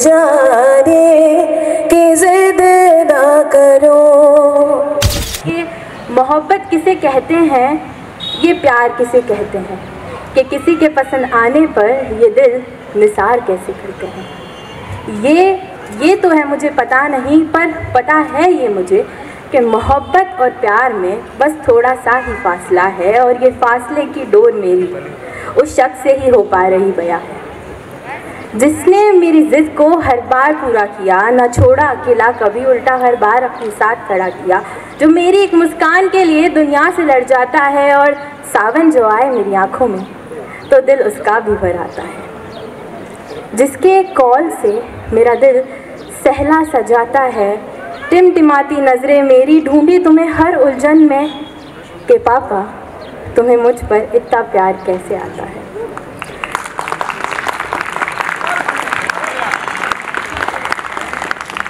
जाने कि जिद ना करो। ये मोहब्बत किसे कहते हैं, ये प्यार किसे कहते हैं, कि किसी के पसंद आने पर ये दिल निसार कैसे करते हैं। ये तो है मुझे पता नहीं, पर पता है ये मुझे कि मोहब्बत और प्यार में बस थोड़ा सा ही फासला है, और ये फासले की डोर मेरी उस शख्स से ही हो पा रही बयां है जिसने मेरी ज़िद को हर बार पूरा किया, ना छोड़ा अकेला कभी, उल्टा हर बार अपने साथ खड़ा किया, जो मेरी एक मुस्कान के लिए दुनिया से लड़ जाता है, और सावन जो आए मेरी आँखों में तो दिल उसका भी भर आता है, जिसके कॉल से मेरा दिल सहला सजाता है। टिमटिमाती नज़रें मेरी ढूंढी तुम्हें हर उलझन में, कि पापा तुम्हें मुझ पर इतना प्यार कैसे आता है।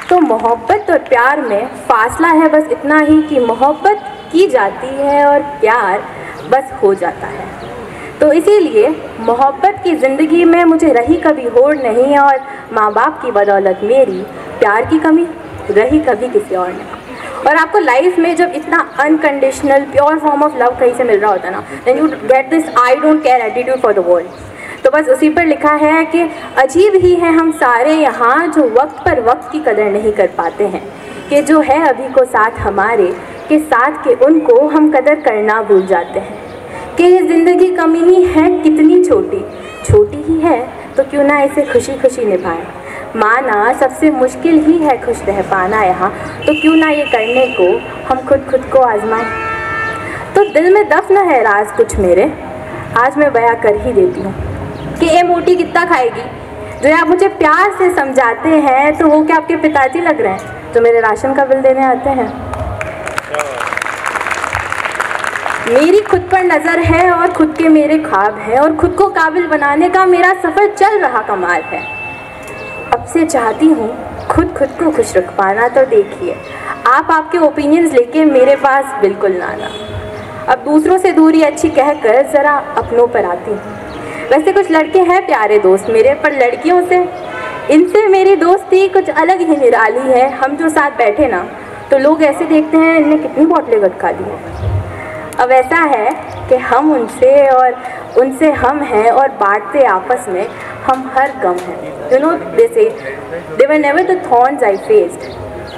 तो मोहब्बत और प्यार में फ़ासला है बस इतना ही कि मोहब्बत की जाती है और प्यार बस हो जाता है। तो इसीलिए मोहब्बत की ज़िंदगी में मुझे रही कभी होड़ नहीं, और माँ बाप की बदौलत मेरी प्यार की कमी रही कभी किसी और ने। और आपको लाइफ में जब इतना unconditional pure form of love कहीं से मिल रहा होता है ना, then you get this I don't care attitude for the world. तो बस उसी पर लिखा है कि अजीब ही हैं हम सारे यहाँ, जो वक्त पर वक्त की कदर नहीं कर पाते हैं, कि जो है अभी को साथ हमारे, के साथ के उनको हम कदर करना भूल जाते हैं, कि ये ज़िंदगी कमी है कितनी छोटी छोटी ही है, तो क्यों ना इसे खुशी खुशी निभाएं। माना सबसे मुश्किल ही है खुश रह पाना यहाँ, तो क्यों ना ये करने को हम खुद को आजमाएं। तो दिल में दफन है राज कुछ मेरे, आज मैं बयां कर ही देती हूँ कि ये मोटी कितना खाएगी। जो आप मुझे प्यार से समझाते हैं, तो वो क्या आपके पिताजी लग रहे हैं जो मेरे राशन का बिल देने आते हैं। मेरी खुद पर नज़र है और खुद के मेरे ख्वाब हैं, और खुद को काबिल बनाने का मेरा सफ़र चल रहा कमाल है। अब से चाहती हूँ खुद को खुश रख पाना, तो देखिए आप आपके ओपिनियंस लेके मेरे पास बिल्कुल ना आना। अब दूसरों से दूरी अच्छी कहकर ज़रा अपनों पर आती हूँ। वैसे कुछ लड़के हैं प्यारे दोस्त मेरे, पर लड़कियों से इनसे मेरी दोस्ती कुछ अलग ही निराली है। हम जो साथ बैठे ना, तो लोग ऐसे देखते हैं इनने कितनी बोतलें गटका दी हैं। अब ऐसा है कि हम उनसे और उनसे हम हैं, और बांटते आपस में हम हर गम हैं। You know, they say, they were never the thorns I faced,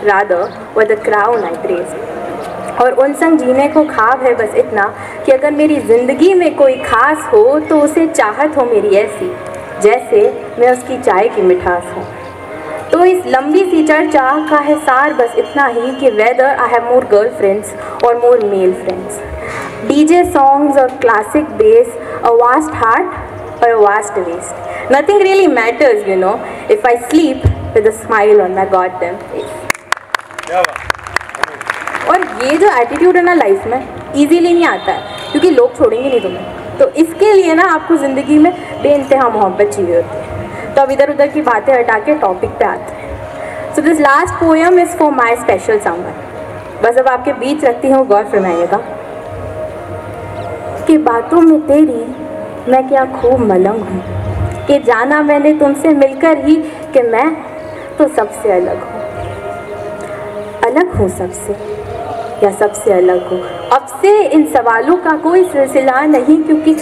rather were the crown I praised. और उन संग जीने को ख्वाब है बस इतना कि अगर मेरी ज़िंदगी में कोई ख़ास हो, तो उसे चाहत हो मेरी ऐसी, जैसे मैं उसकी चाय की मिठास हूँ। तो इस लंबी सी चर्चा का है सार बस इतना ही कि whether I have more girlfriends or more male friends, DJ songs or classic bass, a vast heart or a vast waist, nothing really matters, you know, if I sleep with a smile on my goddamn face. और ये जो attitude है ना life में easily नहीं आता है, क्योंकि लोग छोड़ेंगे नहीं तुम्हें। तो इसके लिए ना आपको ज़िंदगी में बेइंतहा मोहब्बत चाहिए होती है। तो अब इधर उधर की बातें हटा के टॉपिक पे आते हैं। So this last poem is for my special someone. बस अब आपके बीच रखती हूँ, गौर फरमाइएगा कि बातों में तेरी मैं क्या खूब मलंग हूँ, कि जाना मैंने तुमसे मिलकर ही कि मैं तो सबसे अलग हूँ। अलग हूँ सबसे या सबसे अलग हूँ, अब से इन सवालों का कोई सिलसिला नहीं, क्योंकि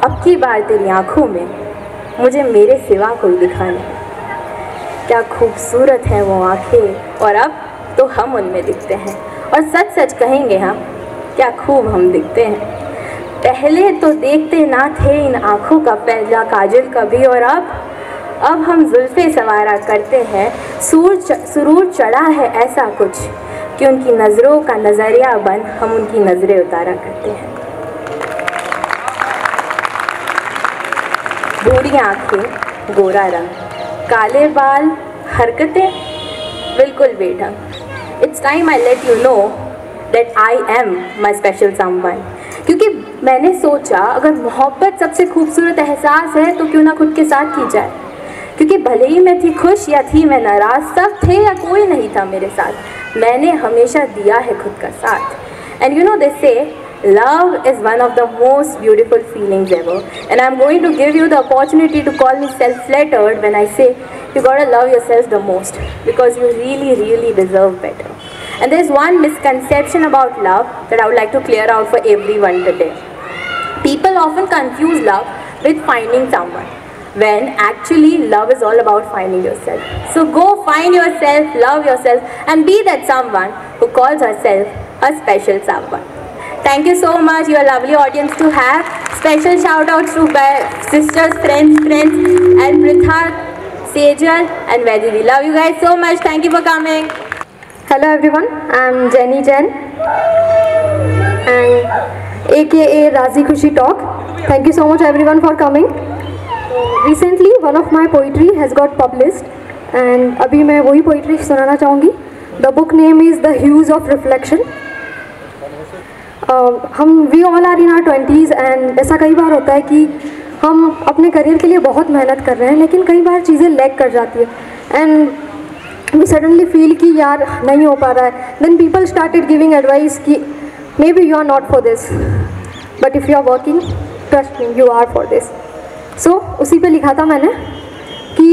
अब की बार तेरी आँखों में मुझे मेरे सिवा कोई दिखा नहीं। क्या खूबसूरत है वो आँखें, और अब तो हम उनमें दिखते हैं, और सच सच कहेंगे हम क्या खूब हम दिखते हैं। पहले तो देखते ना थे इन आँखों का पहला काजल कभी, और अब हम जुल्फ़े सवारा करते हैं। सुरूर चढ़ा है ऐसा कुछ कि उनकी नज़रों का नज़रिया बन हम उनकी नज़रें उतारा करते हैं। भूरी आँखें, गोरा रंग, काले बाल, हरकतें बिल्कुल बेढंग। It's time I let you know that I am my special someone. क्योंकि मैंने सोचा अगर मोहब्बत सबसे खूबसूरत एहसास है, तो क्यों ना खुद के साथ की जाए। क्योंकि भले ही मैं थी खुश या थी मैं नाराज़, सब थे या कोई नहीं था मेरे साथ, मैंने हमेशा दिया है खुद का साथ। एंड यू नो दे से Love is one of the most beautiful feelings ever, and I'm going to give you the opportunity to call me self-flattered when I say you gotta love yourself the most, because you really deserve better. And there's one misconception about love that I would like to clear out for everyone today. People often confuse love with finding someone, when actually love is all about finding yourself. So go find yourself, love yourself, and be that someone who calls herself a special someone. Thank you so much, your lovely audience to have. Special shout outs to my sisters, friends, and Pritha, Sejal, and Vedidi. Love you guys so much. Thank you for coming. Hello everyone, I'm Jenny Jen and aka Razi Khushi Talk. Thank you so much everyone for coming. Recently one of my poetry has got published and अभी मैं वही poetry सुनाना चाहूँगी. The book name is The Hues of Reflection. We all are in our 20s and ऐसा कई बार होता है कि हम अपने करियर के लिए बहुत मेहनत कर रहे हैं, लेकिन कई बार चीज़ें लैग कर जाती है एंड वी सडनली फील कि यार नहीं हो पा रहा है. Then people started giving advice कि maybe you are not for this, but if you are working trust me you are for this. So उसी पे लिखा था मैंने कि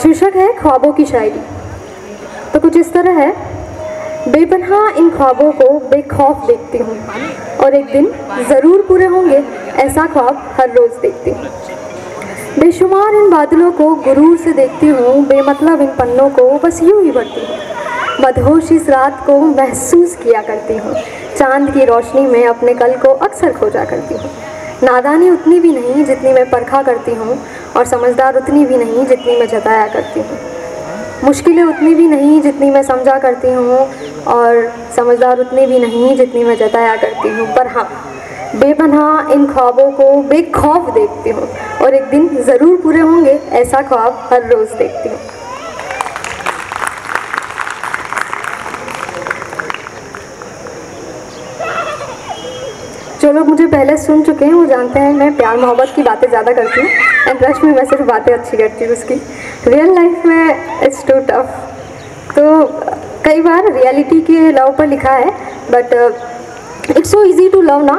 शीर्षक है ख्वाबों की शायरी. तो कुछ इस तरह है. बेपनाह इन ख्वाबों को बेखौफ देखती हूँ और एक दिन ज़रूर पूरे होंगे ऐसा ख्वाब हर रोज़ देखती हूँ. बेशुमार इन बादलों को गुरूर से देखती हूँ, बेमतलब इन पन्नों को बस यूं ही भरती हूँ. मदहोश इस रात को महसूस किया करती हूँ, चांद की रोशनी में अपने कल को अक्सर खोजा करती हूँ. नादानी उतनी भी नहीं जितनी मैं परखा करती हूँ और समझदार उतनी भी नहीं जितनी मैं जताया करती हूँ. मुश्किलें उतनी भी नहीं जितनी मैं समझा करती हूँ और समझदार उतनी भी नहीं जितनी मैं जताया करती हूँ. पर हाँ, बेपनाह इन ख्वाबों को बेखौफ देखती हूँ और एक दिन ज़रूर पूरे होंगे ऐसा ख्वाब हर रोज़ देखती हूँ. जो लोग मुझे पहले सुन चुके हैं वो जानते हैं मैं प्यार मोहब्बत की बातें ज़्यादा करती हूँ एंड रश में मैं सिर्फ बातें अच्छी करती हूँ उसकी. रियल लाइफ में इट्स टू टफ. तो कई बार रियलिटी के लव पर लिखा है, but it's so easy to love ना.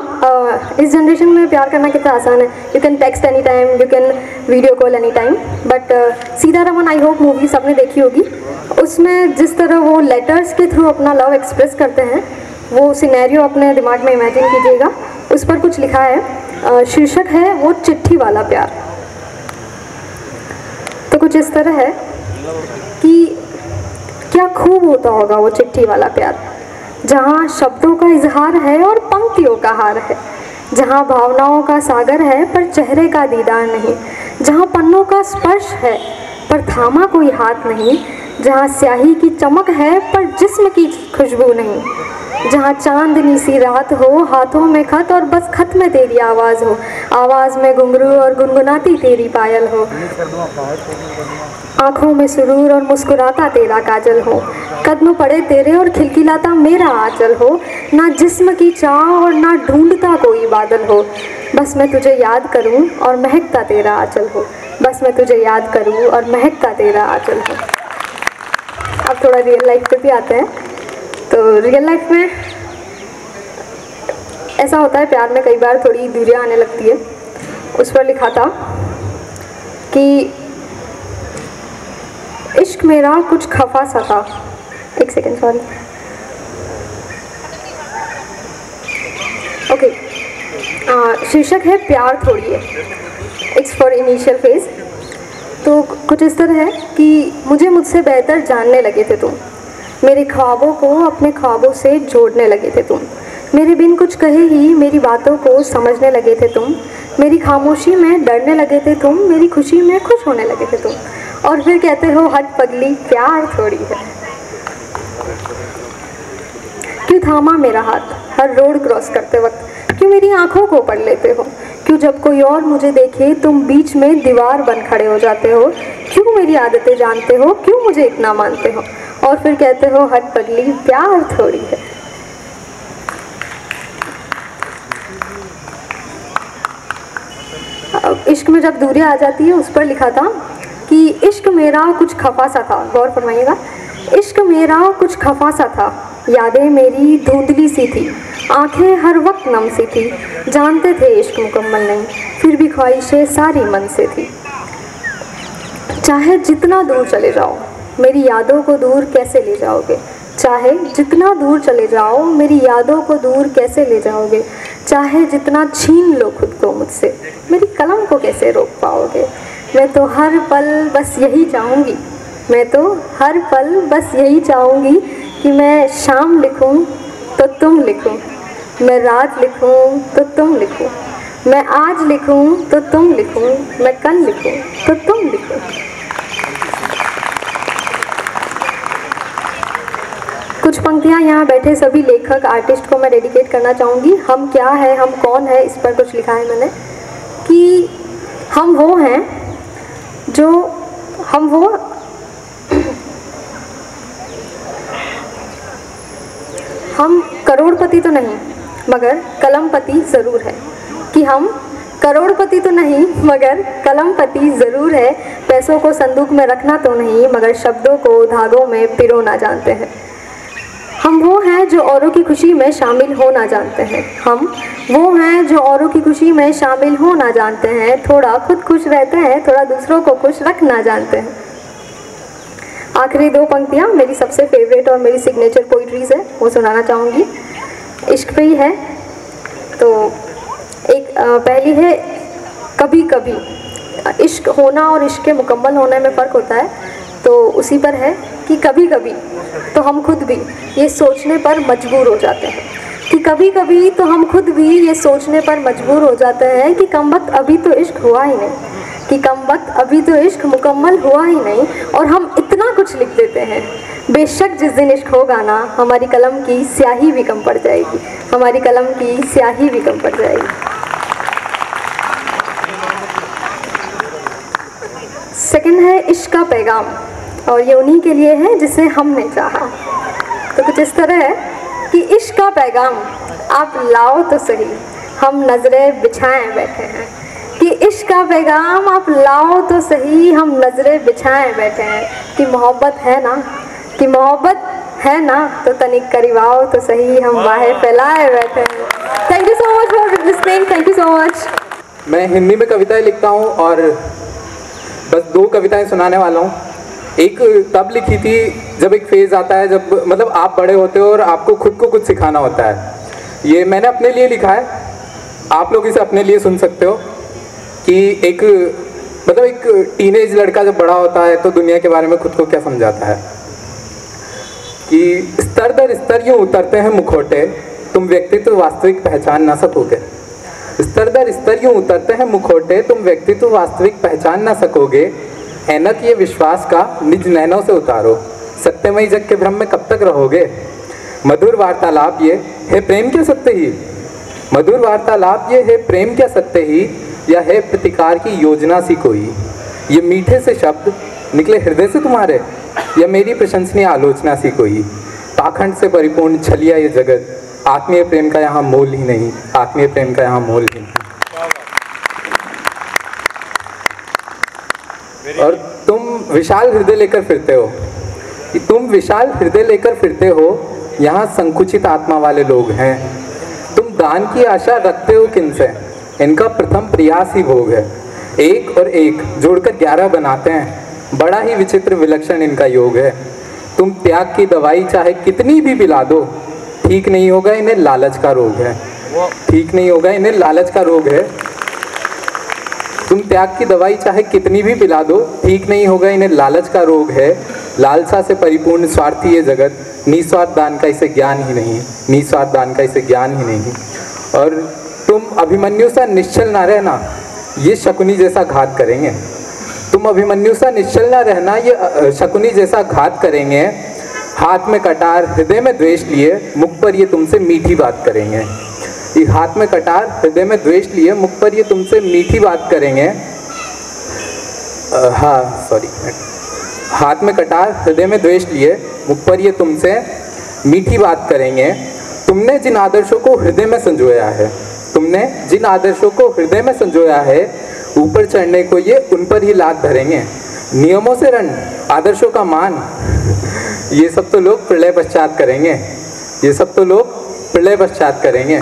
इस जनरेशन में प्यार करना कितना आसान है. You can text any time, you can video call any time. But Sita Ramam I hope movie सबने देखी होगी. उसमें जिस तरह वो लेटर्स के थ्रू अपना लव एक्सप्रेस करते हैं, वो सिनेरियो अपने दिमाग में इमेजिन कीजिएगा. उस पर कुछ लिखा है. शीर्षक है वो चिट्ठी वाला प्यार. तो कुछ इस तरह है कि क्या खूब होता होगा वो चिट्ठी वाला प्यार, जहाँ शब्दों का इजहार है और पंक्तियों का हार है, जहाँ भावनाओं का सागर है पर चेहरे का दीदार नहीं, जहाँ पन्नों का स्पर्श है पर थामा कोई हाथ नहीं, जहाँ स्याही की चमक है पर जिस्म की खुशबू नहीं, जहाँ चांदनी सी रात हो, हाथों में खत और बस खत में तेरी आवाज़ हो, आवाज़ में घुंघरू और गुनगुनाती तेरी पायल हो, आँखों में सुरूर और मुस्कुराता तेरा काजल हो, कदम पड़े तेरे और खिलखिलाता मेरा आंचल हो, ना जिस्म की चाह और ना ढूंढता कोई बादल हो, बस मैं तुझे याद करूं और महकता तेरा आंचल हो, बस मैं तुझे याद करूं और महकता तेरा आंचल हो. अब थोड़ा रियल लाइफ पे भी आते हैं. तो रियल लाइफ में ऐसा होता है, प्यार में कई बार थोड़ी दूरियां आने लगती है. उस पर लिखा था कि इश्क मेरा कुछ खफा सा था. एक सेकेंड, सॉरी. ओके. शीर्षक है प्यार थोड़ी है. It's for initial phase. तो कुछ इस तरह है कि मुझसे बेहतर जानने लगे थे तुम, मेरे ख्वाबों को अपने ख्वाबों से जोड़ने लगे थे तुम, मेरे बिन कुछ कहे ही मेरी बातों को समझने लगे थे तुम, मेरी खामोशी में डरने लगे थे तुम, मेरी खुशी में खुश होने लगे थे तुम, और फिर कहते हो हट पगली प्यार थोड़ी है. क्यों थामा मेरा हाथ हर रोड क्रॉस करते वक्त, क्यों मेरी आंखों को पढ़ लेते हो, क्यों जब कोई और मुझे देखे तुम बीच में दीवार बन खड़े हो जाते हो, क्यों मेरी आदतें जानते हो, क्यों मुझे इतना मानते हो, और फिर कहते हो हट पगली प्यार थोड़ी है. अब इश्क में जब दूरियां आ जाती है, उस पर लिखा था कि इश्क मेरा कुछ खफा सा था. गौर फरमाइएगा. इश्क मेरा कुछ खफा सा था, यादें मेरी धुंधली सी थी, आंखें हर वक्त नम सी थी, जानते थे इश्क मुकम्मल नहीं, फिर भी ख्वाहिशें सारी मन से थी। चाहे जितना दूर चले जाओ मेरी यादों को दूर कैसे ले जाओगे, चाहे जितना दूर चले जाओ मेरी यादों को दूर कैसे ले जाओगे, चाहे जितना छीन लो खुद को मुझसे मेरी कलम को कैसे रोक पाओगे। मैं तो हर पल बस यही चाहूँगी, मैं तो हर पल बस यही चाहूँगी कि मैं शाम लिखूं तो तुम लिखो, मैं रात लिखूं तो तुम लिखो, मैं आज लिखूं तो तुम लिखो, मैं कल लिखूं तो तुम लिखो। कुछ पंक्तियाँ यहाँ बैठे सभी लेखक आर्टिस्ट को मैं डेडिकेट करना चाहूँगी। हम क्या है, हम कौन है, इस पर कुछ लिखा है मैंने कि हम वो हैं जो हम करोड़पति तो नहीं मगर कलमपति ज़रूर है, कि हम करोड़पति तो नहीं मगर कलमपति ज़रूर है, पैसों को संदूक में रखना तो नहीं मगर शब्दों को धागों में पिरोना जानते हैं। हम वो हैं जो औरों की खुशी में शामिल होना जानते हैं, हम वो हैं जो औरों की खुशी में शामिल होना जानते हैं, थोड़ा खुद खुश रहते हैं, थोड़ा दूसरों को खुश रखना जानते हैं। आखिरी दो पंक्तियाँ मेरी सबसे फेवरेट और मेरी सिग्नेचर पोइट्रीज है, वो सुनाना चाहूँगी। इश्क पे ही है तो एक पहली है, कभी कभी इश्क होना और इश्क के मुकम्मल होने में फ़र्क होता है, तो उसी पर है कि कभी कभी तो हम खुद भी ये सोचने पर मजबूर हो जाते हैं, कि कभी कभी तो हम खुद भी ये सोचने पर मजबूर हो जाते हैं कि कम वक्त अभी तो इश्क हुआ ही नहीं, कि कम वक्त अभी तो इश्क मुकम्मल हुआ ही नहीं, और हम इतना कुछ लिख देते हैं। बेशक जिस दिन इश्क होगा ना हमारी कलम की स्याही भी कम पड़ जाएगी, हमारी कलम की स्याही भी कम पड़ जाएगी। सेकंड है इश्क का पैगाम, और ये उन्हीं के लिए है जिसे हमने चाहा। तो कुछ इस तरह है कि इश्क का पैगाम आप लाओ तो सही, हम नज़रें बिछाएं बैठे हैं, कि इश्क का पैगाम आप लाओ तो सही, हम नज़रें बिछाएं बैठे हैं, कि मोहब्बत है ना, कि मोहब्बत है ना तो तनिक करीब आओ तो सही, हम बाहें फैलाए बैठे हैं। Thank you so much for listening, thank you so much. मैं हिंदी में कविताएं लिखता हूँ और बस 2 कविताएं सुनाने वाला हूँ। एक तब लिखी थी जब एक फेज़ आता है जब मतलब आप बड़े होते हो और आपको खुद को कुछ सिखाना होता है। ये मैंने अपने लिए लिखा है, आप लोग इसे अपने लिए सुन सकते हो। कि एक टीनेज लड़का जब बड़ा होता है तो दुनिया के बारे में खुद को क्या समझाता है, कि स्तर दर स्तर यूँ उतरते हैं मुखौटे, तुम व्यक्तित्व वास्तविक पहचान ना सकोगे। स्तर दर स्तर यूँ उतरते हैं मुखौटे, तुम व्यक्तित्व वास्तविक पहचान ना सकोगे। ऐनक ये विश्वास का निज नैनों से उतारो, सत्यमयी जग के भ्रम में कब तक रहोगे। मधुर वार्तालाप ये है प्रेम क्या सत्य ही, मधुर वार्तालाप ये है प्रेम क्या सत्य ही, या है प्रतिकार की योजना सी कोई। ये मीठे से शब्द निकले हृदय से तुम्हारे, या मेरी प्रशंसनीय आलोचना सी कोई। पाखंड से परिपूर्ण छलिया ये जगत, आत्मीय प्रेम का यहाँ मोल ही नहीं, आत्मीय प्रेम का यहाँ मोल ही नहीं। और तुम विशाल हृदय लेकर फिरते हो, कि तुम विशाल हृदय लेकर फिरते हो, यहाँ संकुचित आत्मा वाले लोग हैं। तुम दान की आशा रखते हो किनसे, इनका प्रथम प्रयास ही भोग है। एक और एक जोड़कर 11 बनाते हैं, बड़ा ही विचित्र विलक्षण इनका योग है। तुम त्याग की दवाई चाहे कितनी भी पिला दो, ठीक नहीं होगा, इन्हें लालच का रोग है, ठीक नहीं होगा, इन्हें लालच का रोग है। तुम त्याग की दवाई चाहे कितनी भी पिला दो, ठीक नहीं होगा, इन्हें लालच का रोग है। लालसा से परिपूर्ण स्वार्थी ये जगत, निस्वार्थ दान का इसे ज्ञान ही नहीं, निस्वार्थ दान का इसे ज्ञान ही नहीं। और तुम अभिमन्यु सा निश्चल ना रहना, ये शकुनी जैसा घात करेंगे। तुम अभिमन्यु सा निश्चल ना रहना, ये शकुनी जैसा घात करेंगे। हाथ में कटार हृदय में द्वेष लिए, मुख पर ये तुमसे मीठी बात करेंगे। ये हाथ में कटार हृदय में द्वेष लिए, मुख पर ये तुमसे मीठी बात करेंगे। हाथ में कटार हृदय में द्वेष लिए, मुख पर ये तुमसे मीठी बात करेंगे। तुमने जिन आदर्शों को हृदय में संजोया है, तुमने जिन आदर्शों को हृदय में संजोया है, ऊपर चढ़ने को ये उन पर ही लात धरेंगे। नियमों से रण, आदर्शों का मान, ये सब तो लोग प्रलय पश्चात करेंगे। ये सब तो लोग प्रलय पश्चात करेंगे।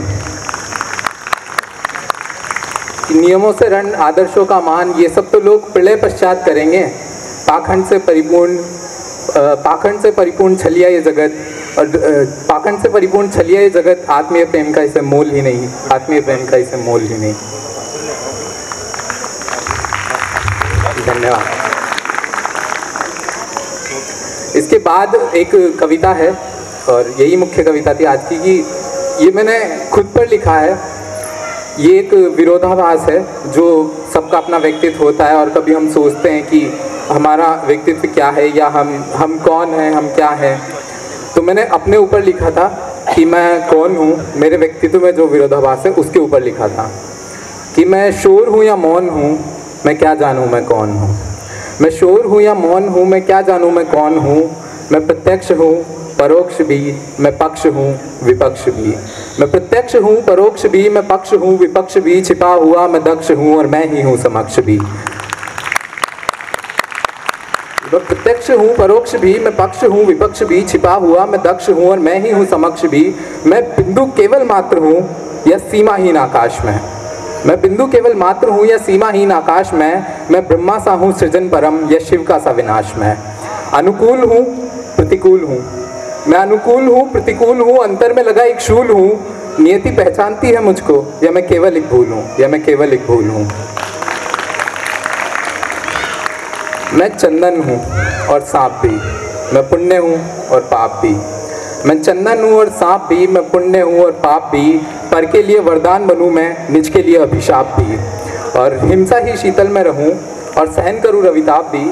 नियमों से रण, आदर्शों का मान, ये सब तो लोग प्रलय पश्चात करेंगे। पाखंड से परिपूर्ण छलिया ये जगत, और पाखंड से परिपूर्ण छलिया ये जगत, आत्मीय प्रेम का इसे मोल ही नहीं, आत्मीय प्रेम का इसे मोल ही नहीं। धन्यवाद। इसके बाद एक कविता है, और यही मुख्य कविता थी आज की, कि ये मैंने खुद पर लिखा है। ये एक विरोधाभास है, जो सबका अपना व्यक्तित्व होता है, और कभी हम सोचते हैं कि हमारा व्यक्तित्व क्या है, या हम कौन हैं, हम क्या हैं। तो मैंने अपने ऊपर लिखा था कि मैं कौन हूँ, मेरे व्यक्तित्व में जो विरोधाभास है उसके ऊपर लिखा था कि मैं शोर हूँ या मौन हूँ, मैं क्या जानूँ मैं कौन हूँ। मैं शोर हूँ या मौन हूँ, मैं क्या जानूँ मैं कौन हूँ। मैं प्रत्यक्ष हूँ परोक्ष भी, मैं पक्ष हूँ विपक्ष भी। मैं प्रत्यक्ष हूँ परोक्ष भी, मैं पक्ष हूँ विपक्ष भी। छिपा हुआ मैं दक्ष हूँ और मैं ही हूँ समक्ष भी। मैं प्रत्यक्ष हूँ परोक्ष भी, मैं पक्ष हूँ विपक्ष भी। छिपा हुआ मैं दक्ष हूँ और मैं ही हूँ समक्ष भी। मैं बिंदु केवल मात्र हूँ या सीमाहीन आकाश में। मैं बिंदु केवल मात्र हूँ या सीमाहीन आकाश में। मैं ब्रह्मा सा हूँ सृजन परम या शिव का सा विनाश में। अनुकूल हूँ प्रतिकूल हूँ, मैं अनुकूल हूँ प्रतिकूल हूँ। अंतर में लगा एक शूल हूँ। नियति पहचानती है मुझको या मैं केवल एक भूल हूँ, या मैं केवल एक भूल हूँ। मैं चंदन हूँ और सांप भी, मैं पुण्य हूँ और पाप भी। मैं चंदन हूँ और सांप भी, मैं पुण्य हूँ और पाप भी। पर के लिए वरदान बनूँ मैं, निज के लिए अभिशाप भी। और हिंसा ही शीतल में रहूँ और सहन करूँ रविताप भी,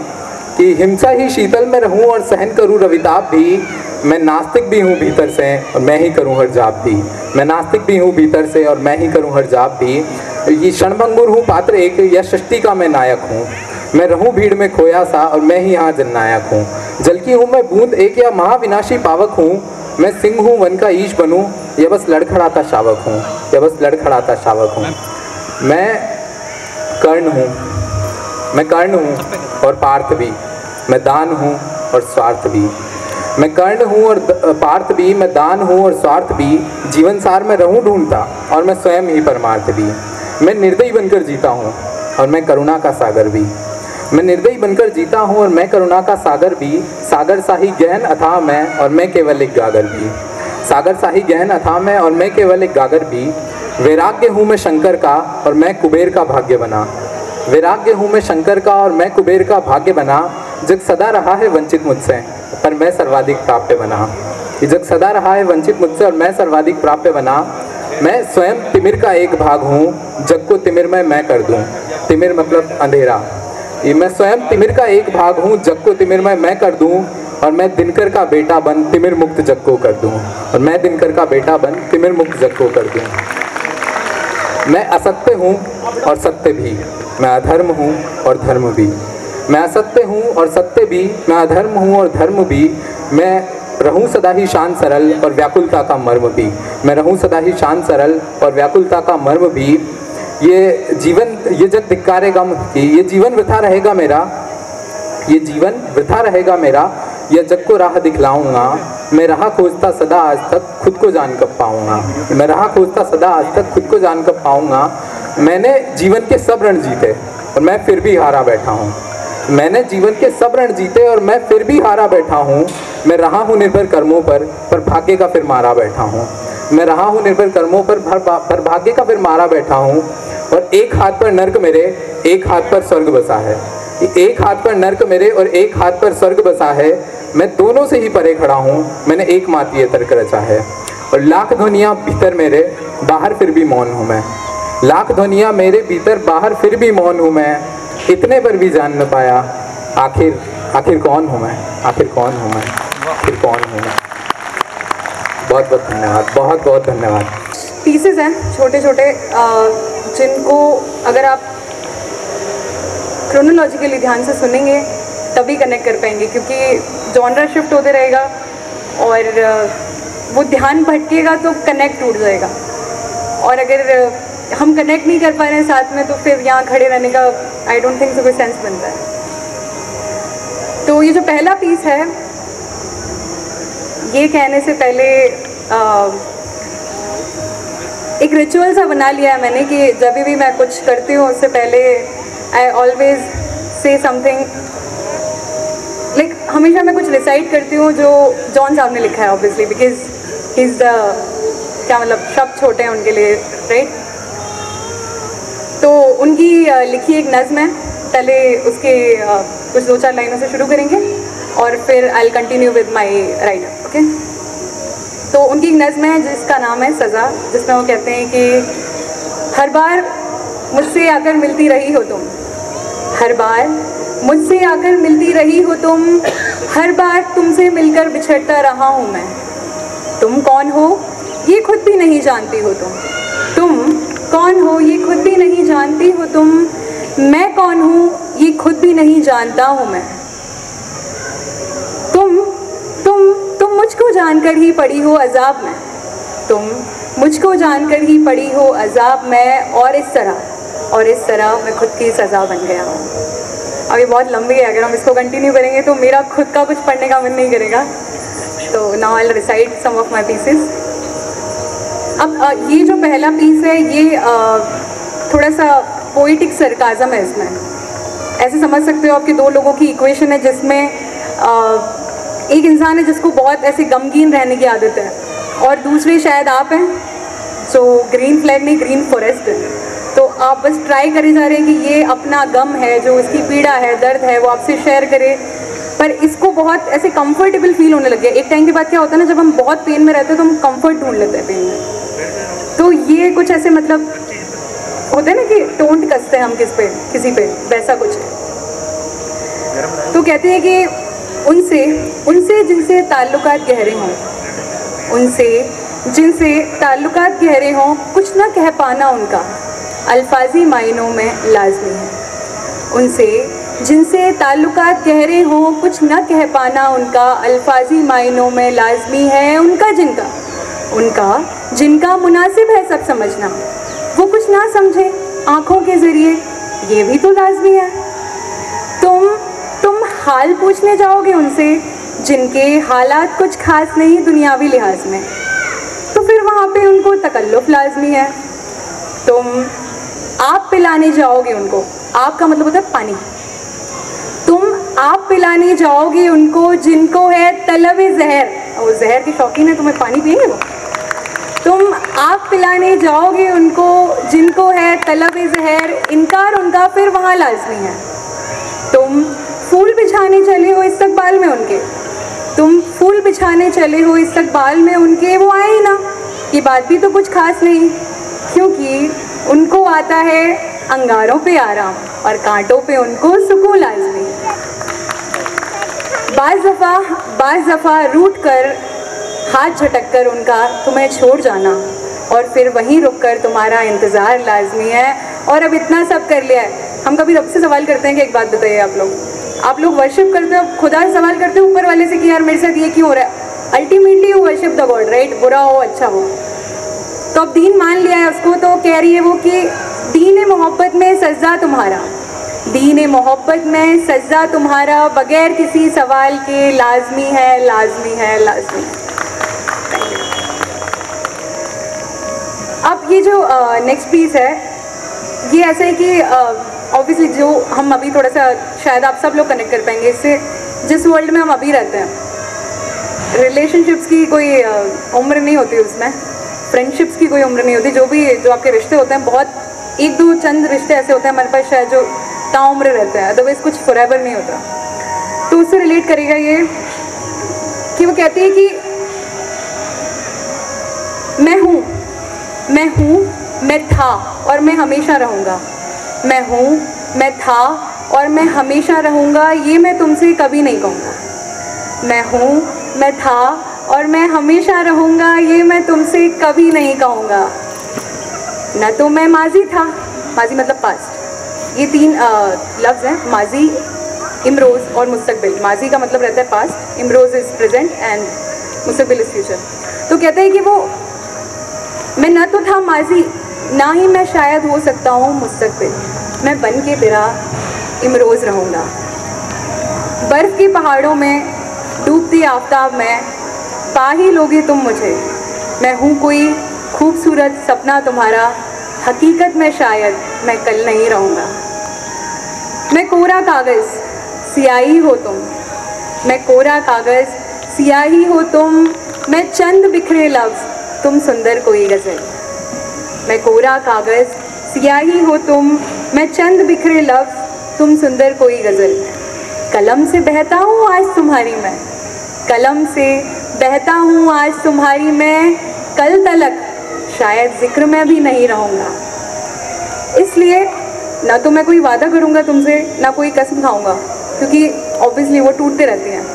कि हिंसा ही शीतल में रहूँ और सहन करूँ रविताप भी। मैं नास्तिक भी हूँ भीतर से और मैं ही करूँ हर जाप भी। मैं नास्तिक भी हूँ भीतर से और मैं ही करूँ हर जाप भी। ये क्षणभंगुर हूँ पात्र एक या सृष्टि का मैं नायक हूँ। मैं रहूँ भीड़ में खोया सा और मैं ही यहाँ जननायक हूँ। जल की हूँ मैं बूंद एक या महाविनाशी पावक हूँ। मैं सिंह हूँ वन का ईश बनूँ या बस लड़खड़ाता शावक हूँ, या बस लड़खड़ाता शावक हूँ। मैं कर्ण हूँ और पार्थ भी, मैं दान हूँ और स्वार्थ भी। मैं कर्ण हूँ और पार्थ भी, मैं दान हूँ और स्वार्थ भी। जीवन सार में रहूँ ढूंढता और मैं स्वयं ही परमार्थ भी। मैं निर्दयी बनकर जीता हूँ और मैं करुणा का सागर भी। मैं निर्दयी बनकर जीता हूँ और मैं करुणा का सागर भी। सागर सा ही गहन अथाह मैं और मैं केवल एक गागर भी। सागर सा ही गहन अथाह मैं और मैं केवल एक गागर भी। वैराग्य हूँ मैं शंकर का और मैं कुबेर का भाग्य बना। वैराग्य हूँ मैं शंकर का और मैं कुबेर का भाग्य बना। जग सदा रहा है वंचित मुझसे पर मैं सर्वाधिक प्राप्य बना। ये जग सदा रहा है वंचित मुझसे और मैं सर्वाधिक प्राप्य बना। मैं स्वयं तिमिर का एक भाग हूँ, जग को तिमिरमय मैं कर दूँ। तिमिर मतलब अंधेरा। ये मैं स्वयं तिमिर का एक भाग हूँ, जग को तिमिरमय मैं कर दूँ। और मैं दिनकर का बेटा बन तिमिर मुक्त जग को कर दूँ। और मैं दिनकर का बेटा बन तिमिर मुक्त जग को कर दूँ। मैं असत्य हूँ और सत्य भी, मैं अधर्म हूँ और धर्म भी। मैं असत्य हूँ और सत्य भी, मैं अधर्म हूँ और धर्म भी। मैं रहूँ सदा ही शांत सरल और व्याकुलता का मर्म भी। मैं रहूँ सदा ही शांत सरल और व्याकुलता का मर्म भी। ये जग धिक्कारेगा मुझकी, ये जीवन वृथा रहेगा मेरा। ये जीवन वृथा रहेगा मेरा, यह जग को राह दिखलाऊंगा। मैं राह खोजता सदा आज तक खुद को जान कब पाऊंगा। मैं राह खोजता सदा आज तक खुद को जान कब पाऊंगा। मैंने जीवन के सब रण जीते और मैं फिर भी हारा बैठा हूँ। मैंने जीवन के सब रण जीते और मैं फिर भी हारा बैठा हूँ। मैं रहा हूँ निर्भर कर्मों पर भाग्य का फिर मारा बैठा हूँ। मैं रहा हूँ निर्भर कर्मों पर भाग्य का फिर मारा बैठा हूँ। और एक हाथ पर नर्क मेरे, एक हाथ पर स्वर्ग बसा है। एक हाथ पर नर्क मेरे और एक हाथ पर स्वर्ग बसा है। मैं दोनों से ही परे खड़ा हूँ, मैंने एक मात ये तर्क रचा है। और लाख ध्वनियाँ भीतर मेरे, बाहर फिर भी मौन हूँ मैं। लाख ध्वनियाँ मेरे भीतर, बाहर फिर भी मौन हूँ मैं। इतने पर भी जान न पाया आखिर कौन हूँ मैं, आखिर कौन हूँ मैं, आखिर कौन हूँ मैं। बहुत बहुत धन्यवाद, बहुत बहुत धन्यवाद। पीसेस हैं छोटे छोटे, जिनको अगर आप क्रोनोलॉजिकली ध्यान से सुनेंगे तभी कनेक्ट कर पाएंगे, क्योंकि जॉनरा शिफ्ट होते रहेगा और वो ध्यान भटकेगा तो कनेक्ट टूट जाएगा। और अगर हम कनेक्ट नहीं कर पा रहे हैं साथ में, तो फिर यहाँ खड़े रहने का आई डोंट थिंक सो कोई सेंस बनता है। तो ये जो पहला पीस है, ये कहने से पहले एक रिचुअल सा बना लिया है मैंने कि जब भी मैं कुछ करती हूँ उससे पहले I always say something, like हमेशा मैं कुछ रिसाइट करती हूँ जो जॉन साहब ने लिखा है, obviously because he is the, क्या मतलब शब्द छोटे हैं उनके लिए, राइट। तो उनकी लिखी एक नज़्म है, पहले उसके कुछ 2-4 लाइनों से शुरू करेंगे और फिर I will continue with my writer, okay. तो उनकी एक नज़्म है जिसका नाम है सज़ा, जिसमें वो कहते हैं कि हर बार मुझसे आकर मिलती रही हो तुम, हर बार मुझसे आकर मिलती रही हो तुम, हर बार तुमसे मिलकर बिछड़ता रहा हूँ मैं। तुम कौन हो ये खुद भी नहीं जानती हो तुम कौन हो ये खुद भी नहीं जानती हो तुम, मैं कौन हूँ ये खुद भी नहीं जानता हूँ मैं। तुम मुझको जानकर ही पड़ी हो अजाब में, तुम मुझको जानकर ही पड़ी हो अजाब में, और इस तरह मैं खुद की सज़ा बन गया हूँ। अब ये बहुत लंबी है, अगर हम इसको कंटिन्यू करेंगे तो मेरा खुद का कुछ पढ़ने का मन नहीं करेगा। तो now I will recite some of my pieces. अब ये जो पहला पीस है ये थोड़ा सा पोइटिक सरकाज़म है इसमें। ऐसे समझ सकते हो आपके दो लोगों की इक्वेशन है जिसमें एक इंसान है जिसको बहुत ऐसे गमगीन रहने की आदत है और दूसरे शायद आप हैं जो ग्रीन फ्लैग नहीं ग्रीन फॉरेस्ट है। तो आप बस ट्राई करे जा रहे हैं कि ये अपना गम है, जो इसकी पीड़ा है, दर्द है, वो आपसे शेयर करे, पर इसको बहुत ऐसे कंफर्टेबल फील होने लग गया। एक टाइम के बाद क्या होता है ना, जब हम बहुत पेन में रहते हैं तो हम कंफर्ट ढूंढ लेते हैं पेन में। तो ये कुछ ऐसे मतलब होते हैं ना कि टोंट कसते हैं हम किसी पे, वैसा कुछ है। तो कहते हैं कि उनसे जिनसे ताल्लुकात गहरे हों, उनसे जिनसे ताल्लुकात गहरे हों, कुछ ना कह पाना उनका अल्फाजी मायनों में लाजमी है। उनसे जिनसे ताल्लुकात गहरे हों, कुछ ना कह पाना उनका अल्फाजी मायनों में लाजमी है। उनका जिनका मुनासिब है सब समझना, वो कुछ ना समझे आँखों के ज़रिए, ये भी तो लाजमी है। तुम हाल पूछने जाओगे उनसे जिनके हालात कुछ खास नहीं दुनियावी लिहाज में, तो फिर वहाँ पे उनको तकल्लुफ़ लाजमी है। तुम आप पिलाने जाओगे उनको, आप का मतलब होता है पानी, तुम आप पिलाने जाओगे उनको जिनको है तलब ज़हर, वो जहर के शौकीन है, तुम्हें पानी पिएंगे वो। तुम आप पिलाने जाओगे उनको जिनको है तलब ज़हर, इनकार उनका फिर वहाँ लाजमी है। तुम फूल बिछाने चले हो इस्तकबाल में उनके, तुम फूल बिछाने चले हो इस्तकबाल में उनके, वो आए ही ना, ये बात भी तो कुछ खास नहीं, क्योंकि उनको आता है अंगारों पे आराम और कांटों पे उनको सुकून लाजमी। बाज़ दफ़ा रूठ कर हाथ झटक कर उनका तुम्हें छोड़ जाना और फिर वहीं रुक कर तुम्हारा इंतज़ार लाजमी है। और अब इतना सब कर लिया है, हम कभी रब से सवाल करते हैं कि एक बात बताइए, आप लोग वर्शिप करते हो, खुदा से सवाल करते हो ऊपर वाले से कि यार मेरे साथ ये क्यों हो रहा है। Ultimately you worship the God, right, बुरा हो अच्छा हो। तो अब दीन मान लिया है उसको, तो कह रही है वो कि दीन मोहब्बत में सज्जा तुम्हारा, दीन मोहब्बत में सज्जा तुम्हारा बगैर किसी सवाल के लाजमी है, लाजमी है, लाजमी है। अब ये जो नेक्स्ट पीस है ये ऐसा है कि ऑब्वियसली जो हम अभी थोड़ा सा शायद आप सब लोग कनेक्ट कर पाएंगे इससे, जिस वर्ल्ड में हम अभी रहते हैं, रिलेशनशिप्स की कोई उम्र नहीं होती उसमें, फ्रेंडशिप्स की कोई उम्र नहीं होती, जो आपके रिश्ते होते हैं बहुत एक दो चंद रिश्ते ऐसे होते हैं हमारे पास शायद जो ताउम्र रहते हैं, अदरवाइज कुछ फॉरएवर नहीं होता। तो उससे रिलेट करेगा ये कि वो कहती है कि मैं हूँ, मैं था और मैं हमेशा रहूँगा, मैं हूँ, मैं था और मैं हमेशा रहूँगा, ये मैं तुमसे कभी नहीं कहूँगा। मैं हूँ, मैं था और मैं हमेशा रहूँगा, ये मैं तुमसे कभी नहीं कहूँगा। न तो मैं माजी था, माजी मतलब पास्ट, ये तीन लफ्ज़ हैं, माजी, इमरोज़ और मुस्तकबिल। माजी का मतलब रहता है पास्ट, इमरोज़ इज़ प्रेजेंट एंड मुस्तकबिल इज़ फ्यूचर। तो कहते हैं कि वो मैं न तो था माजी, ना ही मैं शायद हो सकता हूँ मुस्तकबिल, मैं बन के तेरा इमरोज़ रहूँगा। बर्फ़ के पहाड़ों में डूबती आफताब में पा ही लोगे तुम मुझे, मैं हूँ कोई खूबसूरत सपना तुम्हारा, हकीकत में शायद मैं कल नहीं रहूँगा। मैं कोरा कागज़ सियाही हो तुम, मैं कोरा कागज़ सियाही हो तुम, मैं चंद बिखरे लफ्ज़ तुम सुंदर कोई गज़ल। मैं कोरा कागज़ सियाही हो तुम, मैं चंद बिखरे लफ्ज़ तुम सुंदर कोई गज़ल। कलम से बहता हूँ आज तुम्हारी मैं, कलम से बहता हूँ आज तुम्हारी मैं, कल तलक शायद जिक्र में भी नहीं रहूँगा। इसलिए ना तो मैं कोई वादा करूँगा तुमसे, ना कोई कसम खाऊँगा, क्योंकि ऑब्वियसली वो टूटते रहती हैं।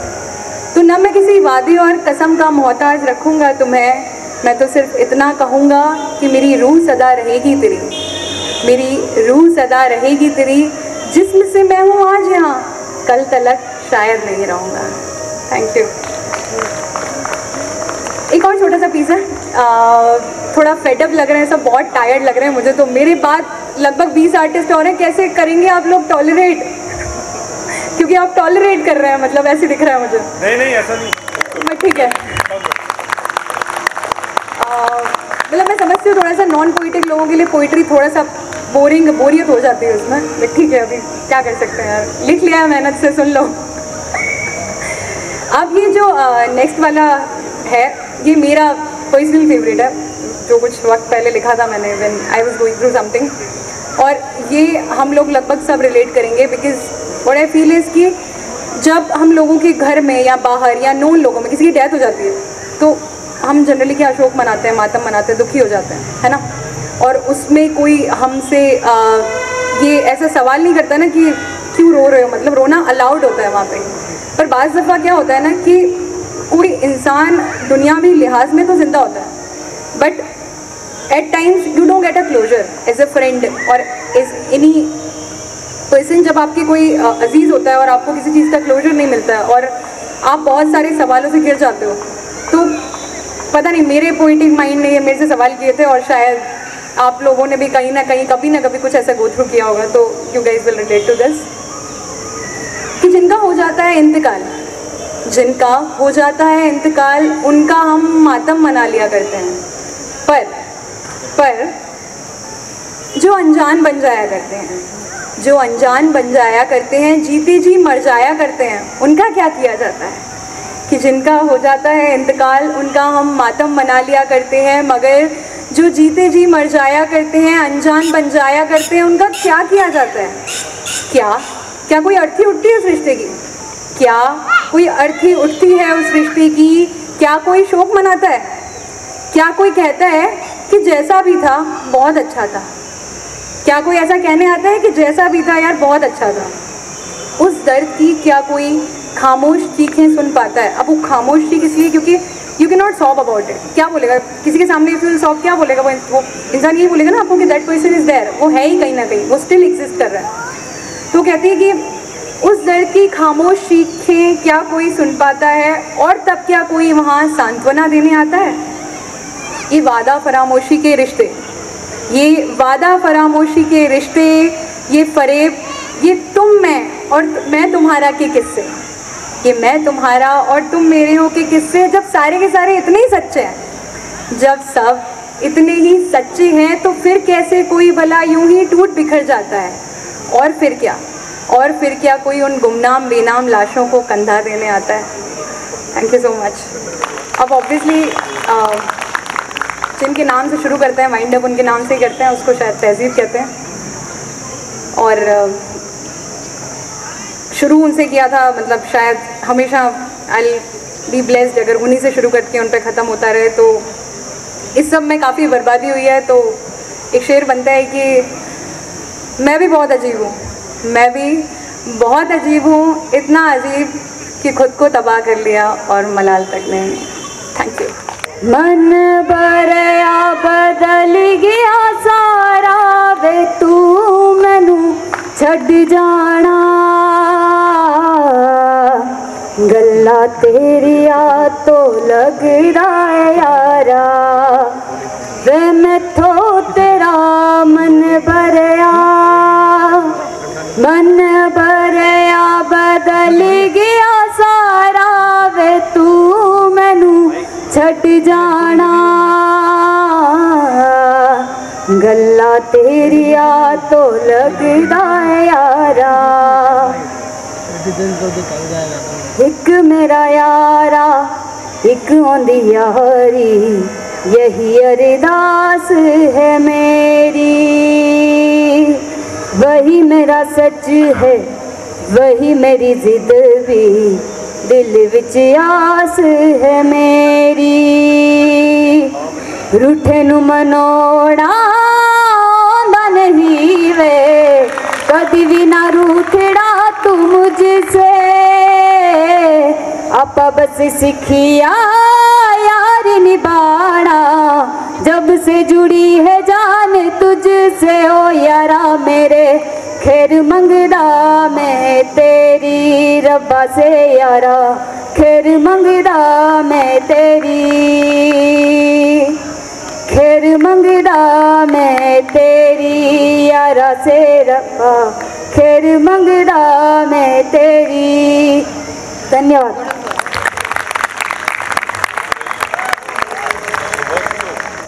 तो ना मैं किसी वादे और कसम का मोहताज रखूँगा तुम्हें। मैं तो सिर्फ इतना कहूँगा कि मेरी रूह सदा रहेगी तेरी, मेरी रूह सदा रहेगी तेरी, जिस्म से मैं हूँ आज यहाँ, कल तलक शायद नहीं रहूँगा। Thank you. एक और छोटा सा पीस है, थोड़ा फेडअप लग रहे हैं सब, बहुत टायर्ड लग रहे हैं मुझे, तो मेरे बाद लगभग 20 आर्टिस्ट और हैं। कैसे करेंगे आप लोग टॉलरेट? क्योंकि आप टॉलरेट कर रहे हैं, मतलब ऐसे दिख रहा है मुझे। नहीं ऐसा नहीं, मैं ठीक है, मतलब मैं समझती हूँ थोड़ा सा नॉन पोइटिक लोगों के लिए पोइट्री थोड़ा सा बोरियत हो जाती है उसमें, बट ठीक है, अभी क्या कर सकते हैं यार, लिख लिया है मेहनत से, सुन लो। अब ये जो नेक्स्ट वाला है, ये मेरा पर्सनल फेवरेट है, जो कुछ वक्त पहले लिखा था मैंने when I was going through something, और ये हम लोग लगभग सब रिलेट करेंगे। Because what I feel is कि जब हम लोगों के घर में या बाहर या नोन लोगों में किसी की डेथ हो जाती है, तो हम जनरली क्या अशोक मनाते हैं, मातम मनाते हैं, दुखी हो जाते हैं, है ना। और उसमें कोई हमसे ये ऐसा सवाल नहीं करता ना कि क्यों रो रहे हो, मतलब रोना अलाउड होता है वहाँ पे। पर बाज़ दफ़ा क्या होता है ना कि कोई इंसान दुनियावी लिहाज में तो ज़िंदा होता है, but at times you don't get a closure as a friend और एज एनी पर्सन। जब आपके कोई अजीज़ होता है और आपको किसी चीज़ का क्लोजर नहीं मिलता है और आप बहुत सारे सवालों से घिर जाते हो, तो पता नहीं मेरे पोइटिक माइंड ने ये मेरे से सवाल किए थे, और शायद आप लोगों ने भी कहीं ना कहीं कभी ना कभी कुछ ऐसा गो थ्रू किया होगा, तो you guys will relate to this. कि जिनका हो जाता है इंतकाल, जिनका हो जाता है इंतकाल, उनका हम मातम मना लिया करते हैं, पर जो अनजान बन जाया करते हैं, जो अनजान बन जाया करते हैं, जीते जी मर जाया करते हैं, उनका क्या किया जाता है? कि जिनका हो जाता है इंतकाल, उनका हम मातम मना लिया करते हैं, मगर जो जीते जी मर जाया करते हैं, अनजान बन जाया करते हैं, उनका क्या किया जाता है? क्या कोई अर्थी उठती है उस रिश्ते की? क्या कोई अर्थी उठती है उस रिश्ते की? क्या कोई शोक मनाता है? क्या कोई कहता है कि जैसा भी था बहुत अच्छा था? क्या कोई ऐसा कहने आता है कि जैसा भी था यार बहुत अच्छा था? उस दर्द की क्या कोई खामोश चीखें सुन पाता है? अब वो खामोश चीख इसलिए क्योंकि you can not sob about it. क्या बोलेगा किसी के सामने? इफ यू विल सॉब, क्या बोलेगा वो इंसान? यही बोलेगा ना आपको कि दैट पर्सन इज़ देयर, वो है ही कहीं ना कहीं, वो स्टिल एग्जिस्ट कर रहा है। तो कहते हैं कि उस दर्द की खामोश चीखें क्या कोई सुन पाता है? और तब क्या कोई वहाँ सांत्वना देने आता है? ये वादा फरामोशी के रिश्ते, ये वादा फरामोशी के रिश्ते, ये फरेब, ये तुम मैं और मैं तुम्हारा के किस्से, ये मैं तुम्हारा और तुम मेरे हो के किस्से, जब सारे के सारे इतने ही सच्चे हैं, जब सब इतने ही सच्चे हैं, तो फिर कैसे कोई भला यूं ही टूट बिखर जाता है? और फिर क्या कोई उन गुमनाम बेनाम लाशों को कंधा देने आता है? Thank you so much. अब ऑब्वियसली जिनके नाम से शुरू करते हैं वाइंड अप, उनके नाम से ही करते हैं, उसको शायद तहजीब कहते हैं, और शुरू उनसे किया था, मतलब शायद हमेशा आई बी ब्लेस्ड अगर उन्हीं से शुरू करके उन पर ख़त्म होता रहे। तो इस सब में काफ़ी बर्बादी हुई है, तो एक शेर बनता है कि मैं भी बहुत अजीब हूँ, मैं भी बहुत अजीब हूँ, इतना अजीब कि खुद को तबाह कर लिया और मलाल तक नहीं। Thank you. मन बरया बदल गया सारा वे तू मैनू छड़ जाना, गल्ला तेरिया तो लगदा है यारा वे मैथों तेरा मन बरया, मन बरया बदल गया सारा वे तू मैनू छड़ जाना। गल्ला तेरिया तो लगदा है यारा, एक मेरा यारा एक औंदी यारी, यही अरदास है मेरी। वही मेरा सच है वही मेरी जिद भी, दिल विच आस है मेरी। रूठे नू मनोड़ा आंदा नहीं वे, कदी भी ना रूठड़ा तू मुझसे। आपा बस सिखिया यार निभाना, जब से जुड़ी है जान तुझसे। ओ यारा मेरे खैर मंगदा मैं तेरी, रब्बा से यारा खैर मंगदा मैं तेरी, खैर मंगदा मैं तेरी यारा से रब्बा, खैर मंगदा मैं तेरी। धन्यवाद।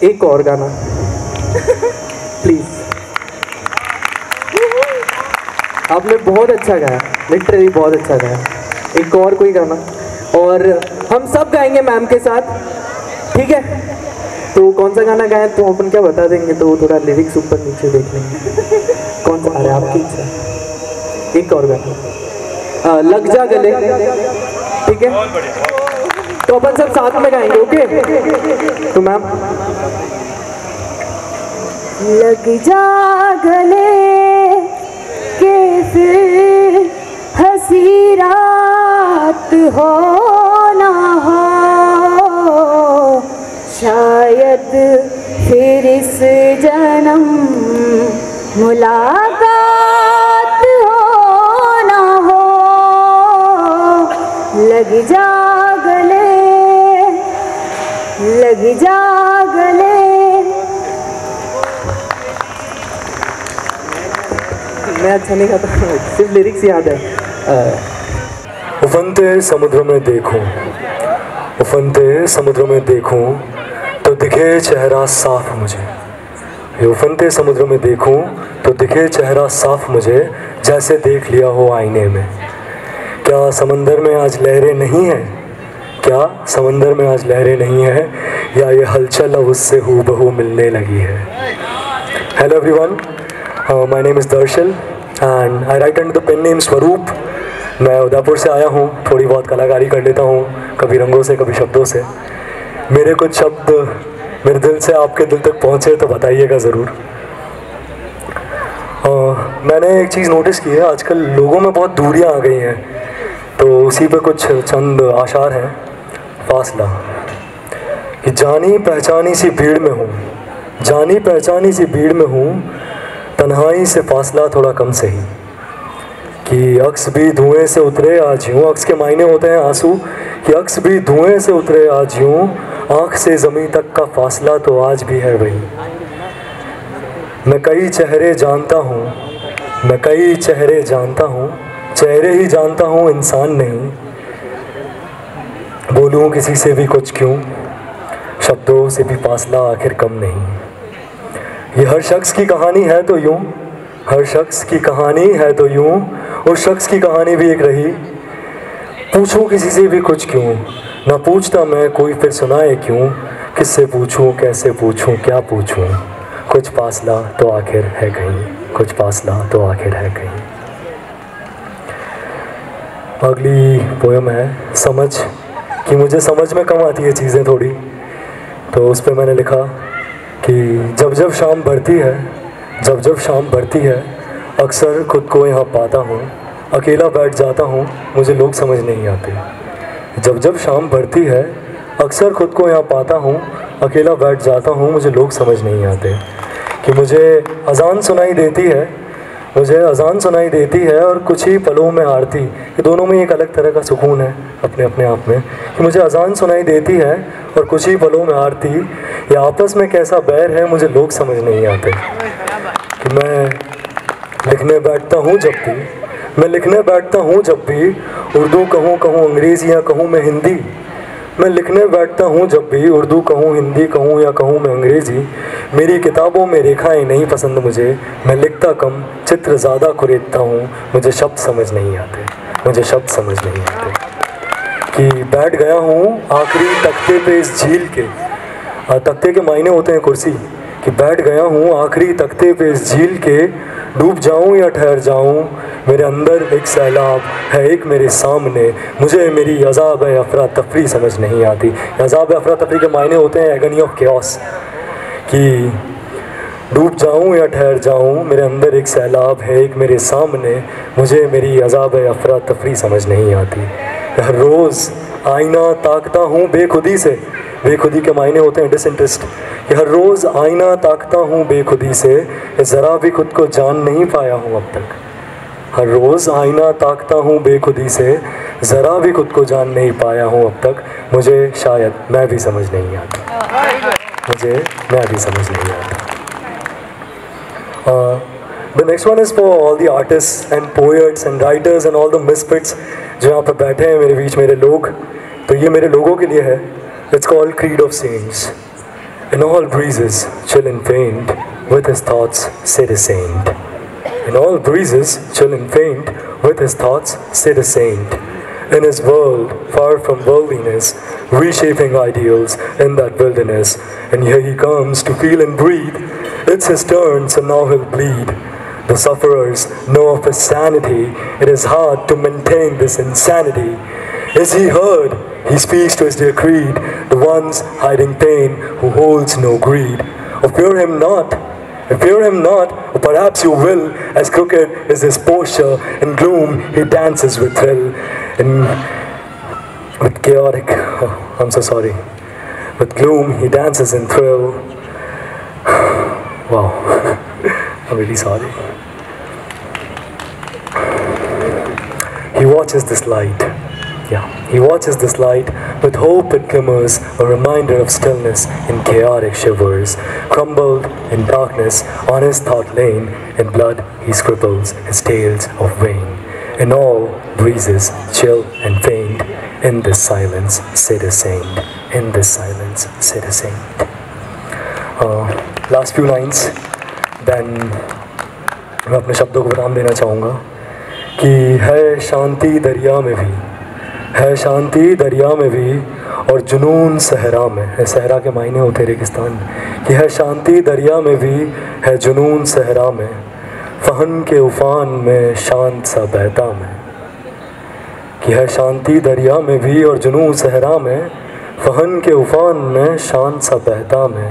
एक और गाना प्लीज। आपने बहुत अच्छा गाया, लिटरली बहुत अच्छा गाया। एक और कोई गाना, और हम सब गाएंगे मैम के साथ, ठीक है? तो कौन सा गाना गाएं तो अपन क्या बता देंगे, तो थोड़ा लिरिक्स ऊपर नीचे देख लेंगे कौन सा आ रहा है आपकी इच्छा। एक और गाना लग जा गले, ठीक है? तो अपन सब साथ में गाएंगे, ओके? तो मैम लग जा गले के फिर हंसी रात हो ना हो, शायद फिर इस जन्म मुलाकात हो ना हो। लग जा गले लग जा गले। मैं अच्छा नहीं गाता, सिर्फ लिरिक्स याद है। उफनते समुद्र में देखूं, उफनते समुद्र में देखूं तो दिखे चेहरा साफ मुझे। उफनते समुद्र में देखूं तो दिखे चेहरा साफ मुझे, जैसे देख लिया हो आईने में। क्या समंदर में आज लहरें नहीं हैं? क्या समंदर में आज लहरें नहीं हैं, या ये हलचल अब उससे हूबहू मिलने लगी है? Hello everyone, my name is Darshal and I write under the pen name Swaroop. मैं उदयपुर से आया हूँ, थोड़ी बहुत कलाकारी कर लेता हूँ, कभी रंगों से कभी शब्दों से। मेरे कुछ शब्द मेरे दिल से आपके दिल तक पहुँचे तो बताइएगा ज़रूर। मैंने एक चीज़ नोटिस की है, आजकल लोगों में बहुत दूरियाँ आ गई हैं, तो उसी पे कुछ चंद आशार हैं। फासला कि जानी पहचानी सी भीड़ में हूँ, जानी पहचानी सी भीड़ में हूँ, तन्हाई से फासला थोड़ा कम सही। कि अक्स भी धुएं से उतरे आज यूँ, अक्स के मायने होते हैं आंसू, कि अक्स भी धुएं से उतरे आज यूँ, आँख से ज़मीं तक का फासला तो आज भी है वही। मैं कई चेहरे जानता हूँ, मैं कई चेहरे जानता हूँ, चेहरे ही जानता हूँ इंसान नहीं। बोलूँ किसी से भी कुछ क्यों, शब्दों से भी फासला आखिर कम नहीं। ये हर शख्स की कहानी है तो यूँ, हर शख्स की कहानी है तो यूँ, उस शख्स की कहानी भी एक रही। पूछूं किसी से भी कुछ क्यों, ना पूछता मैं कोई फिर सुनाए क्यों। किससे पूछूं कैसे पूछूं क्या पूछूं, कुछ फासला तो आखिर है कहीं, कुछ फासला तो आखिर है कहीं। अगली पोयम है समझ, कि मुझे समझ में कम आती है चीज़ें थोड़ी, तो उस पर मैंने लिखा कि जब जब शाम बढ़ती है, जब जब शाम बढ़ती है, अक्सर खुद को यहाँ पाता हूँ, अकेला बैठ जाता हूँ, मुझे लोग समझ नहीं आते। जब जब शाम बढ़ती है, अक्सर खुद को यहाँ पाता हूँ, अकेला बैठ जाता हूँ, मुझे लोग समझ नहीं आते। कि मुझे अज़ान सुनाई देती है, मुझे अज़ान सुनाई देती है और कुछ ही पलों में आरती। ये दोनों में एक अलग तरह का सुकून है अपने अपने आप में, कि मुझे अज़ान सुनाई देती है और कुछ ही पलों में आरती। ये आपस में कैसा बैर है, मुझे लोग समझ नहीं आते। कि मैं लिखने बैठता हूँ जब भी, मैं लिखने बैठता हूँ जब भी, उर्दू कहूँ कहूँ अंग्रेज़ी या कहूँ मैं हिंदी, मैं लिखने बैठता हूँ जब भी, उर्दू कहूँ, हिंदी कहूँ या कहूँ मैं अंग्रेज़ी, मेरी किताबों में रेखाएं नहीं पसंद मुझे। मैं लिखता कम, चित्र ज़्यादा कुरेदता हूँ, मुझे शब्द समझ नहीं आते, मुझे शब्द समझ नहीं आते। कि बैठ गया हूँ आखिरी तख्ते पे इस झील के, तख्ते के मायने होते हैं कुर्सी, कि बैठ गया हूँ आखिरी तख्ते पे इस झील के, डूब जाऊँ या ठहर जाऊँ, मेरे अंदर एक सैलाब है एक मेरे सामने, मुझे मेरी अज़ाब अफरा तफरी समझ नहीं आती। अज़ाब अफरा तफरी के मायने होते हैं एगनी ऑफ केओस, कि डूब जाऊँ या ठहर जाऊँ, मेरे अंदर एक सैलाब है एक मेरे सामने, मुझे मेरी अज़ाब अफरा तफरी समझ नहीं आती। हर रोज़ आईना ताकता हूँ बेखुदी से, बेखुदी के मायने होते हैं डिसइंटरेस्ट, कि हर रोज़ आईना ताकता हूँ बेखुदी से, ज़रा भी खुद को जान नहीं पाया हूँ अब तक। हर रोज़ आईना ताकता हूँ बेखुदी से, ज़रा भी खुद को जान नहीं पाया हूँ अब तक, मुझे शायद मैं भी समझ नहीं आता, मुझे मैं भी समझ नहीं आता। The next one is for all the artists and poets and writers and all the misfits जो यहाँ पर बैठे हैं मेरे बीच, मेरे लोग, तो ये मेरे लोगों के लिए है। It's called Creed of Saints. In all breezes, chill and faint, with his thoughts sit a saint. In all breezes, chill and faint, with his thoughts sit a saint. In his world, far from worldliness, reshaping ideals in that wilderness. And here he comes to feel and breathe. It's his turn, so now he'll bleed. The sufferers know of his sanity. It is hard to maintain this insanity. Is he heard? He speaks to his dear creed, the ones hiding pain, who holds no greed. Oh, fear him not, fear him not, or perhaps you will, as crooked is his posture, in gloom he dances with thrill, and with chaotic, oh, I'm so sorry, with gloom he dances in thrill. Wow, I'm really sorry. He watches this light. He watches this light, with hope it glimmers, a reminder of stillness in chaotic shivers. Crumbled in darkness, on his thought lane, in blood he scribbles his tales of vain. In all breezes, chill and faint, in this silence sit a saint, in this silence sit a saint. Last few lines, then मैं अपने शब्दों को विराम देना चाहूँगा कि है शांति दरिया में भी, है शांति दरिया में भी, और जुनून सहरा में, है सहरा के मायने होते रेगिस्तान, कि है शांति दरिया में भी, है जुनून सहरा में, फहन के उफान में शांत सा बहता में, कि है शांति दरिया में भी और जुनून सहरा में, फहन के उफान में शांत सा बहता में,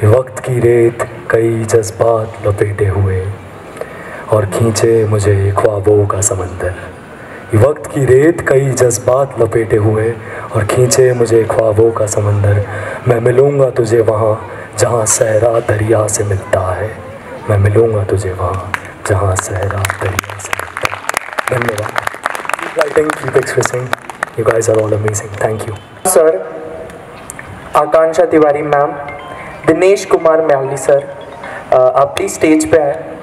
ये वक्त की रेत कई जज्बात लपेटे हुए और खींचे मुझे ख्वाबों का समंदर। ये वक्त की रेत कई जज्बात लपेटे हुए और खींचे मुझे ख्वाबों का समंदर। मैं मिलूँगा तुझे वहाँ जहाँ सहरा दरिया से मिलता है, मैं मिलूँगा तुझे वहाँ जहाँ सहरा दरिया से मिलता है। धन्यवाद। Keep writing, keep expressing. You guys are all amazing. Thank you. Sir, Akanksha Tiwari ma'am, Dinesh Kumar Myali sir, आप प्लीज स्टेज पे आए।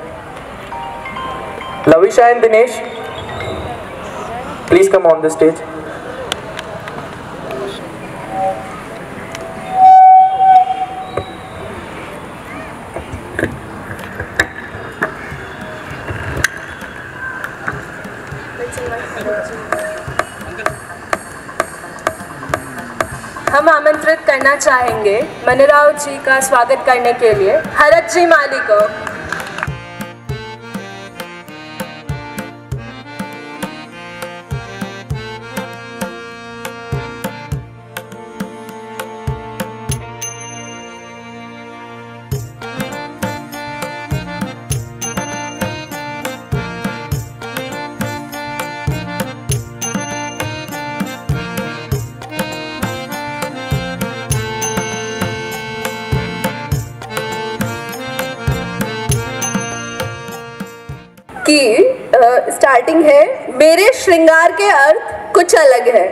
Lavisha and Dinesh, please come on the stage. हम आमंत्रित करना चाहेंगे मनीराव जी का स्वागत करने के लिए हरत जी माली को। की स्टार्टिंग है, मेरे श्रृंगार के अर्थ कुछ अलग है,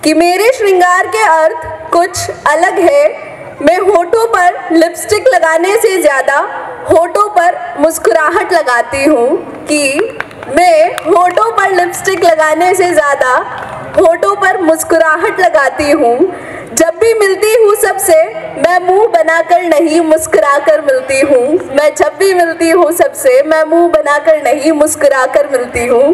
कि मेरे श्रृंगार के अर्थ कुछ अलग है। मैं होठों पर लिपस्टिक लगाने से ज़्यादा होठों पर मुस्कुराहट लगाती हूँ, कि मैं होठों पर लिपस्टिक लगाने से ज़्यादा होठों पर मुस्कुराहट लगाती जाती हूँ। जब भी मिलती हूँ सबसे मैं मुंह बनाकर नहीं मुस्कुराकर मिलती हूँ। मैं जब भी मिलती हूँ सबसे मैं मुंह बनाकर नहीं मुस्कुराकर मिलती हूँ।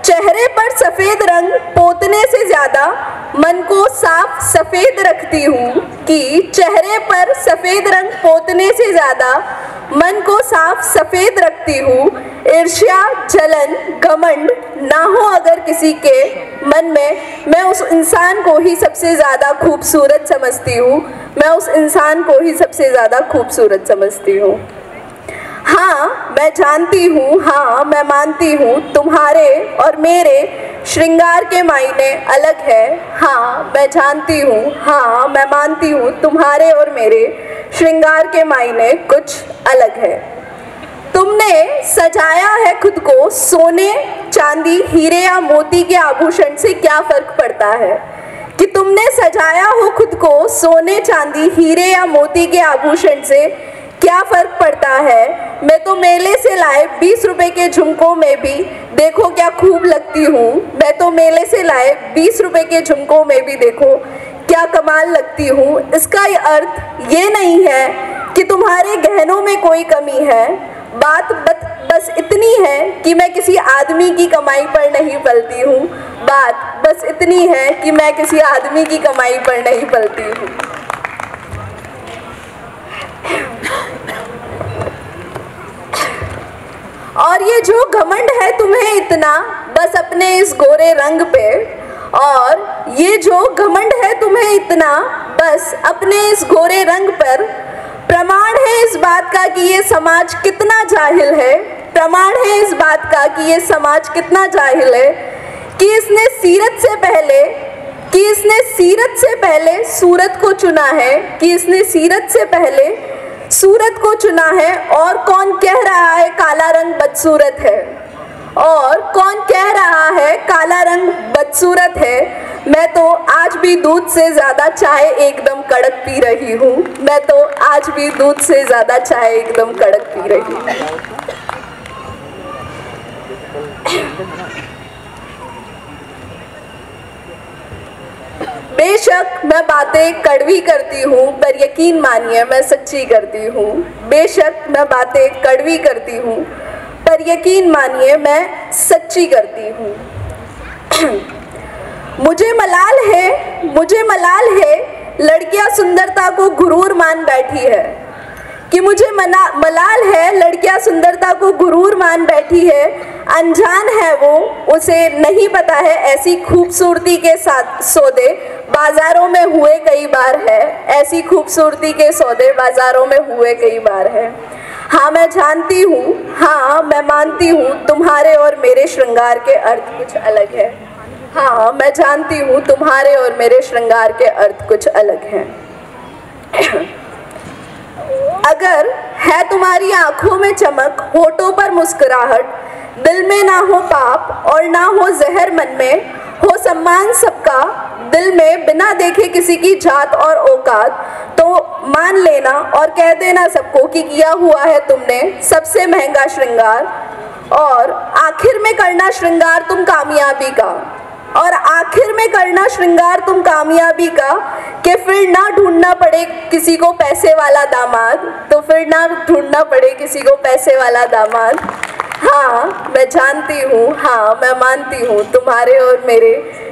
चेहरे पर सफ़ेद रंग पोतने से ज़्यादा मन को साफ सफ़ेद रखती हूँ कि चेहरे पर सफ़ेद रंग पोतने से ज़्यादा मन को साफ सफ़ेद रखती हूँ। ईर्ष्या, जलन, घमंड ना हो अगर किसी के मन में, मैं उस इंसान को ही सबसे ज़्यादा खूबसूरत समझती हूँ। मैं उस इंसान को ही सबसे ज़्यादा खूबसूरत समझती हूँ। हाँ मैं जानती हूँ, हाँ मैं मानती हूँ, तुम्हारे और मेरे श्रृंगार के मायने अलग है। हाँ मैं जानती हूँ, हाँ मैं मानती हूँ, तुम्हारे और मेरे श्रृंगार के मायने कुछ अलग है। तुमने सजाया है खुद को सोने, चांदी, हीरे या मोती के आभूषण से क्या फर्क पड़ता है? कि तुमने सजाया हो खुद को सोने, चांदी, हीरे या मोती के आभूषण से क्या फर्क पड़ता है? मैं तो मेले से लाए 20 रुपए के झुमकों में भी देखो क्या खूब लगती हूँ। मैं तो मेले से लाए 20 रुपए के झुमकों में भी देखो क्या कमाल लगती हूँ। इसका अर्थ ये नहीं है कि तुम्हारे गहनों में कोई कमी है। बात बस इतनी है कि मैं किसी आदमी की कमाई पर नहीं पलती हूँ। बात बस इतनी है कि मैं किसी आदमी की कमाई पर नहीं पलती हूँ। और ये जो घमंड है तुम्हें इतना बस अपने इस गोरे रंग पे, और ये जो घमंड है तुम्हें इतना बस अपने इस गोरे रंग पर, प्रमाण है इस बात का कि ये समाज कितना जाहिल है। प्रमाण है इस बात का कि ये समाज कितना जाहिल है कि इसने सीरत से पहले सूरत को चुना है, कि इसने सीरत से पहले सूरत को चुना है। और कौन कह रहा है काला रंग बदसूरत है? और कौन कह रहा है काला रंग बदसूरत है? मैं तो आज भी दूध से ज़्यादा चाय एकदम कड़क पी रही हूँ। मैं तो आज भी दूध से ज़्यादा चाय एकदम कड़क पी रही हूँ। बेशक मैं बातें कड़वी करती हूँ पर यकीन मानिए मैं सच्ची करती हूँ। बेशक मैं बातें कड़वी करती हूँ पर यकीन मानिए मैं सच्ची करती हूँ। मुझे मलाल है लड़कियाँ सुंदरता को गुरूर मान बैठी है, कि मुझे मलाल है लड़कियाँ सुंदरता को गुरूर मान बैठी है। अनजान है वो, उसे नहीं पता है ऐसी खूबसूरती के साथ सौदे बाजारों में हुए कई बार है। ऐसी खूबसूरती के सौदे बाजारों में हुए कई बार है। हाँ मैं जानती हूँ, हाँ मैं मानती हूँ, तुम्हारे और मेरे श्रृंगार के अर्थ कुछ अलग है। हाँ मैं जानती हूँ, तुम्हारे और मेरे श्रृंगार के अर्थ कुछ अलग हैं। अगर है तुम्हारी आंखों में चमक, होठों पर मुस्कुराहट, दिल में ना हो पाप और ना हो जहर, मन में हो सम्मान सबका, दिल में बिना देखे किसी की जात और औकात, तो मान लेना और कह देना सबको कि किया हुआ है तुमने सबसे महंगा श्रृंगार। और आखिर में करना श्रृंगार तुम कामयाबी का, और आखिर में करना श्रृंगार तुम कामयाबी का, कि फिर ना ढूंढना पड़े किसी को पैसे वाला दामाद, तो फिर ना ढूंढना पड़े किसी को पैसे वाला दामाद। हाँ मैं जानती हूँ, हाँ मैं मानती हूँ, तुम्हारे और मेरे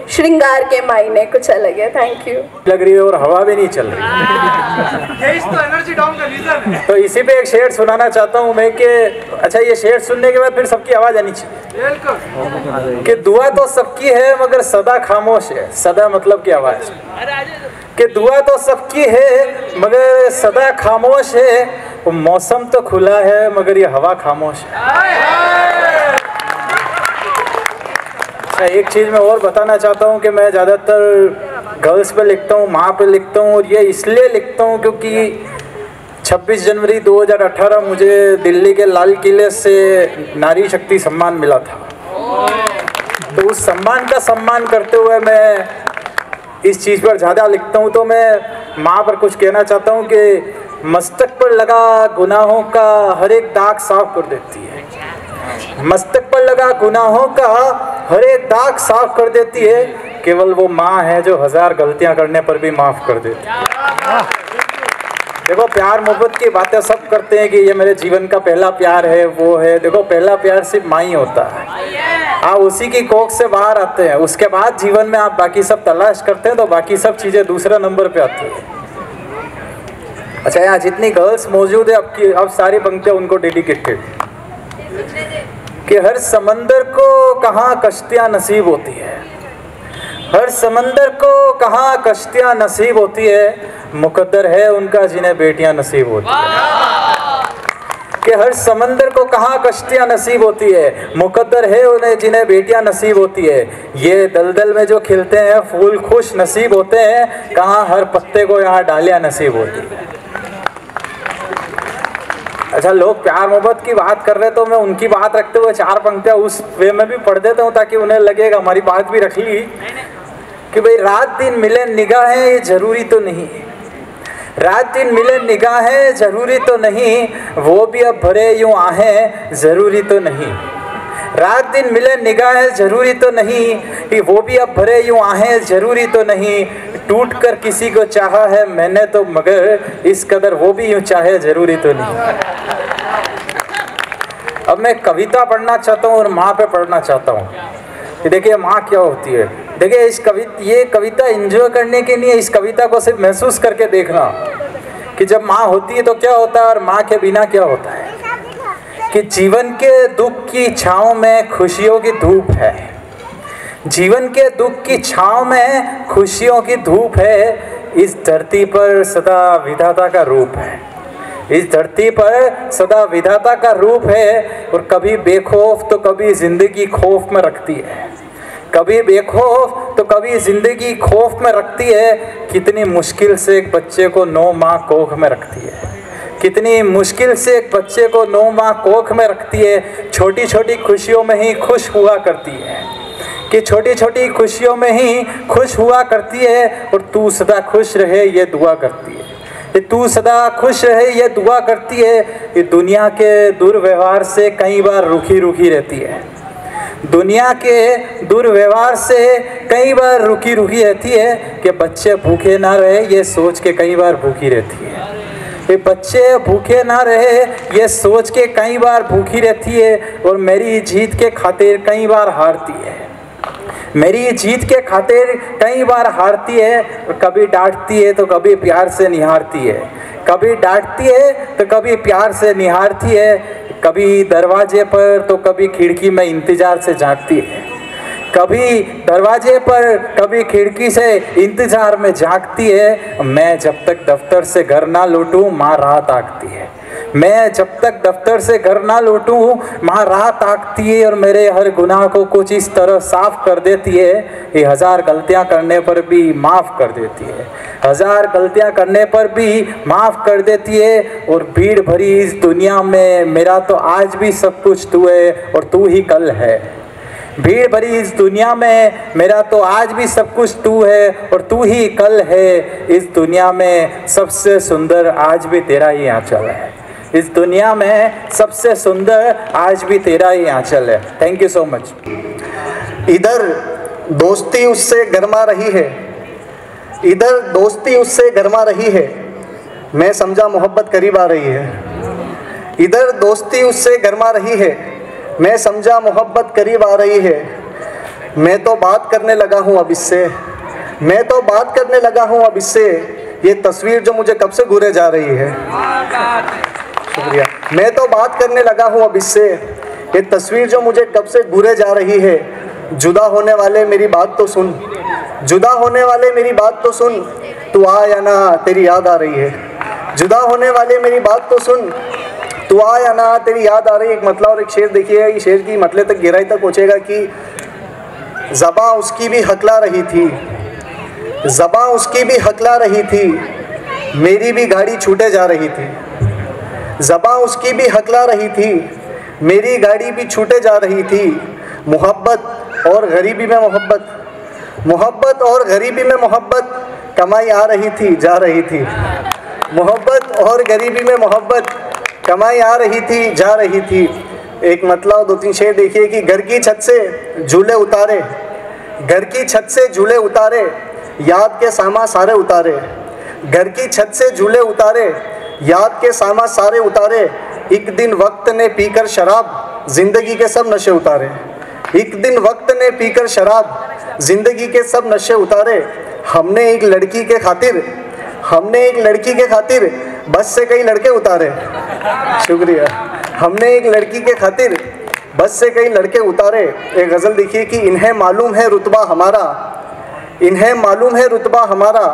श्रृंगार के मायने कुछ अलग है। Thank you. लग रही है और हवा भी नहीं चल रही। यही तो एनर्जी डाउन का रीजन है। तो इसी पे एक शेर सुनाना चाहता हूँ मैं कि अच्छा ये शेर सुनने के बाद फिर सबकी आवाज आनी चाहिए कि दुआ तो सबकी है मगर सदा खामोश है। सदा मतलब की आवाज, कि दुआ तो सबकी है मगर सदा खामोश है। मौसम तो खुला है मगर ये हवा खामोश है। अच्छा एक चीज़ मैं और बताना चाहता हूँ कि मैं ज़्यादातर गर्ल्स पे लिखता हूँ, माँ पे लिखता हूँ, और ये इसलिए लिखता हूँ क्योंकि 26 जनवरी 2018 मुझे दिल्ली के लाल किले से नारी शक्ति सम्मान मिला था। तो उस सम्मान का सम्मान करते हुए मैं इस चीज़ पर ज़्यादा लिखता हूँ। तो मैं माँ पर कुछ कहना चाहता हूँ कि मस्तक पर लगा गुनाहों का हर एक दाग साफ कर देती है। मस्तक पर लगा गुनाहों का हर एक दाग साफ कर देती है, केवल वो माँ है जो 1000 गलतियां करने पर भी माफ़ कर देती है। देखो प्यार मोहब्बत की बातें सब करते हैं कि ये मेरे जीवन का पहला प्यार है, वो है। देखो पहला प्यार सिर्फ माँ ही होता है। आप उसी की कोख से बाहर आते हैं, उसके बाद जीवन में आप बाकी सब तलाश करते हैं तो बाकी सब चीज़ें दूसरा नंबर पे आती है। अच्छा, यहाँ जितनी गर्ल्स मौजूद है अब सारी पंक्तियाँ उनको डेडिकेटेड कि हर समंदर को कहाँ कश्तियाँ नसीब होती है, हर समंदर को कहाँ कश्तियाँ नसीब होती है, मुकद्दर है उनका जिन्हें बेटियां नसीब होती है। कि हर समंदर को कहाँ कश्तियाँ नसीब होती है, मुकद्दर है उन्हें जिन्हें बेटियां नसीब होती है। ये दलदल में जो खिलते हैं फूल खुश नसीब होते हैं, कहाँ हर पत्ते को यहाँ डालियाँ नसीब होती है। अच्छा, लोग प्यार मोहब्बत की बात कर रहे तो मैं उनकी बात रखते हुए 4 पंक्तियाँ उस वे में भी पढ़ देता हूँ ताकि उन्हें लगेगा हमारी बात भी रख ली कि भाई रात दिन मिले निगाहें ये जरूरी तो नहीं, रात दिन मिले निगाहें जरूरी तो नहीं, वो भी अब भरे यूं आहें जरूरी तो नहीं। रात दिन मिले निगाहें जरूरी तो नहीं, कि वो भी अब भरे यूं आहें जरूरी तो नहीं। टूट कर किसी को चाहा है मैंने तो, मगर इस कदर वो भी यूं चाहे जरूरी तो नहीं। अब मैं कविता पढ़ना चाहता हूँ और माँ पे पढ़ना चाहता हूँ कि देखिए माँ क्या होती है। देखिए ये कविता एंजॉय करने के लिए, इस कविता को सिर्फ महसूस करके देखना कि जब माँ होती है तो क्या होता है और माँ के बिना क्या होता है। कि जीवन के दुख की छाँव में खुशियों की धूप है, जीवन के दुख की छाँव में खुशियों की धूप है। इस धरती पर सदा विधाता का रूप है, इस धरती पर सदा विधाता का रूप है। और कभी बेखौफ तो कभी जिंदगी खौफ में रखती है, कभी बेखौफ तो कभी जिंदगी खौफ में रखती है। कितनी मुश्किल से एक बच्चे को 9 माह कोख में रखती है, कितनी मुश्किल से एक बच्चे को 9 माह कोख में रखती है। छोटी छोटी खुशियों में ही खुश हुआ करती है, कि छोटी छोटी खुशियों में ही खुश हुआ करती है। और तू सदा खुश रहे ये दुआ करती है, कि तू सदा खुश रहे ये दुआ करती है। ये दुनिया के दुर्व्यवहार से कई बार रुखी रुखी रहती है, दुनिया के दुर्व्यवहार से कई बार रुकी रुकी रहती है। कि बच्चे भूखे ना रहे ये सोच के कई बार भूखी रहती है, कि बच्चे भूखे ना रहे ये सोच के कई बार भूखी रहती है। और मेरी जीत के खातिर कई बार हारती है, मेरी जीत के खातिर कई बार हारती है। और कभी डांटती है तो कभी प्यार से निहारती है, कभी डांटती है तो कभी प्यार से निहारती है। कभी दरवाजे पर तो कभी खिड़की में इंतज़ार से झांकती है, कभी दरवाजे पर कभी खिड़की से इंतज़ार में झांकती है। मैं जब तक दफ्तर से घर ना लौटूं माँ राह ताकती है, मैं जब तक दफ्तर से घर ना लौटूं माँ राह ताकती है। और मेरे हर गुनाह को कुछ इस तरह साफ कर देती है कि 1000 गलतियाँ करने पर भी माफ़ कर देती है, 1000 गलतियाँ करने पर भी माफ़ कर देती है। और भीड़ भरी इस दुनिया में मेरा तो आज भी सब कुछ तू है और तू ही कल है, भीड़ भरी इस दुनिया में मेरा तो आज भी सब कुछ तू है और तू ही कल है। इस दुनिया में सबसे सुंदर आज भी तेरा ही आंचल है, इस दुनिया में सबसे सुंदर आज भी तेरा ही आंचल है। Thank you so much. इधर दोस्ती उससे गरमा रही है, इधर दोस्ती उससे गरमा रही है, मैं समझा मोहब्बत करीब आ रही है। इधर दोस्ती उससे गरमा रही है, मैं समझा मोहब्बत करीब आ रही है। मैं तो बात करने लगा हूँ अब इससे, मैं तो बात करने लगा हूँ अब इससे। ये तस्वीर जो मुझे कब से घूरे जा रही है, शुक्रिया। मैं तो बात करने लगा हूँ अब इससे, ये तस्वीर जो मुझे कब से घूरे जा रही है। जुदा होने वाले मेरी बात तो सुन, जुदा होने वाले मेरी बात तो सुन, तू आ या ना तेरी याद आ रही है। जुदा होने वाले मेरी बात तो सुन, तू आ या ना तेरी याद आ रही है। एक मतला और एक शेर देखिए, ये शेर की मतले तक गहराई तक पहुँचेगा कि ज़बां उसकी भी हकला रही थी, ज़बां उसकी भी हकला रही थी, मेरी भी गाड़ी छूटे जा रही थी। ज़बां उसकी भी हकला रही थी, मेरी गाड़ी भी छूटे जा रही थी। मोहब्बत और गरीबी में मोहब्बत, मोहब्बत और गरीबी में मोहब्बत, कमाई आ रही थी जा रही थी। मोहब्बत और गरीबी में मोहब्बत, कमाई आ रही थी जा रही थी। एक मतलब 2-3 शेर देखिए कि घर की छत से झूले उतारे, घर की छत से झूले उतारे, याद के सामा सारे उतारे। घर की छत से झूले उतारे, याद के सामा सारे उतारे। एक दिन वक्त ने पीकर शराब, जिंदगी के सब नशे उतारे। एक दिन वक्त ने पीकर शराब, जिंदगी के सब नशे उतारे। हमने एक लड़की के खातिर बस से कई लड़के उतारे। शुक्रिया। हमने एक लड़की के खातिर बस से कई लड़के उतारे। एक गज़ल देखिए कि इन्हें मालूम है रुतबा हमारा, इन्हें मालूम है रुतबा हमारा,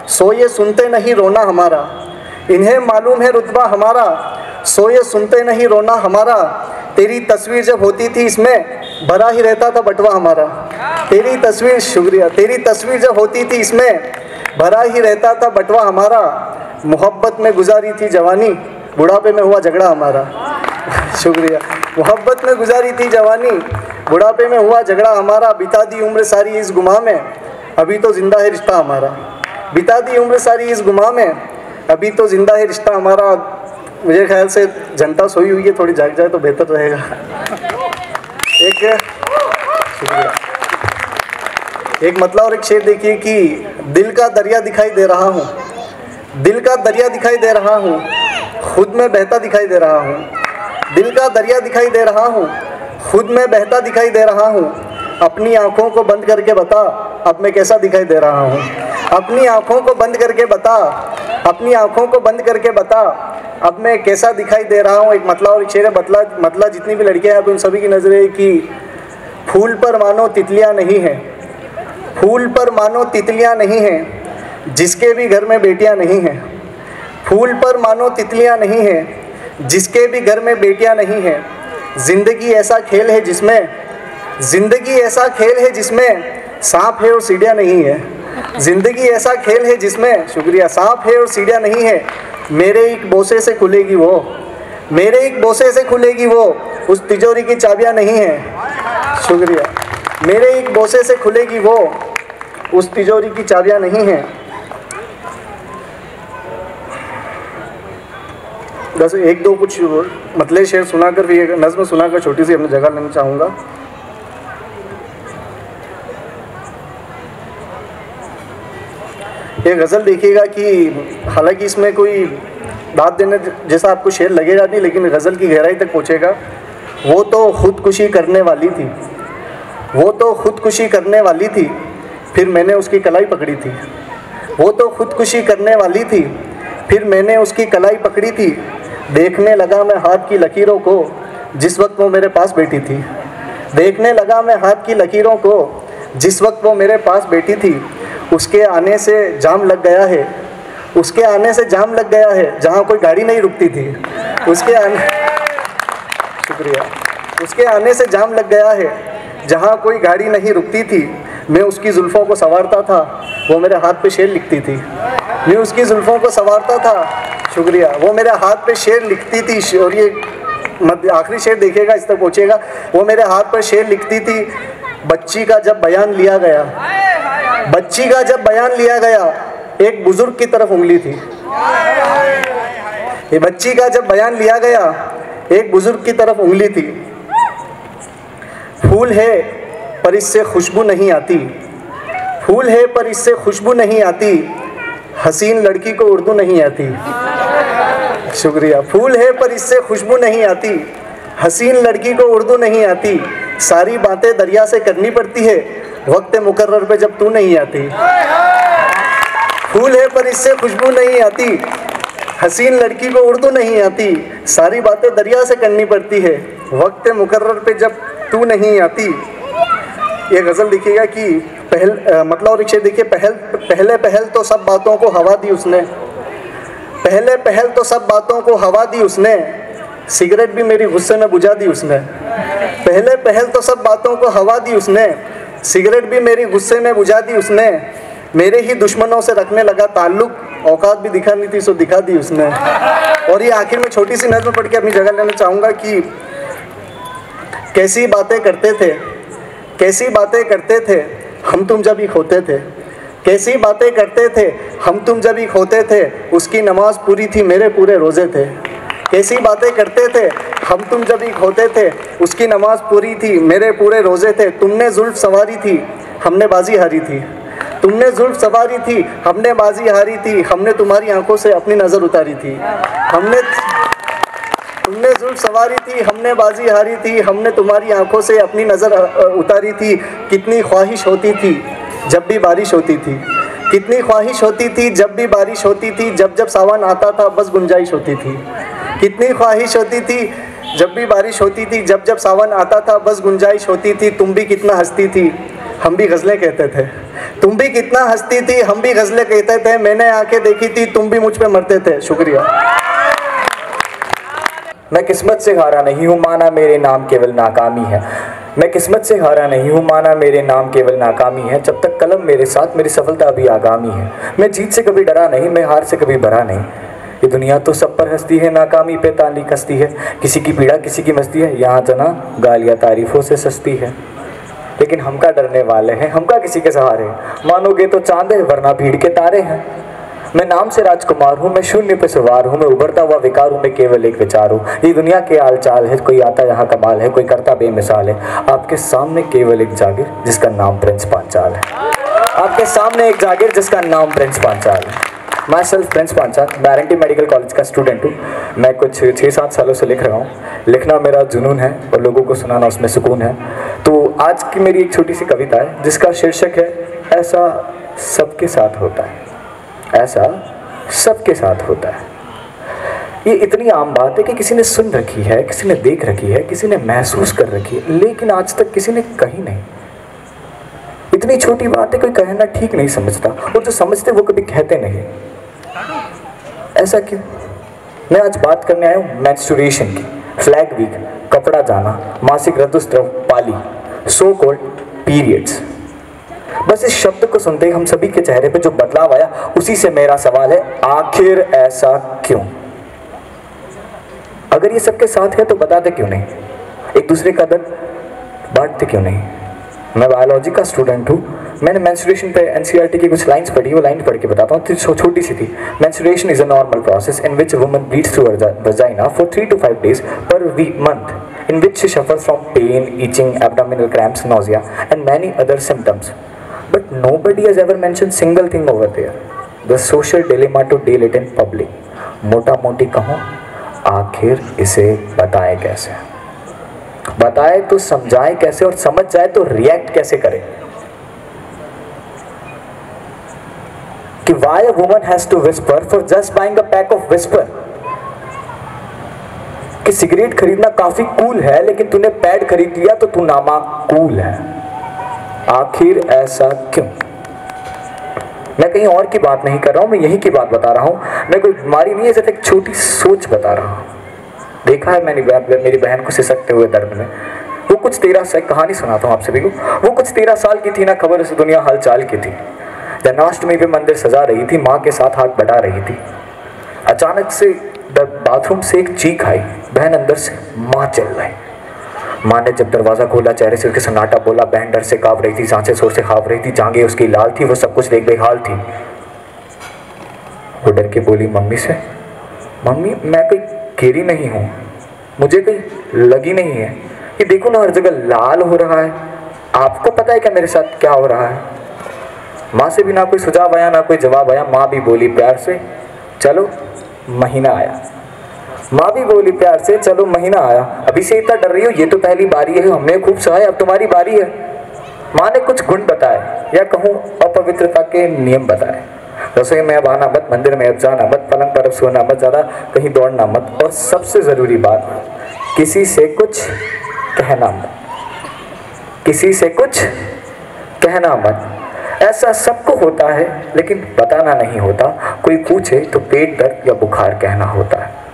सोए सुनते नहीं रोना हमारा। इन्हें मालूम है रुतबा हमारा, सोए सुनते नहीं रोना हमारा। तेरी तस्वीर जब होती थी इसमें, भरा ही रहता था बटवा हमारा। तेरी तस्वीर, शुक्रिया, तेरी तस्वीर जब होती थी इसमें, भरा ही रहता था बटवा हमारा। मोहब्बत में गुजारी थी जवानी, बुढ़ापे में हुआ झगड़ा हमारा। शुक्रिया। मोहब्बत में गुजारी थी जवानी, बुढ़ापे में हुआ झगड़ा हमारा। बिता दी उम्र सारी इस गुमा में, अभी तो जिंदा है रिश्ता हमारा। बिता दी उम्र सारी इस गुमा में, अभी तो जिंदा है रिश्ता हमारा। मुझे ख्याल से जनता सोई हुई है, थोड़ी जाग जाए तो बेहतर रहेगा। शुक्रिया। एक मतलब और एक शेर देखिए कि दिल का दरिया दिखाई दे रहा हूँ, दिल का दरिया दिखाई दे रहा हूँ, खुद में बहता दिखाई दे रहा हूँ। दिल का दरिया दिखाई दे रहा हूँ, खुद में बहता दिखाई दे रहा हूँ। अपनी आँखों को बंद करके बता, अब मैं कैसा दिखाई दे रहा हूँ। अपनी आँखों को बंद करके बता, अपनी आँखों को बंद करके बता, अब मैं कैसा दिखाई दे रहा हूँ। एक मतलब और एक शेर है, मतलब जितनी भी लड़कियाँ हैं उन सभी की नज़रें कि फूल पर मानो तितलियाँ नहीं हैं, फूल पर मानो तितलियाँ नहीं हैं, जिसके भी घर में बेटियाँ नहीं हैं। फूल पर मानो तितलियाँ नहीं हैं, जिसके भी घर में बेटियाँ नहीं हैं। ज़िंदगी ऐसा खेल है जिसमें, ज़िंदगी ऐसा खेल है जिसमें सांप है और सीढ़ियाँ नहीं है। ज़िंदगी ऐसा खेल है जिसमें, शुक्रिया, सांप है और सीढ़ियाँ नहीं है। मेरे एक बोसे से खुलेगी वो, मेरे एक बोसे से खुलेगी वो, उस तिजोरी की चाबियाँ नहीं हैं। शुक्रिया। मेरे एक बोसे से खुलेगी वो, उस तिजोरी की चाबियाँ नहीं हैं। बस एक दो कुछ मतले शेर सुनाकर फिर एक नज़्म सुनाकर छोटी सी अपनी जगह लेना चाहूँगा। ये गज़ल देखिएगा कि हालांकि इसमें कोई दाद देने जैसा आपको शेर लगेगा नहीं, लेकिन गज़ल की गहराई तक पहुँचेगा। वो तो खुदकुशी करने वाली थी, वो तो खुदकुशी करने वाली थी, फिर मैंने उसकी कलाई पकड़ी थी। वो तो खुदकुशी करने वाली थी, फिर मैंने उसकी कलाई पकड़ी थी। देखने लगा मैं हाथ की लकीरों को, जिस वक्त वो मेरे पास बैठी थी। देखने लगा मैं हाथ की लकीरों को, जिस वक्त वो मेरे पास बैठी थी। उसके आने से जाम लग गया है, उसके आने से जाम लग गया है, जहाँ कोई गाड़ी नहीं रुकती थी। उसके आने, शुक्रिया, उसके आने से जाम लग गया है, जहाँ कोई गाड़ी नहीं रुकती थी। मैं उसकी जुल्फ़ों को संवारता था, वो मेरे हाथ पे शेर लिखती थी। मैं उसकी जुल्फ़ों को संवारता था, शुक्रिया, वो मेरे हाथ पे शेर लिखती थी। और ये आखिरी शेर देखिएगा, इस तक पहुँचेगा। वो मेरे हाथ पर शेर लिखती थी। बच्ची का जब बयान लिया गया, बच्ची का जब बयान लिया गया, एक बुजुर्ग की तरफ उंगली थी। ये बच्ची का जब बयान लिया गया, एक बुजुर्ग की तरफ उंगली थी। फूल है पर इससे खुशबू नहीं आती, फूल है पर इससे खुशबू नहीं आती, हसीन लड़की को उर्दू नहीं आती। शुक्रिया। फूल है पर इससे खुशबू नहीं आती, हसीन लड़की को उर्दू नहीं आती। सारी बातें दरिया से करनी पड़ती है, वक्त मुकर्रर पे जब तू नहीं आती। फूल है पर इससे खुशबू नहीं आती, हसीन लड़की को उर्दू नहीं आती। सारी बातें दरिया से करनी पड़ती है, वक्त मुकर्रर पे जब तू नहीं आती। ये गज़ल देखिएगा कि मतलब और एक शेर देखिए। पहले पहल तो सब बातों को हवा दी उसने, पहले पहल तो सब बातों को हवा दी उसने, सिगरेट भी मेरी गुस्से में बुझा दी उसने। पहले पहल तो सब बातों को हवा दी उसने, सिगरेट भी मेरी गुस्से में बुझा दी उसने। मेरे ही दुश्मनों से रखने लगा ताल्लुक, औकात भी दिखानी थी सो दिखा दी उसने। और ये आखिर में छोटी सी नज़्म पढ़ के अपनी जगह लेना चाहूँगा कि कैसी बातें करते थे, कैसी बातें करते थे हम तुम जब ही खोते थे। कैसी बातें करते थे हम तुम जब ही खोते थे, उसकी नमाज पूरी थी मेरे पूरे रोज़े थे। कैसी बातें करते थे हम तुम जब ही खोते थे, उसकी नमाज पूरी थी मेरे पूरे रोज़े थे। तुमने जुल्फ़ संवारी थी हमने बाजी हारी थी। तुमने जुल्फ सवारी थी, हमने बाजी हारी थी। हमने तुम्हारी आंखों से अपनी नज़र उतारी थी। तुमने जुल्फ सवारी थी, हमने बाजी हारी थी। हमने तुम्हारी आंखों से अपनी नज़र उतारी थी। कितनी ख्वाहिश होती थी जब भी बारिश होती थी। कितनी ख्वाहिश होती थी जब भी बारिश होती थी। जब जब सावन आता था बस गुंजाइश होती थी। कितनी ख्वाहिश होती थी जब भी बारिश होती थी। जब जब सावन आता था बस गुंजाइश होती थी। तुम भी कितना हंसती थी, हम भी गज़लें कहते थे। तुम भी कितना हंसती थी, हम भी गज़लें कहते थे। मैंने आंखें देखी थी, तुम भी मुझ पे मरते थे। शुक्रिया। मैं किस्मत से हारा नहीं हूँ, माना मेरे नाम केवल नाकामी है। मैं किस्मत से हारा नहीं हूँ, माना मेरे नाम केवल नाकामी है। जब तक कलम मेरे साथ, मेरी सफलता अभी आगामी है। मैं जीत से कभी डरा नहीं, मैं हार से कभी भरा नहीं। ये दुनिया तो सब पर हंसती है, नाकामी पे ताली कसती है। किसी की पीड़ा किसी की मस्ती है, यहाँ जना गालियाँ तारीफों से सस्ती है। लेकिन हम का डरने वाले हैं, हम का किसी के सहारे। मानोगे तो चांद है, वरना भीड़ के तारे हैं। मैं नाम से राजकुमार हूँ, मैं शून्य पे सवार हूँ। मैं उभरता हुआ विकार हूँ, मैं केवल एक विचार हूँ। ये दुनिया के आल चाल है, कोई आता यहाँ कमाल है, कोई करता बेमिसाल है। आपके सामने केवल एक जागीर जिसका नाम प्रिंस पांचाल है। आपके सामने एक जागीर जिसका नाम प्रिंस पांचाल है। मैं सेल्फ प्रिंस पांचाल, मैं आरएनटी मेडिकल कॉलेज का स्टूडेंट हूँ। मैं कुछ 6-7 सालों से लिख रहा हूँ। लिखना मेरा जुनून है और लोगों को सुनाना उसमें सुकून है। तो आज की मेरी एक छोटी सी कविता है जिसका शीर्षक है ऐसा सबके साथ होता है। ऐसा सबके साथ होता है। ये इतनी आम बात है कि किसी ने सुन रखी है, किसी ने देख रखी है, किसी ने महसूस कर रखी है, लेकिन आज तक किसी ने कही नहीं। इतनी छोटी बात है, कोई कहना ठीक नहीं समझता, और जो समझते वो कभी कहते नहीं। ऐसा क्यों? मैं आज बात करने आया हूँ मेंस्ट्रुएशन की, फ्लैग वीक, कपड़ा जाना, मासिक ऋतुस्राव, पाली, सो कॉल्ड पीरियड्स। बस इस शब्द को सुनते ही हम सभी के चेहरे पे जो बदलाव आया, उसी से मेरा सवाल है, आखिर ऐसा क्यों? अगर ये सबके साथ है तो बताते क्यों नहीं? एक दूसरे का दर्द बांटते क्यों नहीं? मैं बायोलॉजी का स्टूडेंट हूँ। मैंने मेंस्ट्रुएशन पे एनसीईआरटी की कुछ लाइंस पढ़ी, वो लाइन पढ़ के बताता हूँ। छोटी सी थी। Menstruation is a normal process in which woman bleeds through vagina for 3 to 5 days per month, in which she suffers from pain, itching, abdominal cramps, nausea, and many other symptoms. But nobody has ever mentioned single thing over there, the social dilemma to deal it in public. मोटा मोटी कहूँ, आखिर इसे बताए कैसे? बताए तो समझाए कैसे, और समझ जाए तो रिएक्ट कैसे करें? कि why a woman has to whisper for just buying a pack of whisper? कि सिगरेट खरीदना काफी कूल है, लेकिन तूने पैड खरीद लिया तो तू नामाकूल है। आखिर ऐसा क्यों? मैं कहीं और की बात नहीं कर रहा हूं, मैं यही की बात बता रहा हूं। मैं कोई बीमारी नहीं है, सिर्फ एक छोटी सोच बता रहा हूं। देखा है मैंने मेरी बहन को सिसकते हुए दर्द में। वो कुछ 13 साल, कहानी सुनाता हूँ आप सभी को। वो कुछ 13 साल की थी, ना खबर उस दुनिया हालचाल की थी। जन्माष्टमी पे मंदिर सजा रही थी, माँ के साथ हाथ बढ़ा रही थी। अचानक से बाथरूम से एक चीख आई, बहन अंदर से, माँ चल रही। माँ ने जब दरवाज़ा खोला, चेहरे से उसके सन्नाटा बोला। बहन डर से काँप रही थी, सांसें जोर से काँप रही थी, जांघें उसकी लाल थी, वो सब कुछ देख बेहाल थी। वो डर के बोली मम्मी से, मम्मी मैं कोई गिरी नहीं हूँ, मुझे कोई लगी नहीं है। ये देखो ना, हर जगह लाल हो रहा है। आपको पता है क्या मेरे साथ क्या हो रहा है? माँ से भी ना कोई सुझाव आया, ना कोई जवाब आया। माँ भी बोली प्यार से, चलो महीना आया। माँ भी बोली प्यार से, चलो महीना आया। अभी से इतना डर रही हो, ये तो पहली बारी है, हमने खूब सहाय, अब तुम्हारी बारी है। माँ ने कुछ गुण बताए, या कहूँ अपवित्रता के नियम बताए। रसोई में अब आना मत, मंदिर में अब जाना मत, पलंग पर अब सोना मत, ज़्यादा कहीं दौड़ना मत, और सबसे ज़रूरी बात, किसी से कुछ कहना मत, किसी से कुछ कहना मत। ऐसा सबको होता है, लेकिन बताना नहीं होता। कोई पूछे तो पेट दर्द या बुखार कहना होता है।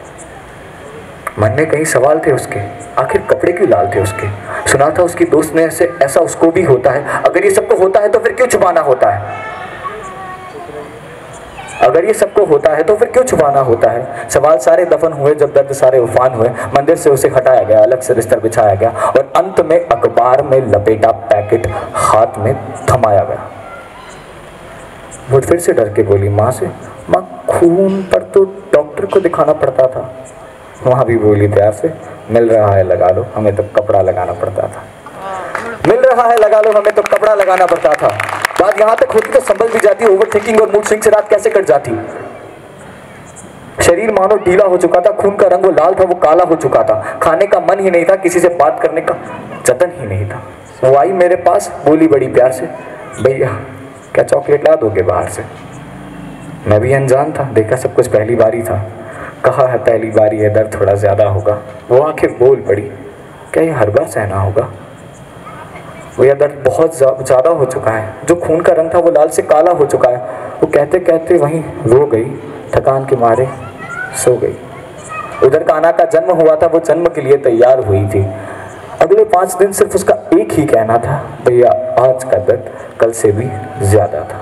मन में कई सवाल थे उसके, आखिर कपड़े क्यों लाल थे उसके? सुना था उसकी दोस्त ने ऐसा उसको भी होता है। अगर ये सबको होता है तो फिर क्यों छुपाना होता है? अगर ये सबको होता है तो फिर क्यों छुपाना होता है? सवाल सारे दफन हुए जब दर्द सारे उफान हुए। मंदिर से उसे हटाया गया, अलग से बिस्तर बिछाया गया, और अंत में अखबार में लपेटा पैकेट हाथ में थमाया गया। वो फिर से डर के बोली माँ से, माँ खून पर तो डॉक्टर को दिखाना पड़ता था। वहाँ भी बोली प्यार से, मिल रहा है लगा लो, हमें तो कपड़ा लगाना पड़ता था। मिल रहा है लगा लो हमें तो कपड़ा लगाना पड़ता था। बात यहाँ तक होती तो संभल भी जाती, ओवर थिंकिंग और मूड स्विंग से रात कैसे कट जाती। शरीर मानो ढीला हो चुका था, खून का रंग वो लाल था वो काला हो चुका था, खाने का मन ही नहीं था, किसी से बात करने का जतन ही नहीं था। वो आई मेरे पास, बोली बड़ी प्यार से, भैया क्या चॉकलेट ला दोगे बाहर से। मैं भी अनजान था, देखा सब कुछ पहली बारी था, कहा है पहली बारी है दर्द थोड़ा ज़्यादा होगा। वो आंखें बोल पड़ी, क्या ये हर बार सहना होगा। वो यह दर्द बहुत ज़्यादा हो चुका है, जो खून का रंग था वो लाल से काला हो चुका है। वो कहते कहते वहीं रो गई, थकान के मारे सो गई। उधर कान्हा का जन्म हुआ था, वो जन्म के लिए तैयार हुई थी। अगले 5 दिन सिर्फ उसका एक ही कहना था, भैया आज का दर्द कल से भी ज़्यादा था,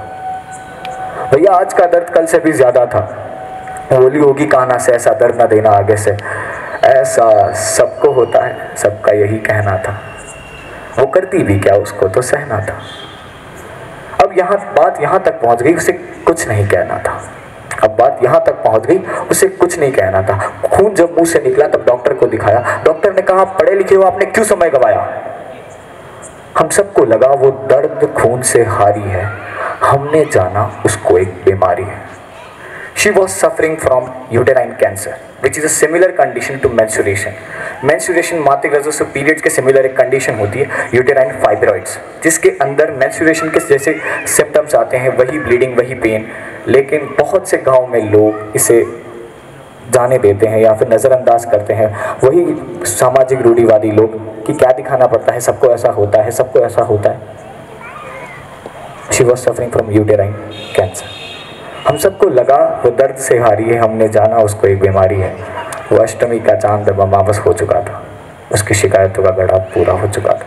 भैया आज का दर्द कल से भी ज़्यादा था। बोली होगी कान्हा से, ऐसा दर्द न देना आगे से, ऐसा सबको होता है, सबका यही कहना था। वो करती भी क्या, उसको तो सहना था। अब बात यहाँ तक पहुँच गई, उसे कुछ नहीं कहना था। अब बात यहाँ तक पहुँच गई, उसे कुछ नहीं कहना था। खून जब मुंह से निकला तब डॉक्टर को दिखाया। डॉक्टर ने कहा पढ़े लिखे हो, आपने क्यों समय गवाया। हम सबको लगा वो दर्द खून से हारी है, हमने जाना उसको एक बीमारी है। She was suffering from uterine cancer, which is a similar condition to menstruation. Menstruation मासिक रजों से पीरियड्स के सिमिलर एक कंडीशन होती है, यूटेराइन फाइब्रॉइड्स, जिसके अंदर menstruation के जैसे सिम्टम्स आते हैं, वही ब्लीडिंग, वही पेन। लेकिन बहुत से गांव में लोग इसे जाने देते हैं या फिर नज़रअंदाज करते हैं, वही सामाजिक रूढ़िवादी लोग कि क्या दिखाना पड़ता है, सबको ऐसा होता है, सबको ऐसा होता है। She was suffering from uterine cancer. हम सबको लगा वो दर्द से हारी है, हमने जाना उसको एक बीमारी है। वो अष्टमी का चांद अब अमावस हो चुका था, उसकी शिकायतों का गड़ा पूरा हो चुका था।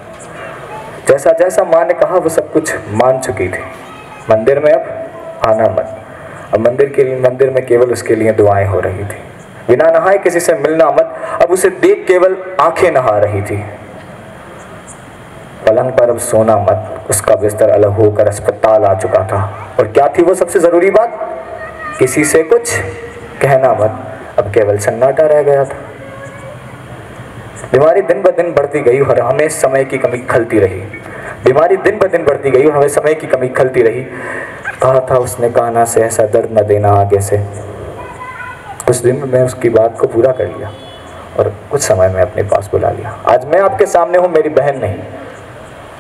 जैसा जैसा माँ ने कहा वो सब कुछ मान चुकी थी। मंदिर में अब आना मत, अब मंदिर में केवल उसके लिए दुआएं हो रही थी। बिना नहाए किसी से मिलना मत, अब उसे देख केवल आंखें नहा रही थी। पलंग पर अब सोना मत, उसका बिस्तर अलग होकर अस्पताल आ चुका था। और क्या थी वो सबसे ज़रूरी बात, किसी से कुछ कहना मत, अब केवल सन्नाटा रह गया था। बीमारी दिन ब दिन बढ़ती गई और हमें समय की कमी खलती रही। बीमारी दिन ब दिन बढ़ती गई और हमें समय की कमी खलती रही। कहा था उसने कान्हा से, ऐसा दर्द न देना आगे से। कुछ दिन में मैं उसकी बात को पूरा कर लिया और कुछ समय में अपने पास बुला लिया। आज मैं आपके सामने हूँ, मेरी बहन नहीं।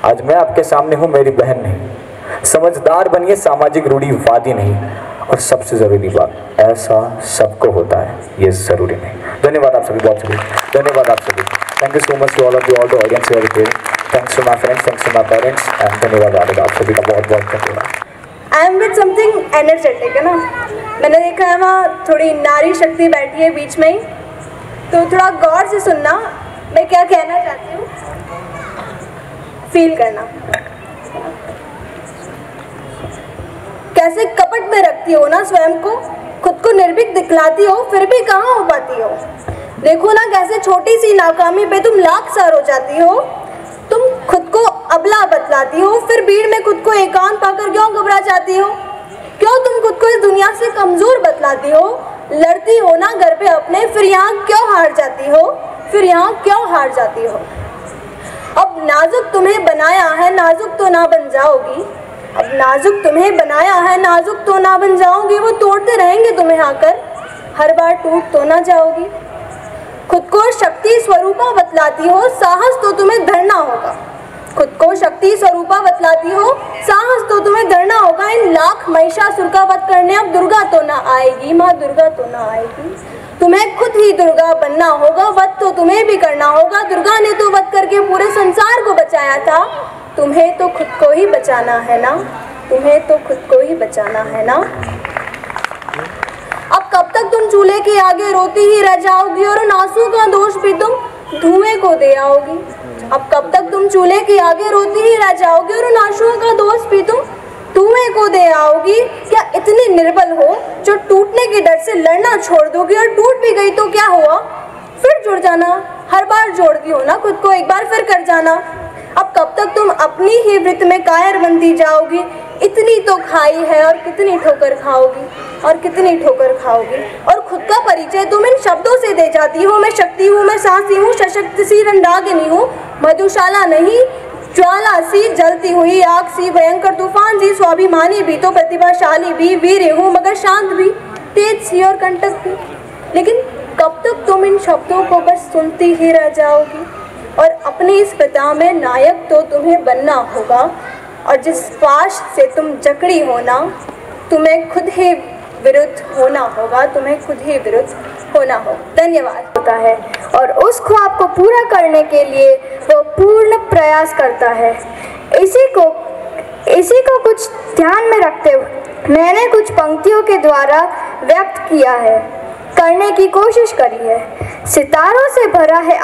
आज मैं आपके सामने हूँ, मेरी बहन नहीं। समझदार बनिए, सामाजिक रूढ़िवादी नहीं। और सबसे ज़रूरी बात, ऐसा सबको होता है, ये ज़रूरी नहीं। धन्यवाद आप सभी, बहुत सभी धन्यवाद आप सभी। Thank you so much to all of you, all the audience here here. Thanks to my friends, thanks to my parents and धन्यवाद आप सभी का बहुत बहुत धन्यवाद। I am with something energetic, है ना। मैंने देखा है वहाँ थोड़ी नारी शक्ति बैठी है बीच में ही, तो थोड़ा गौर से सुनना मैं क्या कहना चाहती हूँ, फील करना। कैसे कपट में रखती हो ना स्वयं को, खुद को निर्भीक दिखलाती हो, फिर भी कहाँ हो पाती हो। देखो ना कैसे छोटी सी नाकामी पे तुम लाख सार हो जाती हो। तुम खुद को अबला बतलाती हो, फिर भीड़ में खुद को एकांत पाकर क्यों घबरा जाती हो। क्यों तुम खुद को इस दुनिया से कमज़ोर बतलाती हो। लड़ती हो ना घर पे अपने, फिर यहाँ क्यों हार जाती हो, फिर यहाँ क्यों हार जाती हो। अब नाजुक तुम्हें बनाया है, नाजुक तो ना बन जाओगी। अब नाजुक तुम्हें बनाया है, नाजुक तो ना बन जाओगी। वो तोड़ते रहेंगे तुम्हें आकर, हर बार टूट तो ना जाओगी। खुद को शक्ति स्वरूपा बतलाती हो, साहस तो तुम्हें धरना होगा। खुद को शक्ति स्वरूपा बतलाती हो, साहस तो तुम्हें धरना होगा। इन लाख महिषासुर का वध करने अब दुर्गा तो ना आएगी, माँ दुर्गा तो ना आएगी। तुम्हें खुद ही दुर्गा बनना होगा, वध तो तुम्हें भी करना होगा। दुर्गा ने तो वध करके पूरे संसार को बचाया था, तुम्हें तो खुद को ही बचाना है ना, तुम्हें तो खुद को ही बचाना है ना। अब कब तक तुम चूल्हे के आगे रोती ही रह जाओगी और उन आंसू का दोष भी तुम धुएं को दे आओगी। अब कब तक तुम चूल्हे के आगे रोती ही रह जाओगी और उन आंसुओं का दोष भी तुम धुएं को दे आओगी। क्या इतनी निर्बल हो जो टूटने के डर से लड़ना छोड़ दोगी, और टूट भी गई तो क्या हुआ, फिर जुड़ जाना। हर बार जोड़ती हो ना खुद को, एक बार फिर कर जाना। अब कब तक तुम अपनी ही वृत्त में कायर बनती जाओगी। इतनी तो खाई है और कितनी ठोकर खाओगी, और कितनी ठोकर खाओगी। और खुद का परिचय तुम इन शब्दों से दे जाती हो, मैं शक्ति हूँ, मैं साहसी हूँ, सशक्त सी रंडागिनी हूँ, मधुशाला नहीं ज्वाला सी, जलती हुई आग सी, भयंकर तूफान सी, स्वाभिमानी भी तो प्रतिभाशाली भी, वीर हूँ मगर शांत भी, तेज सी और कंटक भी। लेकिन कब तक तुम इन शब्दों को बस सुनती ही रह जाओगी? और अपनी इस पिता में नायक तो तुम्हें बनना होगा, और जिस पाश से तुम जकड़ी हो ना, तुम्हें खुद ही विरुद्ध होना होगा, तुम्हें खुद ही विरुद्ध होना हो। धन्यवाद। होता है और उस ख्वाब को पूरा करने के लिए वो पूर्ण प्रयास करता है। इसी को कुछ ध्यान में रखते हुए मैंने कुछ पंक्तियों के द्वारा व्यक्त किया है, करने की कोशिश करी है। सितारों से भरा है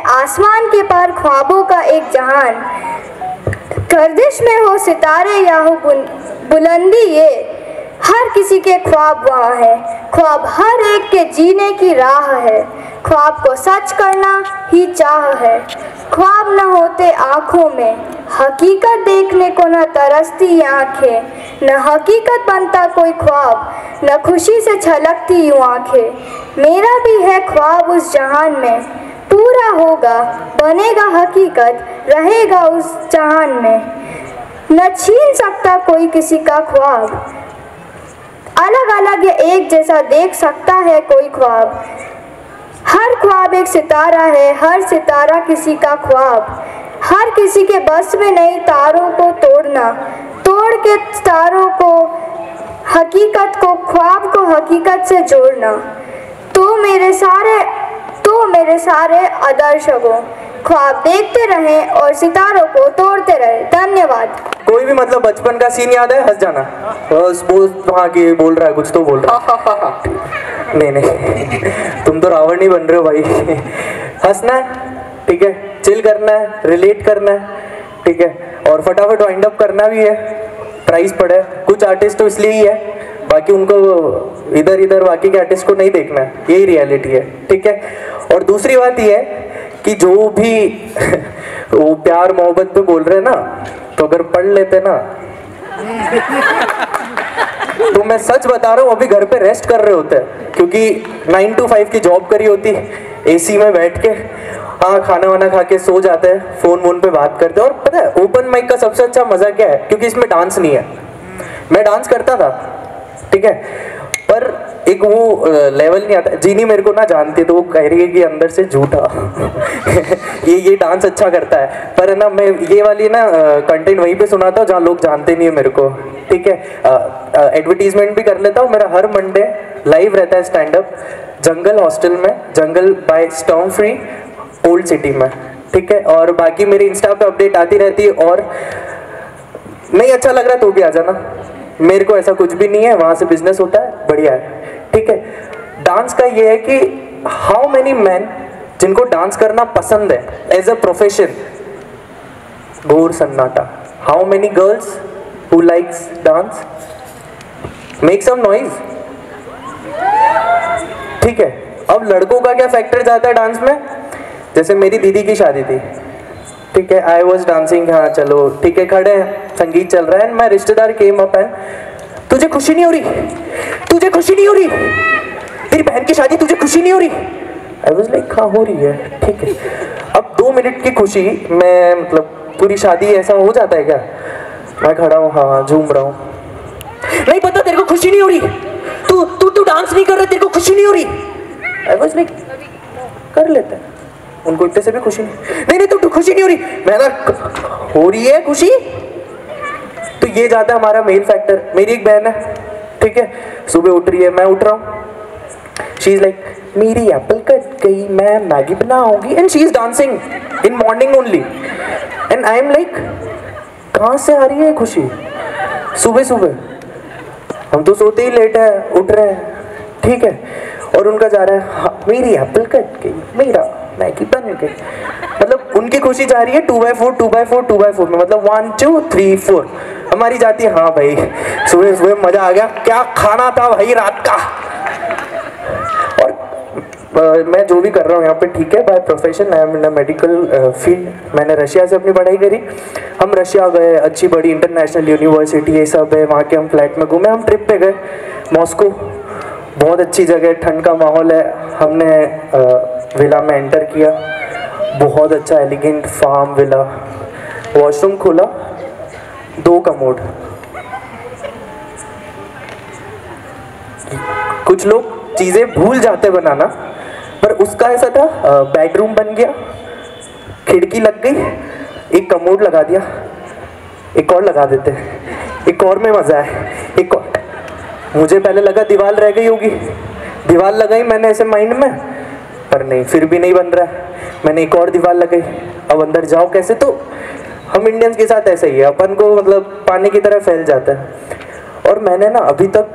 आसमान के पार ख्वाबों का एक जहान। गर्दिश में हो सितारे या हो बुलंदी, ये हर किसी के ख्वाब वहाँ है। ख्वाब हर एक के जीने की राह है। ख्वाब को सच करना ही चाह है। ख्वाब न होते आँखों में, हकीकत देखने को न तरसती आँखें। न हकीकत बनता कोई ख्वाब, न खुशी से छलकती यूँ आँखें। मेरा भी है ख्वाब उस जहान में, पूरा होगा बनेगा हकीकत, रहेगा उस जहान में। न छीन सकता कोई किसी का ख्वाब, अलग अलग या एक जैसा देख सकता है कोई ख्वाब। हर ख्वाब एक सितारा है, हर सितारा किसी का ख्वाब। हर किसी के बस में नहीं तारों को तोड़ना, तोड़ के तारों को, हकीकत को, ख्वाब को हकीकत से जोड़ना। तो मेरे सारे आदर्श हो, ख्वाब देखते रहें और सितारों को तोड़ते रहें। धन्यवाद। कोई भी मतलब बचपन का सीन याद है? हंस जाना बस। वहाँ की बोल रहा है, कुछ तो बोल रहा है। नहीं तुम तो रावण नहीं बन रहे हो भाई। हंसना है, ठीक है, चिल करना है, रिलेट करना है, ठीक है, और फटाफट वाइंड अप करना भी है। प्राइस पड़ा है, कुछ आर्टिस्ट तो इसलिए ही है, बाकी उनको इधर बाकी के आर्टिस्ट को नहीं देखना है, यही रियलिटी है, ठीक है। और दूसरी बात ये है कि जो भी वो प्यार मोहब्बत पे बोल रहे हैं ना, तो अगर पढ़ लेते ना तो मैं सच बता रहा हूँ अभी घर पे रेस्ट कर रहे होते हैं, क्योंकि 9 to 5 की जॉब करी होती, एसी में बैठ के, हाँ, खाना वाना खा के सो जाते हैं, फोन पे बात करते हैं। और पता है ओपन माइक का सबसे अच्छा मजा क्या है? क्योंकि इसमें डांस नहीं है। मैं डांस करता था, ठीक है, पर एक वो लेवल नहीं आता। जीनी मेरे को ना जानती तो वो कह रही है कि अंदर से झूठा ये डांस अच्छा करता है, पर है ना मैं ये वाली ना कंटेंट वहीं पे सुनाता हूँ जहाँ लोग जानते नहीं है मेरे को, ठीक है। एडवर्टीजमेंट भी कर लेता हूँ। मेरा हर मंडे लाइव रहता है स्टैंड अप जंगल हॉस्टल में, जंगल by storm free, old city में, ठीक है। और बाकी मेरी इंस्टा पे अपडेट आती रहती है। और नहीं अच्छा लग रहा तो भी आ जाना, मेरे को ऐसा कुछ भी नहीं है, वहाँ से बिजनेस होता है, बढ़िया है, ठीक है। डांस का ये है कि हाउ मेनी मैन जिनको डांस करना पसंद है एज अ प्रोफेशन, घोर सन्नाटा। How many girls who likes dance, make some noise, ठीक है। अब लड़कों का क्या फैक्टर जाता है डांस में? जैसे मेरी दीदी की शादी थी, ठीक है, आई वॉज डांसिंग, हाँ चलो ठीक है, खड़े हैं, संगीत चल रहा है, माय रिश्तेदार केम अप एंड, तुझे खुशी नहीं हो रही? तुझे खुशी नहीं हो रही? तेरी बहन की शादी, तुझे खुशी नहीं हो रही? आई वॉज लाइक हाँ हो रही है, ठीक है। अब 2 मिनट की खुशी में मतलब पूरी शादी ऐसा हो जाता है क्या? मैं खड़ा हूँ, हाँ झूम रहा हूँ, नहीं पता तेरे को खुशी नहीं हो रही? तू डांस नहीं कर रहा, तेरे को खुशी नहीं हो रही? आई वॉज लाइक कर लेते हैं, उनको इतने से भी खुशी नहीं तो खुशी नहीं हो रही। मैं ना हो रही है खुशी। तो ये जाता है हमारा मेन फैक्टर। मेरी एक बहन है, ठीक है, सुबह उठ रही है, मैं उठ रहा हूँ, शी इज लाइक मेरी एप्पल कट गई, मैं मैगी बनाऊंगी, and she is dancing in morning only, and I am like कहाँ से आ रही है खुशी सुबह सुबह? हम तो सोते ही लेट है, उठ रहे हैं, ठीक है, और उनका जा रहा है हाँ, मेरी एप्पल कट गई, मेरा मैगी बन गई। मतलब उनकी खुशी जा रही है 2x4 2x4 2x4 में, मतलब 1 2 3 4। हमारी जाती है हाँ भाई सुबह सुबह मजा आ गया, क्या खाना था भाई रात का। और मैं जो भी कर रहा हूँ यहाँ पे, ठीक है, by profession I am in medical field. मैंने रशिया से अपनी पढ़ाई करी, हम रशिया गए, अच्छी बड़ी इंटरनेशनल यूनिवर्सिटी ये सब है, वहाँ के हम फ्लैट में घूमे, हम ट्रिप पे गए मॉस्को, बहुत अच्छी जगह, ठंड का माहौल है। हमने विला में एंटर किया, बहुत अच्छा एलिगेंट फार्म विला, वॉशरूम खोला, 2 कमोड। कुछ लोग चीज़ें भूल जाते बनाना, पर उसका ऐसा था, बेडरूम बन गया, खिड़की लग गई, एक कमोड लगा दिया, एक और लगा देते, एक और में मज़ा है, एक और। मुझे पहले लगा दीवार रह गई होगी, दीवार लगाई मैंने ऐसे माइंड में, पर नहीं, फिर भी नहीं बन रहा है। मैंने एक और दीवार लगाई, अब अंदर जाओ कैसे? तो हम इंडियंस के साथ ऐसा ही है, अपन को मतलब पानी की तरह फैल जाता है। और मैंने ना अभी तक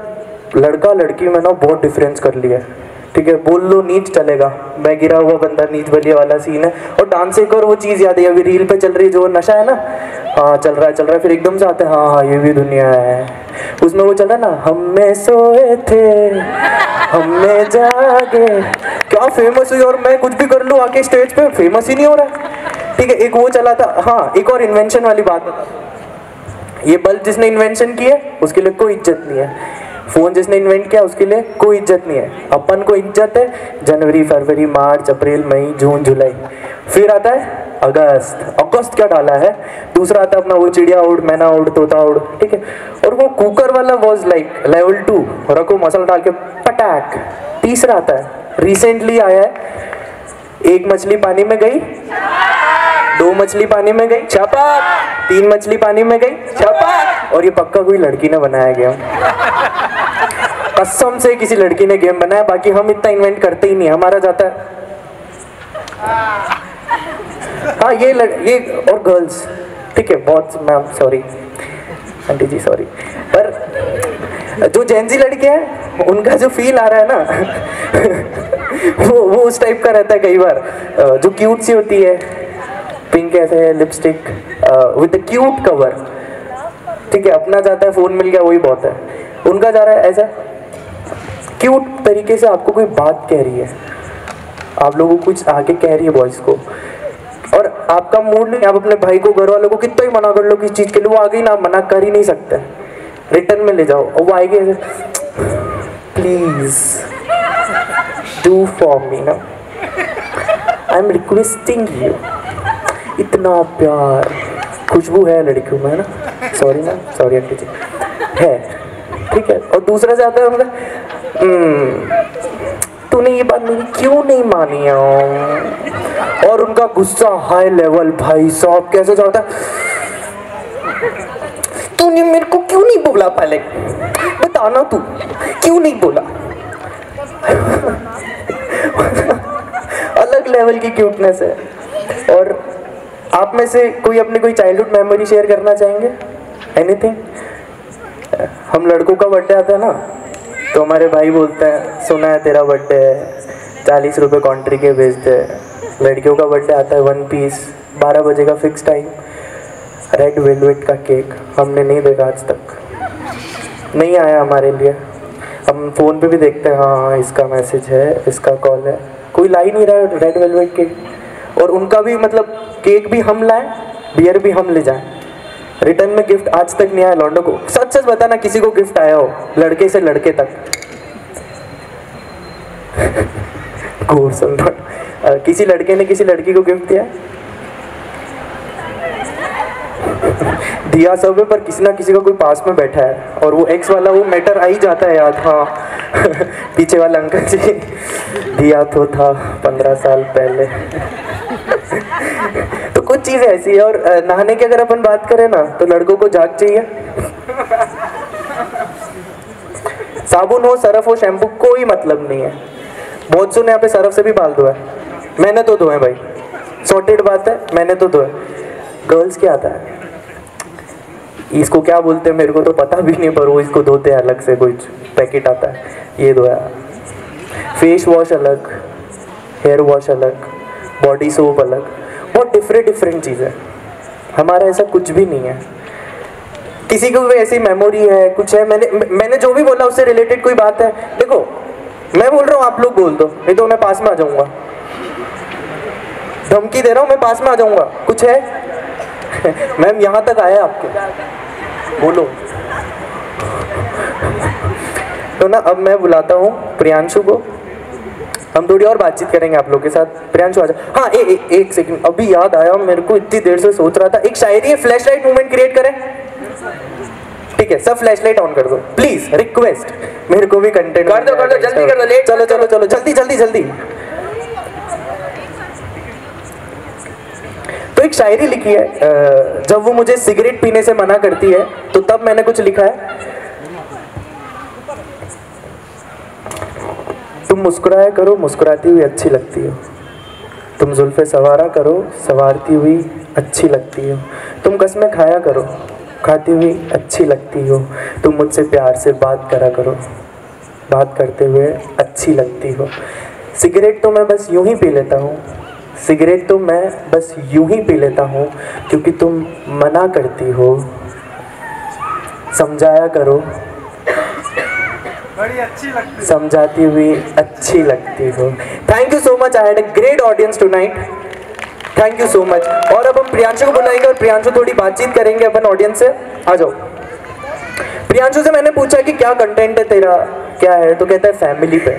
लड़का लड़की में ना बहुत डिफरेंस कर लिया है, ठीक है? बोल लो नीच चलेगा, मैं गिरा हुआ बंदा नीच बलिया वाला सीन है। और डांस एक और वो चीज़ याद है, अभी रील पे चल रही है जो नशा है ना, हाँ चल रहा है, फिर एकदम से आते हैं हाँ हाँ ये भी दुनिया है। उसमें वो चला ना, हम में सोए थे हम में जागे, क्या फेमस हुई। और मैं कुछ भी कर लूँ आके स्टेज पे, फेमस ही नहीं हो रहा, ठीक है? एक वो चला था। हाँ, एक और इन्वेंशन वाली बात बता, ये बल्ब जिसने इन्वेंशन किया उसके लिए कोई इज्जत नहीं है, फ़ोन जिसने इन्वेंट किया उसके लिए कोई इज्जत नहीं है। अपन को इज्जत है जनवरी, फरवरी, मार्च, अप्रैल, मई, जून, जुलाई, फिर आता है अगस्त। अगस्त क्या डाला है? दूसरा आता है अपना वो चिड़िया उड़, मैना उड़, तोता उड़, ठीक है? और वो कुकर वाला वॉज लाइक लेवल 2, रखो मसाला डाल के पटाक। तीसरा आता है, रिसेंटली आया है, 1 मछली पानी में गई, 2 मछली पानी में गई, छपाक, 3 मछली पानी में गई, छपाक। और ये पक्का कोई लड़की ने बनाया गेम, कसम से किसी लड़की ने गेम बनाया, बाकी हम इतना इन्वेंट करते ही नहीं, हमारा जाता है। हाँ ये और गर्ल्स, ठीक है, बहुत, मैम सॉरी आंटी जी सॉरी, पर जो जेंजी लड़के हैं उनका जो फील आ रहा है ना वो उस टाइप का रहता है कई बार, जो क्यूट सी होती है, पिंक ऐसे लिपस्टिक विद क्यूट कवर, ठीक है? अपना जाता है फ़ोन मिल गया वही बहुत है, उनका जा रहा है ऐसा क्यूट तरीके से आपको कोई बात कह रही है, आप लोगों को कुछ आगे कह रही है वॉइस को, और आपका मूड नहीं, आप अपने भाई को, घर वालों को कितना ही मना कर लो किस चीज़ के लिए, वो आगे ही ना मना कर ही नहीं सकते, रिटर्न में ले जाओ, और वो आएगी ऐसे, प्लीज डू फॉर मी ना, आई एम रिक्वेस्टिंग यू। इतना प्यार, खुशबू है लड़कियों में ना, सॉरी ना, सॉरी आंटी जी, है, ठीक है? और दूसरा से आता है उनका, तूने ये बात मेरी क्यों नहीं मानी है? और उनका गुस्सा हाई लेवल, भाई साहब कैसे जाता है, तूने मेरे को क्यों नहीं बोला पहले, बताना तू क्यों नहीं बोला। अलग लेवल की क्यूटनेस है। और आप में से कोई अपनी कोई चाइल्डहुड मेमोरी शेयर करना चाहेंगे? एनीथिंग? हम लड़कों का बर्थडे आता है ना, तो हमारे भाई बोलते हैं सुना है तेरा बर्थडे है, 40 रुपये कॉन्ट्री के भेजते हैं। लड़कियों का बर्थडे आता है 1 पीस, 12 बजे का फिक्स टाइम, रेड वेलवेट का केक, हमने नहीं देखा आज तक, नहीं आया हमारे लिए। हम फ़ोन पे भी देखते हैं, हाँ इसका मैसेज है, इसका कॉल है, कोई ला ही नहीं रहा है रेड वेलवेट केक। और उनका भी मतलब केक भी हम लाएं, बियर भी हम ले जाएं, रिटर्न में गिफ्ट आज तक नहीं आया लौंडो को। सच सच बताना किसी को गिफ्ट आया हो, लड़के से लड़के तक? घूर सुन, किसी लड़के ने किसी लड़की को गिफ्ट दिया? दिया सब है, पर किसी ना किसी का कोई पास में बैठा है, और वो एक्स वाला वो मैटर आ ही जाता है याद। हाँ पीछे वाला अंकल जी, दिया तो था 15 साल पहले। तो कुछ चीज़ ऐसी है। और नहाने की अगर अपन बात करें ना, तो लड़कों को झाग चाहिए, साबुन हो, सरफ हो, शैम्पू, कोई मतलब नहीं है। बहुत सुने यहाँ पे सरफ से भी बाल धोए, मैंने तो धोए भाई, सॉर्टेड बात है, मैंने तो धोए। गर्ल्स क्या आता है, इसको क्या बोलते हैं मेरे को तो पता भी नहीं, पर वो इसको धोते हैं अलग से, कुछ पैकेट आता है, ये धोया। फेस वॉश अलग, हेयर वॉश अलग, बॉडी सोप अलग, बहुत डिफरेंट चीज़ें। हमारा ऐसा कुछ भी नहीं है। किसी को भी ऐसी मेमोरी है, कुछ है, मैंने जो भी बोला उससे रिलेटेड कोई बात है, देखो मैं बोल रहा हूँ आप लोग बोल दो, नहीं तो मैं पास में आ जाऊँगा, धमकी दे रहा हूँ, मैं पास में आ जाऊँगा। कुछ है मैम यहाँ तक आया आपके, बोलो। तो ना अब मैं बुलाता हूँ प्रियांशु को, हम थोड़ी और बातचीत करेंगे आप लोग के साथ। प्रियांशु आजा। हाँ एक सेकंड, अभी याद आया, मेरे को इतनी देर से सोच रहा था, एक शायरी है, फ्लैश लाइट मूवमेंट क्रिएट करें। ठीक है, सब फ्लैश लाइट ऑन कर दो प्लीज, रिक्वेस्ट। मेरे को भी कंटेंट कर दो जल्दी कर दो, लेट चलो चलो चलो जल्दी। तो एक शायरी लिखी है, जब वो मुझे सिगरेट पीने से मना करती है तो तब मैंने कुछ लिखा है। तुम मुस्कुराया करो, मुस्कुराती हुई अच्छी लगती हो। तुम जुल्फे सवारा करो, सवारती हुई अच्छी लगती हो। तुम कसमें खाया करो, खाती हुई अच्छी लगती हो। तुम मुझसे प्यार से बात करा करो, बात करते हुए अच्छी लगती हो। सिगरेट तो मैं बस यूं ही पी लेता हूँ, सिगरेट तो मैं बस यूं ही पी लेता हूँ, क्योंकि तुम मना करती हो। समझाया करो, बड़ी अच्छी लगती, समझाती हुई अच्छी लगती हो। Thank you so much, I had a great audience tonight, thank you so much. और अब हम प्रियांशु को बुलाएंगे और प्रियांशु थोड़ी बातचीत करेंगे अपन ऑडियंस से। आ जाओ। प्रियांशु से मैंने पूछा कि क्या कंटेंट है तेरा, क्या है, तो कहता है फैमिली पे।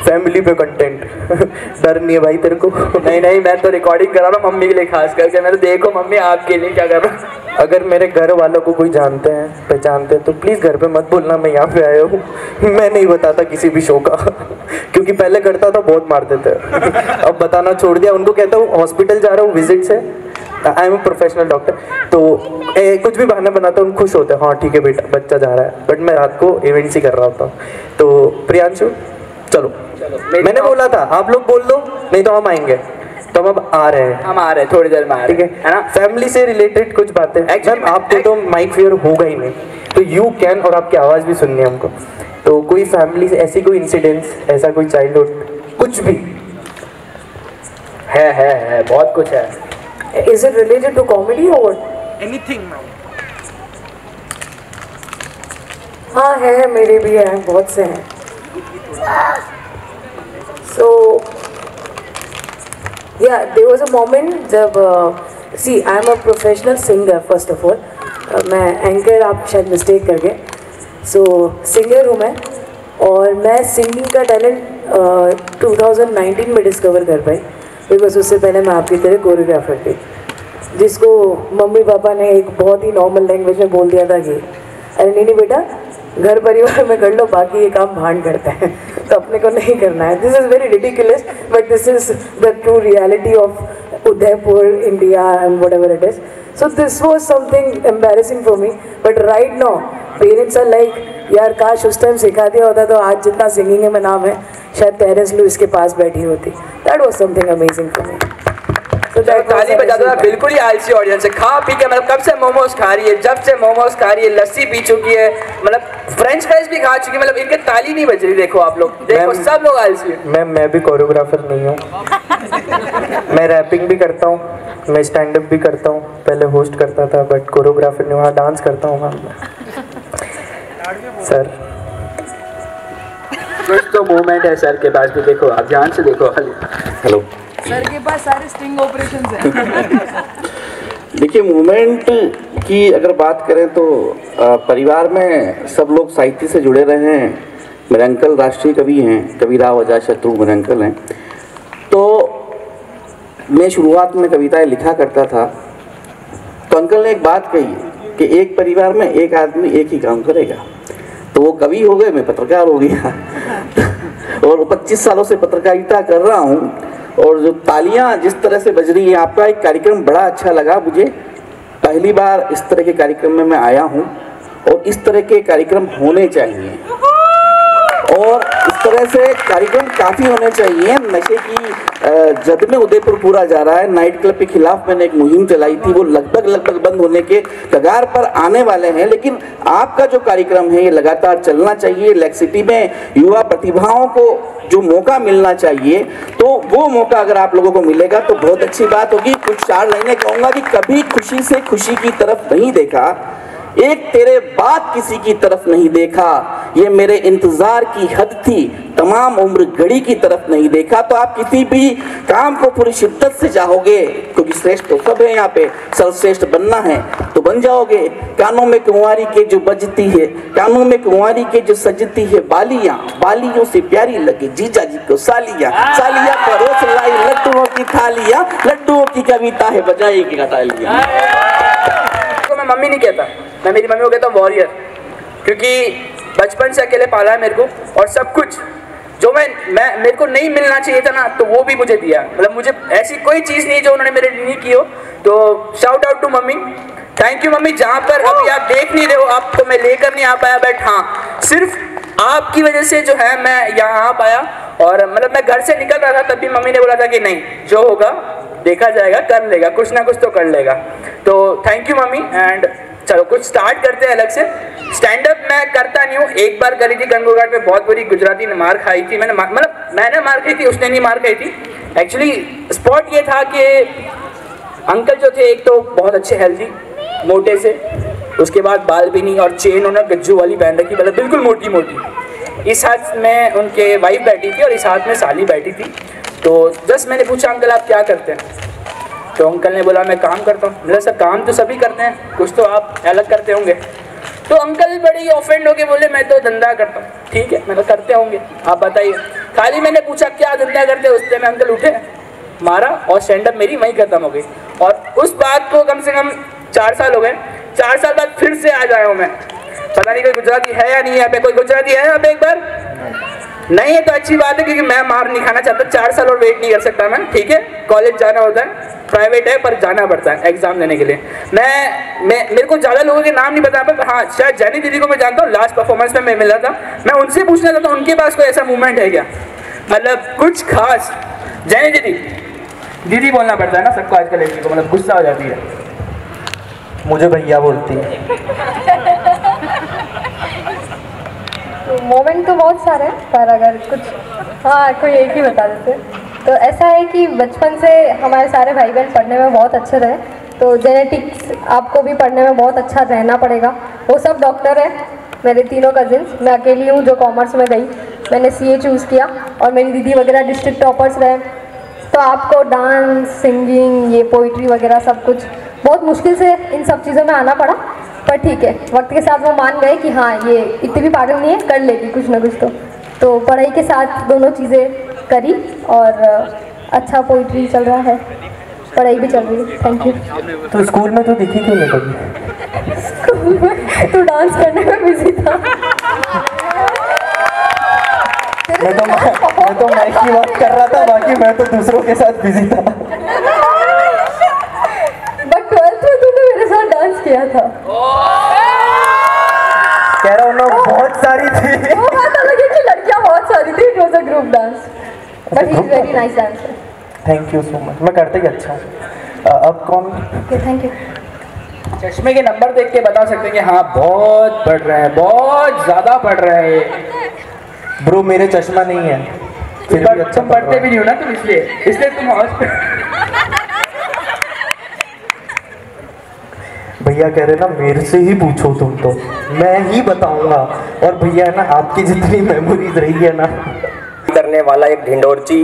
फैमिली पे कंटेंट। डर नहीं है भाई तेरे को? नहीं, मैं तो रिकॉर्डिंग करा रहा हूँ मम्मी के लिए, खास करके। मैं तो देखो मम्मी आपके लिए क्या कर रहा हूँ। अगर मेरे घर वालों को कोई जानते हैं, पहचानते हैं, तो प्लीज़ घर पे मत बोलना मैं यहाँ पे आया हूँ। मैं नहीं बताता किसी भी शो का, क्योंकि पहले करता था बहुत मारते थे, अब बताना छोड़ दिया। उनको कहता हूँ हॉस्पिटल जा रहा हूँ विजिट से, I am a professional doctor, तो कुछ भी बहाना बनाता हूँ, खुश होते हैं, हाँ ठीक है बेटा बच्चा जा रहा है, बट मैं रात को इवेंट्स ही कर रहा होता हूँ। तो प्रियांशु चलो, मैंने बोला था आप लोग बोल दो, नहीं तो हम आएंगे। तो हम अब आ रहे हैं, हम आ रहे हैं, थोड़ी देर में आ रहे हैं, ठीक है ना। फैमिली से रिलेटेड कुछ बातें, मैम आपको तो माइक फियर होगा ही नहीं, तो यू कैन, और आपकी आवाज़ भी सुननी है हमको। तो कोई फैमिली से ऐसी कोई इंसिडेंट्स, ऐसा कोई चाइल्डहुड कुछ भी है बहुत कुछ है। Is it related to comedy or what? Anything ma'am. हाँ है, मेरे भी हैं, बहुत से हैं। So yeah, there was a moment जब see I am a professional singer first of all, मैं एंकर, आप शायद मिस्टेक कर गए। So सिंगर हूँ मैं, और मैं सिंगिंग का टैलेंट 2019 में डिस्कवर कर पाई, बिकॉज उससे पहले मैं आपकी तरह कोरियोग्राफर थी, जिसको मम्मी पापा ने एक बहुत ही नॉर्मल लैंग्वेज में बोल दिया था कि अरे नहीं बेटा, घर परिवार में कर लो, बाकी ये काम भांड करते हैं, तो अपने को नहीं करना है। This is very ridiculous, but this is the true reality of Udaipur, India and whatever it is. So this was something embarrassing for me, but right now parents are like, यार काश उस टाइम सिखा दिया होता तो आज जितना singing में नाम है शायद टेरेंस लुइस के पास बैठी होती। That was something amazing for me. ताली बजा दो, बिल्कुल ही आलसी ऑडियंस है, खा पी के, मतलब कब से मोमोज खा रही है, जब से मोमोज खा रही है, लस्सी पी चुकी है, मतलब फ्रेंच फ्राइज भी खा चुकी है, मतलब इनके ताली नहीं बज रही। देखो आप लोग, देखो सब लोग आलसी है। मैं भी कोरियोग्राफर नहीं हूँ, मैं रैपिंग भी करता हूँ, मैं स्टैंड अप भी करता हूँ, पहले होस्ट करता था, बट कोरियोग्राफर नहीं, वहाँ डांस करता हूँ। सर कुछ तो मूवमेंट है सर के पास भी, देखो आप ध्यान से देखो। हेलो सर के पास सारे स्टिंग ऑपरेशंस हैं। देखिए, मूवमेंट की अगर बात करें तो परिवार में सब लोग साहित्य से जुड़े रहे हैं। मेरे अंकल राष्ट्रीय कवि हैं, कवि राव अजातशत्रु मेरे अंकल हैं। तो मैं शुरुआत में कविताएं लिखा करता था, तो अंकल ने एक बात कही कि एक परिवार में एक आदमी एक ही काम करेगा। तो वो कवि हो गए, मैं पत्रकार हो गया और 25 सालों से पत्रकारिता कर रहा हूँ। और जो तालियां जिस तरह से बज रही है, आपका एक कार्यक्रम बड़ा अच्छा लगा मुझे। पहली बार इस तरह के कार्यक्रम में मैं आया हूँ, और इस तरह के कार्यक्रम होने चाहिए, और इस तरह से कार्यक्रम काफ़ी होने चाहिए। नशे की जद में उदयपुर पूरा जा रहा है। नाइट क्लब के खिलाफ मैंने एक मुहिम चलाई थी, वो लगभग बंद होने के कगार पर आने वाले हैं, लेकिन आपका जो कार्यक्रम है ये लगातार चलना चाहिए। लेक सिटी में युवा प्रतिभाओं को जो मौका मिलना चाहिए, तो वो मौका अगर आप लोगों को मिलेगा तो बहुत अच्छी बात होगी। कुछ 4 लाइनें कहूँगा कि कभी खुशी से खुशी की तरफ नहीं देखा, एक तेरे बाद किसी की तरफ नहीं देखा, ये मेरे इंतजार की हद थी, तमाम उम्र घड़ी की तरफ नहीं देखा। तो आप किसी भी काम को पूरी शिद्दत से चाहोगे, क्योंकि श्रेष्ठ तो सब है यहाँ पे, सर्वश्रेष्ठ बनना है तो बन जाओगे। कानों में कुंवारी के जो बजती है, कानों में कुंवारी के जो सजती है बालियां, बालियों से प्यारी लगे जीजा जी को सालियां, सालियां परोस लाई लड्डुओं की थालियां, लड्डुओं की कविता है बजाएगी तालियां। मैं मम्मी नहीं कहता, मैं मेरी मम्मी को कहता हूँ वॉरियर, क्योंकि बचपन से अकेले पाला है मेरे को, और सब कुछ जो मैं मेरे को नहीं मिलना चाहिए था ना, तो वो भी मुझे दिया। मतलब मुझे ऐसी कोई चीज़ नहीं जो उन्होंने मेरे लिए नहीं की हो। तो shout out to mummy, thank you mummy. जहाँ पर अभी आप देख नहीं रहे हो, आपको मैं लेकर नहीं आ पाया, बट हाँ सिर्फ आपकी वजह से जो है मैं यहाँ आ पाया। और मतलब मैं घर से निकल रहा था तब भी मम्मी ने बोला था कि नहीं, जो होगा देखा जाएगा, कर लेगा, कुछ ना कुछ तो कर लेगा। तो थैंक यू मम्मी। एंड चलो कुछ स्टार्ट करते हैं अलग से। स्टैंड अप मैं करता नहीं हूँ, एक बार करी थी गंगोह घाट पे, बहुत बुरी गुजराती ने मार खाई थी। मैंने मार खाई थी, उसने नहीं मार खाई थी। एक्चुअली स्पॉट ये था कि अंकल जो थे एक तो बहुत अच्छे हेल्दी मोटे से, उसके बाद बाल भी नहीं, और चेन उन्होंने गज्जू वाली पहन रखी, मतलब बिल्कुल मोटी मोटी। इस हाथ में उनके वाइफ बैठी थी और इस हाथ में साली बैठी थी। तो जस्ट मैंने पूछा अंकल आप क्या करते हैं, तो अंकल ने बोला मैं काम करता हूँ। मेरा सर काम तो सभी करते हैं, कुछ तो आप अलग करते होंगे। तो अंकल बड़ी ऑफेंड होके बोले मैं तो धंधा करता हूँ। ठीक है, मैंने करते होंगे, आप बताइए। खाली मैंने पूछा क्या धंधा करते, उस टाइम अंकल उठे, मारा और स्टैंड अप मेरी वहीं खत्म हो गई। और उस बात को कम से कम 4 साल हो गए। 4 साल बाद फिर से आज आया हूँ मैं। पता नहीं कोई गुजराती है या नहीं है यहाँ पे, कोई गुजराती है यहाँ पे एक बार? नहीं है तो अच्छी बात है, क्योंकि मैं मार नहीं खाना चाहता। 4 साल और वेट नहीं कर सकता मैं। ठीक है, कॉलेज जाना होता है, प्राइवेट है पर जाना पड़ता है एग्जाम देने के लिए। मेरे को ज़्यादा लोगों के नाम नहीं पता, पर हाँ शायद जैनी दीदी को मैं जानता हूँ। लास्ट परफॉर्मेंस में मैं मिला था, मैं उनसे पूछना चाहता हूँ उनके पास कोई ऐसा मूवमेंट है क्या, मतलब कुछ खास। जैनी दीदी बोलना पड़ता है ना सबको आजकल, लड़की को मतलब गुस्सा हो जाती है। मुझे भैया बोलती है। तो मोमेंट तो बहुत सारे हैं, पर अगर कुछ कोई एक ही बता देते तो ऐसा है कि बचपन से हमारे सारे भाई बहन पढ़ने में बहुत अच्छे रहे। तो जेनेटिक्स आपको भी पढ़ने में बहुत अच्छा रहना पड़ेगा। वो सब डॉक्टर है, मेरे तीनों कजिन्स। मैं अकेली हूँ जो कॉमर्स में गई, मैंने CA चूज़ किया, और मेरी दीदी वगैरह डिस्ट्रिक्ट टॉपर्स रहे। तो आपको डांस, सिंगिंग, ये पोइट्री वगैरह सब कुछ बहुत मुश्किल से इन सब चीज़ों में आना पड़ा, पर ठीक है, वक्त के साथ वो मान गए कि हाँ ये इतनी भी पागल नहीं है, कर लेगी कुछ ना कुछ। तो पढ़ाई के साथ दोनों चीज़ें करी, और अच्छा पोइट्री चल रहा है, पढ़ाई भी चल रही है। Thank you. तो स्कूल में तो दिखी क्यों नहीं कभी? स्कूल में तो डांस करने में बिजी था। मैं तो मैच की बात कर रहा था, बाकी मैं तो दूसरों के साथ बिजी था। बट 12th में तूने मेरे साथ डांस किया था। कह रहा हूँ ना, बहुत सारी थी। वो बात अलग है कि लड़कियाँ बहुत सारी थी। It was a group dance, but he is very nice dancer. Thank you so much. मैं करते ही अच्छा हूँ। अब कौन? Thank you. चश्मे के नंबर देख के बता सकते हैं कि हाँ बहुत पढ़ रहे हैं, बहुत ज़्यादा पढ़ रहे हैं। ब्रो मेरे चश्मा नहीं है, फिर भी अच्छा पढ़ते भी नहीं हो ना तुम, इसलिए तुम हॉस्पिटल। भैया कह रहे ना मेरे से ही पूछो तुम, तो मैं ही बताऊंगा। और भैया है ना, आपकी जितनी मेमोरीज रही है ना। करने वाला एक ढिंडोरची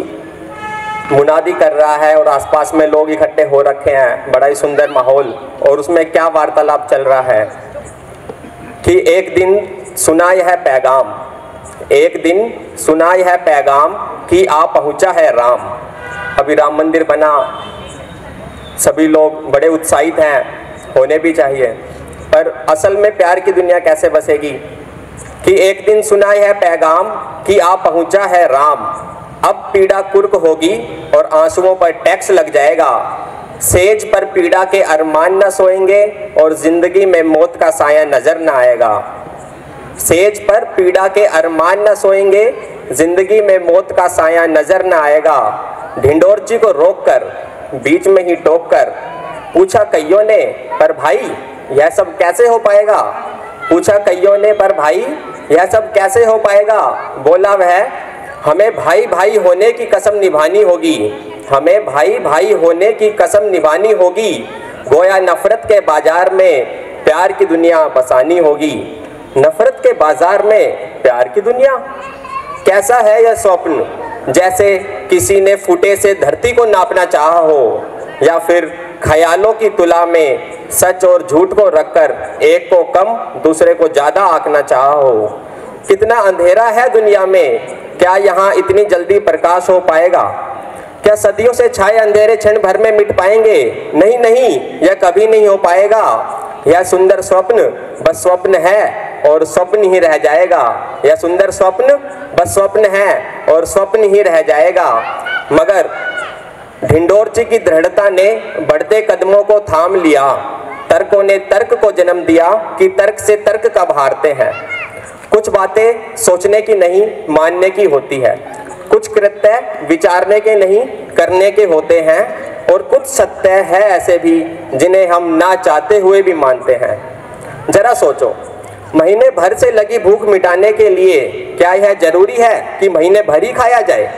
मुनादी कर रहा है और आसपास में लोग इकट्ठे हो रखे हैं, बड़ा ही सुंदर माहौल। और उसमें क्या वार्तालाप चल रहा है कि एक दिन सुनाई है पैगाम, एक दिन सुनाई है पैगाम कि आ पहुंचा है राम। अभी राम मंदिर बना, सभी लोग बड़े उत्साहित हैं, होने भी चाहिए, पर असल में प्यार की दुनिया कैसे बसेगी कि एक दिन सुनाई है पैगाम कि आ पहुंचा है राम। अब पीड़ा कुर्क होगी और आंसुओं पर टैक्स लग जाएगा। सेज पर पीड़ा के अरमान न सोएंगे और जिंदगी में मौत का साया नजर न आएगा। सेज पर पीड़ा के अरमान न सोएंगे, जिंदगी में मौत का साया नजर न आएगा। ढिंडोरची को रोककर बीच में ही टोककर पूछा कईयों ने, पर भाई यह सब कैसे हो पाएगा। पूछा कईयों ने, पर भाई यह सब कैसे हो पाएगा। बोला वह, हमें भाई भाई होने की कसम निभानी होगी, हमें भाई भाई होने की कसम निभानी होगी। गोया नफरत के बाजार में प्यार की दुनिया बसानी होगी। नफरत के बाजार में प्यार की दुनिया। कैसा है यह स्वप्न, जैसे किसी ने फुटे से धरती को नापना चाहा हो, या फिर ख्यालों की तुला में सच और झूठ को रखकर एक को कम दूसरे को ज़्यादा आंकना चाहा हो। कितना अंधेरा है दुनिया में, क्या यहाँ इतनी जल्दी प्रकाश हो पाएगा? क्या सदियों से छाए अंधेरे क्षण भर में मिट पाएंगे? नहीं नहीं, यह कभी नहीं हो पाएगा। यह सुंदर स्वप्न बस स्वप्न है और स्वप्न ही रह जाएगा। यह सुंदर स्वप्न बस स्वप्न है और स्वप्न ही रह जाएगा। मगर ढिंडोरची की दृढ़ता ने बढ़ते कदमों को थाम लिया। तर्कों ने तर्क को जन्म दिया कि तर्क से तर्क कब हारते हैं। कुछ बातें सोचने की नहीं, मानने की होती है। कुछ कृत्य विचारने के नहीं, करने के होते हैं। और कुछ सत्य है ऐसे भी जिन्हें हम ना चाहते हुए भी मानते हैं। जरा सोचो, महीने भर से लगी भूख मिटाने के लिए क्या यह जरूरी है कि महीने भर ही खाया जाए?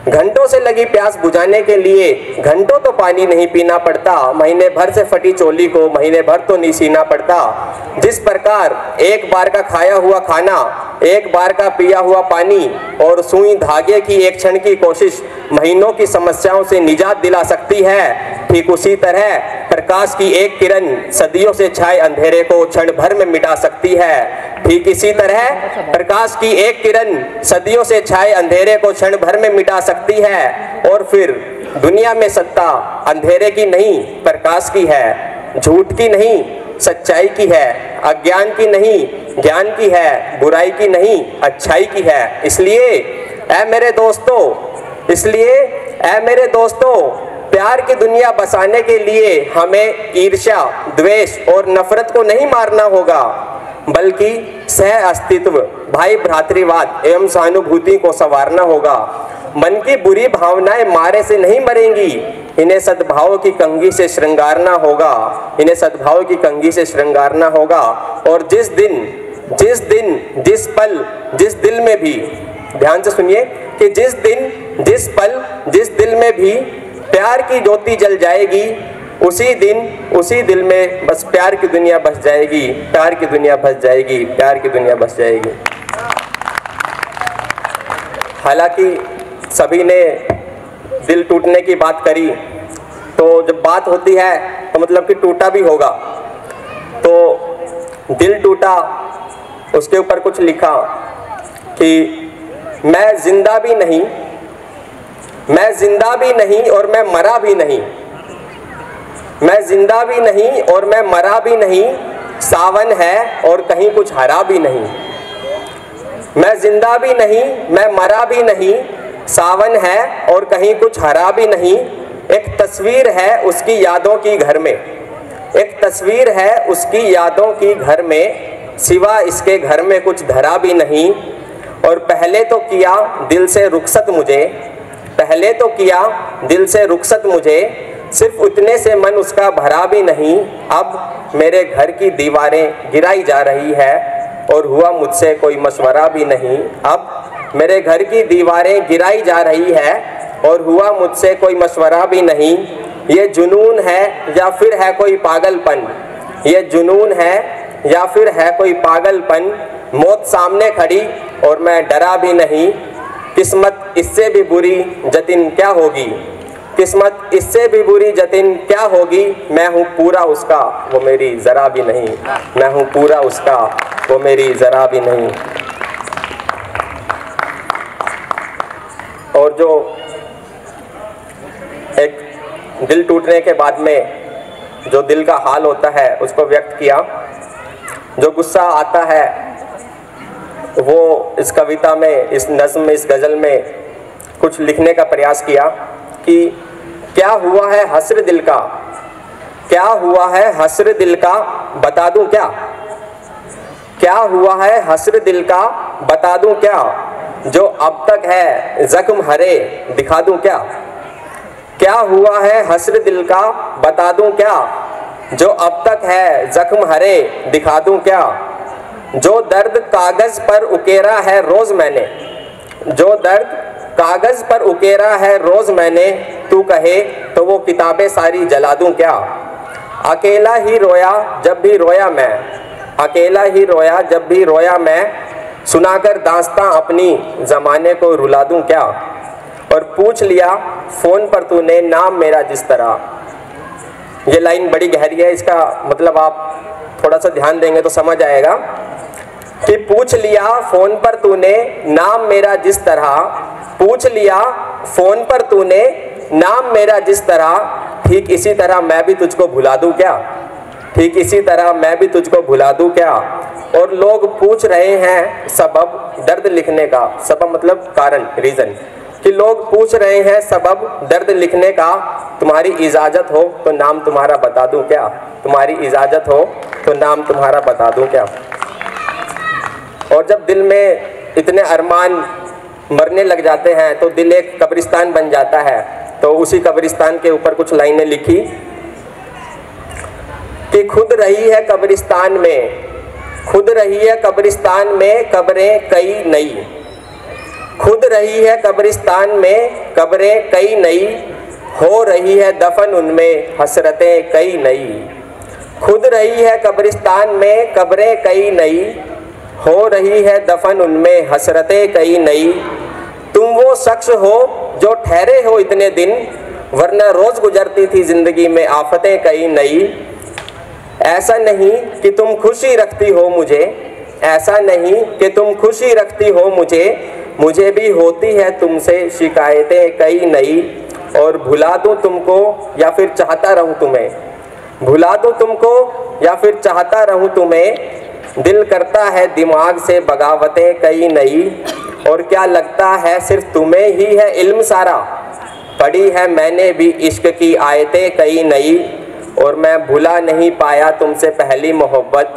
घंटों से लगी प्यास बुझाने के लिए घंटों तो पानी नहीं पीना पड़ता। महीने भर से फटी चोली को महीने भर तो नहीं सीना पड़ता। जिस प्रकार एक बार का खाया हुआ खाना, एक बार का पिया हुआ पानी और सुई धागे की एक क्षण की कोशिश महीनों की समस्याओं से निजात दिला सकती है, ठीक उसी तरह प्रकाश की एक किरण सदियों से छाए अंधेरे को क्षण भर में मिटा सकती है। ठीक इसी तरह प्रकाश की एक किरण सदियों से छाए अंधेरे को क्षण भर में मिटा सकती है। और फिर दुनिया में सत्ता अंधेरे की नहीं, प्रकाश की है। झूठ की नहीं, सच्चाई की है। अज्ञान की नहीं, ज्ञान की है। बुराई की नहीं, अच्छाई की है। इसलिए ऐ मेरे दोस्तों, प्यार की दुनिया बसाने के लिए हमें ईर्ष्या, द्वेष और नफरत को नहीं मारना होगा, बल्कि सह अस्तित्व, भाई भ्रातृवाद एवं सहानुभूति को संवारना होगा। मन की बुरी भावनाएं मारे से नहीं मरेंगी, इन्हें सद्भाव की कंघी से श्रृंगारना होगा। इन्हें सद्भाव की कंघी से श्रृंगारना होगा। और जिस पल जिस दिल में भी, ध्यान से सुनिए, कि जिस दिन जिस पल जिस दिल में भी प्यार की ज्योति जल जाएगी, उसी दिल में बस प्यार की दुनिया बस जाएगी। प्यार की दुनिया बस जाएगी। प्यार की दुनिया बस जाएगी। हालांकि सभी ने दिल टूटने की बात करी, तो जब बात होती है तो मतलब कि टूटा भी होगा। तो दिल टूटा, उसके ऊपर कुछ लिखा कि मैं जिंदा भी नहीं और मैं मरा भी नहीं। मैं जिंदा भी नहीं और मैं मरा भी नहीं, सावन है और कहीं कुछ हरा भी नहीं। मैं जिंदा भी नहीं, मैं मरा भी नहीं, सावन है और कहीं कुछ हरा भी नहीं। एक तस्वीर है उसकी यादों की घर में, एक तस्वीर है उसकी यादों की घर में, सिवा इसके घर में कुछ धरा भी नहीं। और पहले तो किया दिल से रुखसत मुझे, सिर्फ उतने से मन उसका भरा भी नहीं। अब मेरे घर की दीवारें गिराई जा रही है और हुआ मुझसे कोई मशवरा भी नहीं। अब मेरे घर की दीवारें गिराई जा रही है और हुआ मुझसे कोई मशवरा भी नहीं। ये जुनून है या फिर है कोई पागलपन, ये जुनून है या फिर है कोई पागलपन। मौत सामने खड़ी और मैं डरा भी नहीं। किस्मत इससे भी बुरी जतिन क्या होगी, किस्मत इससे भी बुरी जतिन क्या होगी। मैं हूँ पूरा उसका, वो मेरी जरा भी नहीं। मैं हूँ पूरा उसका, वो मेरी जरा भी नहीं। और जो एक दिल टूटने के बाद में जो दिल का हाल होता है उसको व्यक्त किया। जो गुस्सा आता है वो इस कविता में, इस नज़्म में, इस गज़ल में कुछ लिखने का प्रयास किया कि क्या हुआ है हस्र दिल का, क्या हुआ है हस्र दिल का बता दूं क्या, क्या हुआ है हस्र दिल का बता दूं क्या, जो अब तक है जख्म हरे दिखा दूं क्या। क्या हुआ है हस्र दिल का बता दूं क्या, जो अब तक है जख्म हरे दिखा दूं क्या। जो दर्द कागज पर उकेरा है रोज मैंने, जो दर्द कागज पर उकेरा है रोज मैंने, तू कहे तो वो किताबें सारी जला दूं क्या। अकेला ही रोया जब भी रोया मैं, अकेला ही रोया जब भी रोया मैं, सुनाकर दास्तां अपनी ज़माने को रुला दूं क्या। और पूछ लिया फ़ोन पर तूने नाम मेरा जिस तरह। ये लाइन बड़ी गहरी है, इसका मतलब आप थोड़ा सा ध्यान देंगे तो समझ आएगा कि पूछ लिया फ़ोन पर तूने नाम मेरा जिस तरह, पूछ लिया फ़ोन पर तूने नाम मेरा जिस तरह, ठीक इसी तरह मैं भी तुझको भुला दूं क्या, ठीक इसी तरह मैं भी तुझको भुला दूं क्या। और लोग पूछ रहे हैं सबब दर्द लिखने का, सबब मतलब कारण, रीज़न, कि लोग पूछ रहे हैं सबब दर्द लिखने का, तुम्हारी इजाज़त हो तो नाम तुम्हारा बता दूं क्या, तुम्हारी इजाज़त हो तो नाम तुम्हारा बता दूं क्या। और जब दिल में इतने अरमान मरने लग जाते हैं तो दिल एक कब्रिस्तान बन जाता है। तो उसी कब्रिस्तान के ऊपर कुछ लाइनें लिखी कि खुद रही है कब्रिस्तान में, खुद रही है कब्रिस्तान में कब्रें कई नई, खुद रही है कब्रिस्तान में कब्रें कई नई, हो रही है दफन उनमें हसरतें कई नई, खुद रही है कब्रिस्तान में कब्रें कई नई, हो रही है दफन उनमें हसरतें कई नई। तुम वो शख्स हो जो ठहरे हो इतने दिन, वरना रोज़ गुजरती थी ज़िंदगी में आफतें कई नई। ऐसा नहीं कि तुम खुशी रखती हो मुझे, ऐसा नहीं कि तुम खुशी रखती हो मुझे, मुझे भी होती है तुमसे शिकायतें कई नई। और भुला दूँ तुमको या फिर चाहता रहूँ तुम्हें, भुला दूँ तुमको या फिर चाहता रहूँ तुम्हें, दिल करता है दिमाग से बगावतें कई नई। और क्या लगता है सिर्फ तुम्हें ही है इल्म सारा, पढ़ी है मैंने भी इश्क की आयतें कई नई। और मैं भुला नहीं पाया तुमसे पहली मोहब्बत,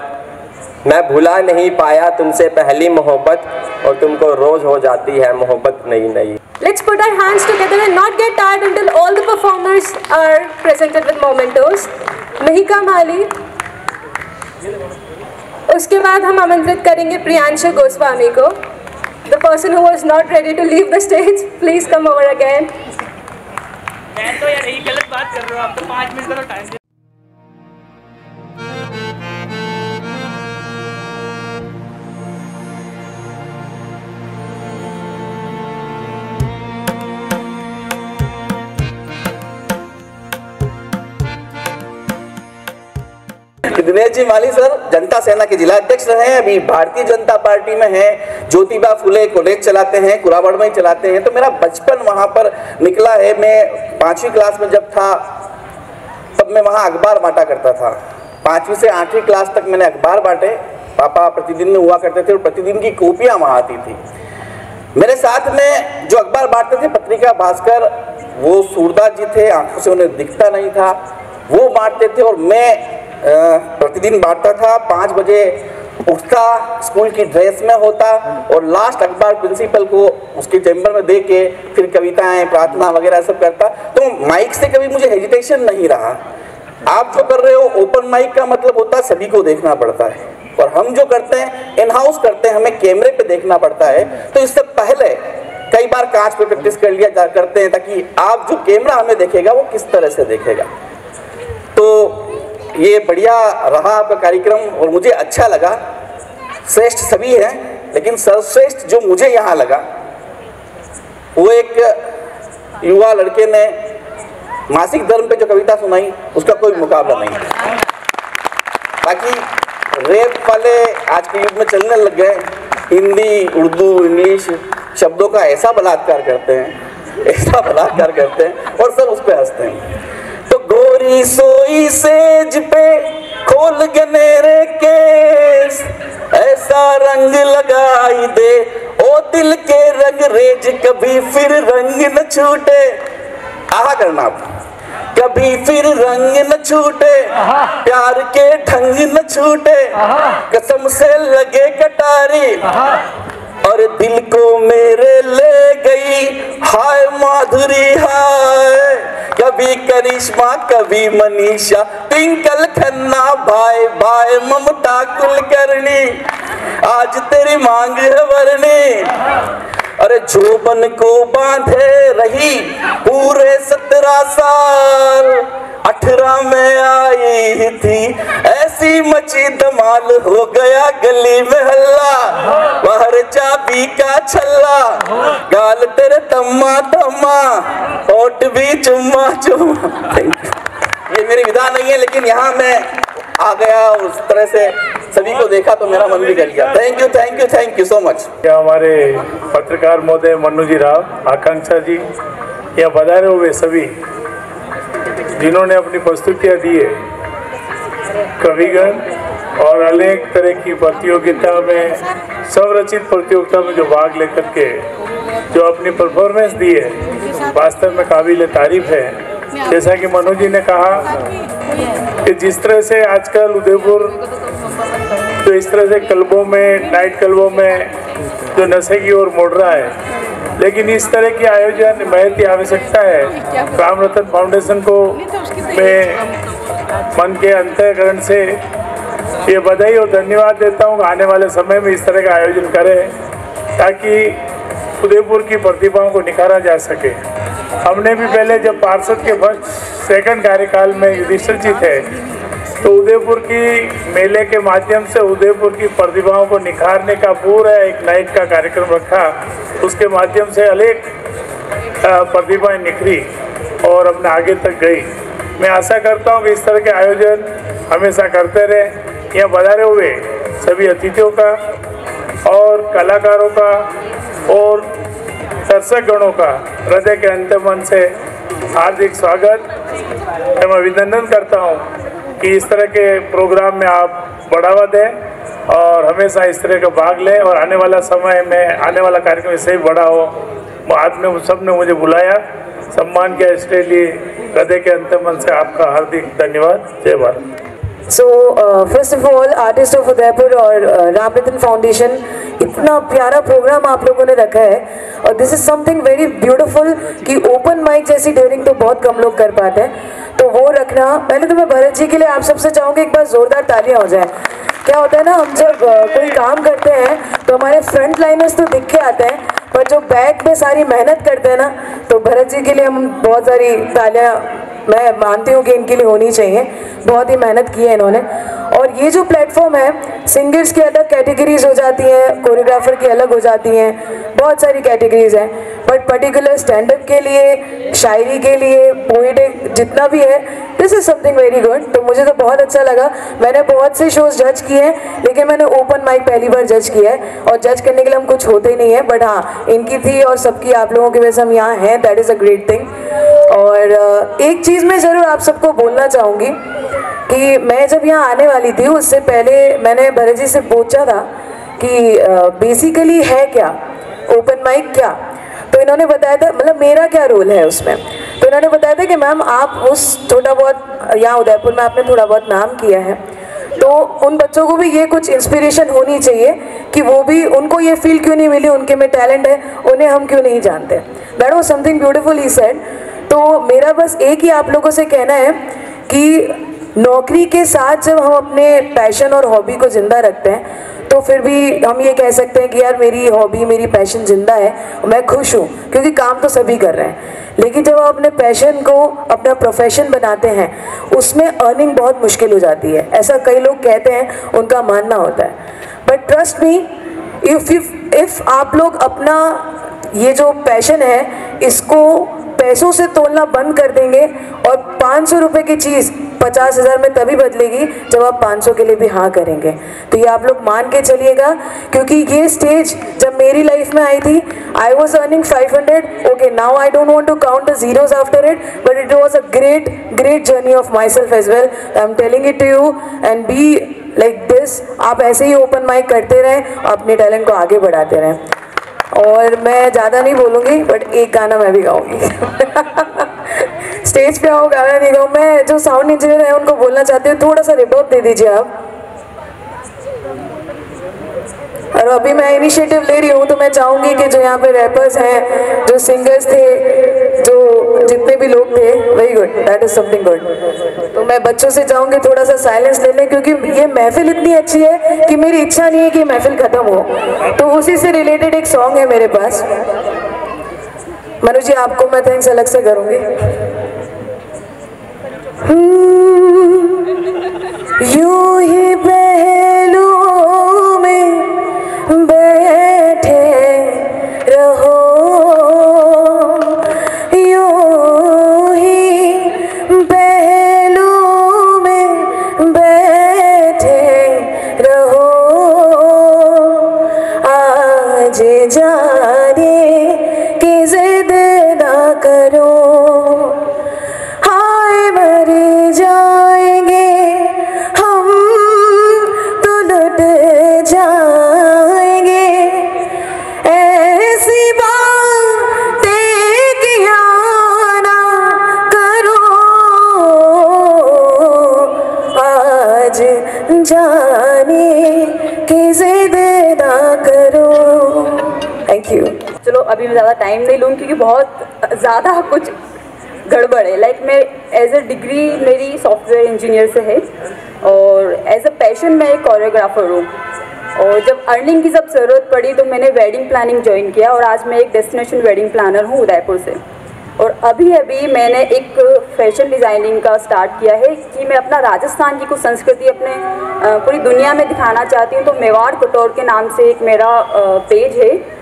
मैं भुला नहीं पाया तुमसे पहली मोहब्बत, और तुमको रोज़ हो जाती है मोहब्बत नई नई। Let's put our hands together and not get tired until all the performers are presented with mementos. Mihika Mali. उसके बाद हम आमंत्रित करेंगे प्रियांशु गोस्वामी को। The person who was not ready to leave the stage, please come over again. तो यार यही गलत बात कर रहे हो आप, तो 5 मिनट का तो टाइम। दिनेश जी माली सर जनता सेना के जिला अध्यक्ष रहे हैं, अभी भारतीय जनता पार्टी में हैं, ज्योतिबा फुले कॉलेज चलाते हैं, कुराबाड़ में चलाते हैं। तो मेरा बचपन वहाँ पर निकला है। मैं 5वीं क्लास में जब था तब मैं वहाँ अखबार बांटा करता था। 5वीं से 8वीं क्लास तक मैंने अखबार बांटे। पापा प्रतिदिन में हुआ करते थे और प्रतिदिन की कॉपियाँ वहाँ आती थी। मेरे साथ में जो अखबार बांटते थे पत्रिका भास्कर, वो सूरदास जी थे, आंखों से उन्हें दिखता नहीं था, वो बांटते थे और मैं प्रतिदिन बांटता था। 5 बजे उठता, स्कूल की ड्रेस में होता और लास्ट अखबार प्रिंसिपल को उसके चैम्बर में दे के फिर कविताएं, प्रार्थना वगैरह सब करता। तो माइक से कभी मुझे हेजिटेशन नहीं रहा। आप जो कर रहे हो ओपन माइक का मतलब होता है सभी को देखना पड़ता है, और हम जो करते हैं इन हाउस करते हैं, हमें कैमरे पे देखना पड़ता है। तो इससे पहले कई बार कांच पे प्रैक्टिस कर लिया करते हैं ताकि आप जो कैमरा हमें देखेगा वो किस तरह से देखेगा। तो ये बढ़िया रहा आपका कार्यक्रम और मुझे अच्छा लगा। श्रेष्ठ सभी हैं, लेकिन सर्वश्रेष्ठ जो मुझे यहाँ लगा वो एक युवा लड़के ने मासिक धर्म पे जो कविता सुनाई, उसका कोई मुकाबला नहीं। बाकी रैप वाले आज के युग में चलने लग गए, हिंदी, उर्दू, इंग्लिश शब्दों का ऐसा बलात्कार करते हैं, ऐसा बलात्कार करते हैं और सब उस पर हंसते हैं। तो गोरी सोई सेज पे खोल गनेरे केस, ऐसा रंग लगाई दे ओ दिल के रंग रेज, कभी फिर रंग न छूटे। आहा करना आप, कभी फिर रंग न छूटे, प्यार के ढंग न छूटे, कसम से लगे कटारी और दिल को मेरे ले गई हाय माधुरी हाय। कभी करिश्मा कभी मनीषा, ट्विंकल खन्ना भाई भाई, ममता कुलकर्णी, आज तेरी मांग है वरनी। अरे जोबन को बांधे रही पूरे 17 साल, 18 में आई थी, ऐसी मची धमाल हो गया गली में हल्ला, बाहर चाबी का छल्ला, गाल तेरे तम्मा तम्मा, होठ भी चुम्मा चुम्मा। ये मेरी विधा नहीं है, लेकिन यहाँ मैं आ गया और उस तरह से सभी को देखा तो मेरा मन भी कर गया। Thank you thank you thank you so much. हमारे पत्रकार महोदय मन्नू जी राव, आकांक्षा जी, या पधारे हुए सभी जिन्होंने अपनी प्रस्तुतियाँ दी है, कविगण और अनेक तरह की प्रतियोगिता में, स्वरचित प्रतियोगिता में जो भाग लेकर के जो अपनी परफॉर्मेंस दी है, वास्तव में काबिल तारीफ है। जैसा कि मनोज जी ने कहा कि जिस तरह से आजकल उदयपुर तो इस तरह से क्लबों में, नाइट क्लबों में जो नशे की ओर मुड़ रहा है, लेकिन इस तरह की आयोजन बेहद ही आवश्यकता है। राम रतन फाउंडेशन को मैं मन के अंतःकरण से ये बधाई और धन्यवाद देता हूँ। आने वाले समय में इस तरह का आयोजन करें ताकि उदयपुर की प्रतिभाओं को निखारा जा सके। हमने भी पहले जब पार्षद के सेकंड कार्यकाल में युधिष्ठिर जी थे तो उदयपुर की मेले के माध्यम से उदयपुर की प्रतिभाओं को निखारने का पूरा एक नाइट का कार्यक्रम रखा। उसके माध्यम से अनेक प्रतिभाएं निखरी और अपने आगे तक गई। मैं आशा करता हूं कि इस तरह के आयोजन हमेशा करते रहें। यहाँ पधारे हुए सभी अतिथियों का और कलाकारों का और दर्शकगणों का हृदय के अंतर्मन से हार्दिक स्वागत एवं अभिनंदन करता हूं कि इस तरह के प्रोग्राम में आप बढ़ावा दें और हमेशा इस तरह का भाग लें और आने वाला समय में, आने वाला कार्यक्रम इससे ही बड़ा हो। आज में सबने मुझे बुलाया, सम्मान किया, इसके लिए हृदय के अंतर्मन से आपका हार्दिक धन्यवाद। जय Bharat. So first of all, artist of Udaipur और राम रतन फाउंडेशन, इतना प्यारा प्रोग्राम आप लोगों ने रखा है और this is something very beautiful कि ओपन माइक जैसी डेयरिंग तो बहुत कम लोग कर पाते हैं, तो वो रखना। पहले तो मैं भरत जी के लिए आप सबसे चाहूँगी एक बार जोरदार तालियां हो जाए। क्या होता है ना, हम जब कोई काम करते हैं तो हमारे फ्रंट लाइनर्स तो दिख के आते हैं, पर जो बैक में सारी मेहनत करते हैं ना, तो भरत जी के लिए हम बहुत सारी तालियां मैं मानती हूँ कि इनके लिए होनी चाहिए। बहुत ही मेहनत की है इन्होंने। और ये जो प्लेटफॉर्म है, सिंगर्स की अलग कैटेगरीज हो जाती हैं, कोरियोग्राफर की अलग हो जाती हैं, बहुत सारी कैटेगरीज हैं, बट पर्टिकुलर स्टैंड अप के लिए, शायरी के लिए, पोएटिक जितना भी है, this is something very good. तो मुझे तो बहुत अच्छा लगा। मैंने बहुत से शोज जज किए हैं, लेकिन मैंने ओपन माइक पहली बार जज किया है और जज करने के लिए हम कुछ होते ही नहीं है, बट हाँ इनकी थी और सबकी, आप लोगों की वजह से हम यहाँ हैं, that is a great thing. और एक चीज़ मैं ज़रूर आप सबको बोलना चाहूँगी कि मैं जब यहाँ आने वाली थी उससे पहले मैंने भरत जी से पूछा था कि बेसिकली है क्या ओपन माइक, क्या, तो इन्होंने बताया था, मतलब मेरा क्या रोल है उसमें। तो इन्होंने बताया था कि मैम आप उस थोड़ा बहुत यहाँ उदयपुर में आपने थोड़ा बहुत नाम किया है, तो उन बच्चों को भी ये कुछ इंस्पिरेशन होनी चाहिए कि वो भी, उनको ये फील क्यों नहीं मिली, उनके में टैलेंट है, उन्हें हम क्यों नहीं जानते। That was something beautiful he said. तो मेरा बस एक ही आप लोगों से कहना है कि नौकरी के साथ जब हम अपने पैशन और हॉबी को ज़िंदा रखते हैं तो फिर भी हम ये कह सकते हैं कि यार मेरी हॉबी, मेरी पैशन ज़िंदा है, मैं खुश हूँ, क्योंकि काम तो सभी कर रहे हैं। लेकिन जब आप अपने पैशन को अपना प्रोफेशन बनाते हैं, उसमें अर्निंग बहुत मुश्किल हो जाती है, ऐसा कई लोग कहते हैं, उनका मानना होता है। बट ट्रस्ट मी, इफ़ आप लोग अपना ये जो पैशन है इसको पैसों से तोलना बंद कर देंगे और 500 रुपये की चीज़ 50,000 में तभी बदलेगी जब आप 500 के लिए भी हाँ करेंगे। तो ये आप लोग मान के चलिएगा, क्योंकि ये स्टेज जब मेरी लाइफ में आई थी, I was earning 500, okay now I don't want to count the zeros after it, but it was a great journey of myself as well. I am telling it to you and be like this. आप ऐसे ही open mic करते रहें, अपने talent को आगे बढ़ाते रहें। और मैं ज़्यादा नहीं बोलूँगी, बट एक गाना मैं भी गाऊँगी। स्टेज पे आओ, गाना नहीं गाऊँ। मैं जो साउंड इंजीनियर है उनको बोलना चाहती हूँ, थोड़ा सा रिवर्ब दे दीजिए आप। और अभी मैं इनिशिएटिव ले रही हूँ, तो मैं चाहूँगी कि जो यहाँ पे रैपर्स हैं, जो सिंगर्स थे, जो जितने भी लोग थे, very good, that is something good. तो मैं बच्चों से चाहूँगी थोड़ा सा साइलेंस ले लें, क्योंकि ये महफिल इतनी अच्छी है कि मेरी इच्छा नहीं है कि महफिल ख़त्म हो। तो उसी से रिलेटेड एक सॉन्ग है मेरे पास। मनोज जी, आपको मैं थैंक्स अलग से करूँगी। यूं ही पहलुओं में बैठे रहो, यूं ही पहलुओं में बैठे रहो। आज जाने की जिद ना करो, हाय मर जाएंगे हम तो लुट जाएंगे। ऐसी बातें किया ना करो, आज जाने की जिद ना करो। Thank you. चलो अभी मैं ज़्यादा टाइम नहीं लूँ क्योंकि बहुत ज़्यादा कुछ गड़बड़ है। लाइक मैं एज ए डिग्री मेरी सॉफ्टवेयर इंजीनियर से है और एज ए पैशन मैं एक कोरियोग्राफर हूँ। और जब अर्निंग की जब ज़रूरत पड़ी तो मैंने वेडिंग प्लानिंग ज्वाइन किया और आज मैं एक डेस्टिनेशन वेडिंग प्लानर हूँ उदयपुर से। और अभी अभी मैंने एक फैशन डिज़ाइनिंग का स्टार्ट किया है कि मैं अपना राजस्थान की कुछ संस्कृति अपने पूरी दुनिया में दिखाना चाहती हूँ। तो मेवाड़ कटोर के नाम से एक मेरा पेज है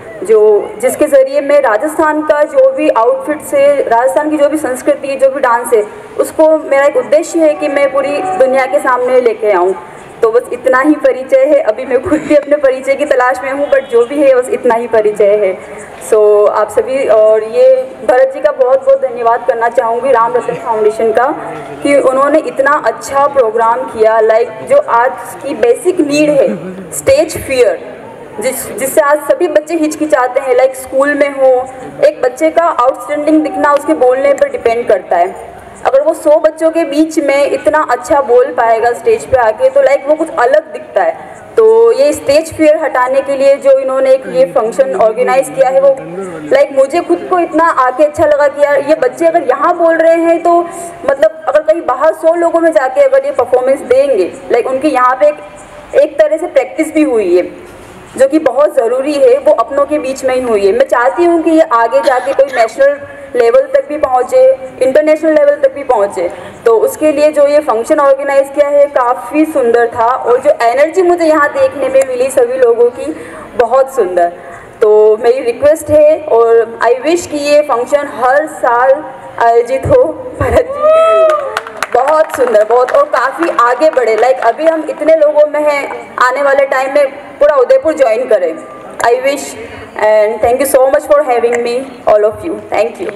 जिसके ज़रिए मैं राजस्थान का जो भी आउटफिट से, राजस्थान की जो भी संस्कृति, जो भी डांस है, उसको मेरा एक उद्देश्य है कि मैं पूरी दुनिया के सामने लेके आऊँ। तो बस इतना ही परिचय है। अभी मैं खुद भी अपने परिचय की तलाश में हूँ, बट जो भी है बस इतना ही परिचय है। सो आप सभी, और ये भरत जी का बहुत बहुत धन्यवाद करना चाहूँगी, राम रतन फाउंडेशन का, कि उन्होंने इतना अच्छा प्रोग्राम किया। लाइक जो आज की बेसिक नीड है, स्टेज फियर, जिससे आज सभी बच्चे हिचकिचाते हैं। लाइक स्कूल में हो, एक बच्चे का आउटस्टैंडिंग दिखना उसके बोलने पर डिपेंड करता है। अगर वो 100 बच्चों के बीच में इतना अच्छा बोल पाएगा स्टेज पे आके, तो लाइक वो कुछ अलग दिखता है। तो ये स्टेज फियर हटाने के लिए जो इन्होंने एक ये फंक्शन ऑर्गेनाइज किया है, वो लाइक मुझे खुद को इतना आके अच्छा लगा कि यार ये बच्चे अगर यहाँ बोल रहे हैं तो मतलब अगर कहीं बाहर 100 लोगों में जाके अगर ये परफॉर्मेंस देंगे, लाइक उनकी यहाँ पे एक तरह से प्रैक्टिस भी हुई है जो कि बहुत ज़रूरी है, वो अपनों के बीच में ही हुई है। मैं चाहती हूँ कि ये आगे जाके कोई नेशनल लेवल तक भी पहुँचे, इंटरनेशनल लेवल तक भी पहुँचे। तो उसके लिए जो ये फंक्शन ऑर्गेनाइज किया है काफ़ी सुंदर था, और जो एनर्जी मुझे यहाँ देखने में मिली सभी लोगों की, बहुत सुंदर। तो मेरी रिक्वेस्ट है और आई विश कि ये फंक्शन हर साल आयोजित हो। भरत जी बहुत सुंदर, बहुत, और काफ़ी आगे बढ़े। लाइक अभी हम इतने लोगों में हैं, आने वाले टाइम में पूरा उदयपुर ज्वाइन करें। I wish and thank you so much for having me all of you. Thank you.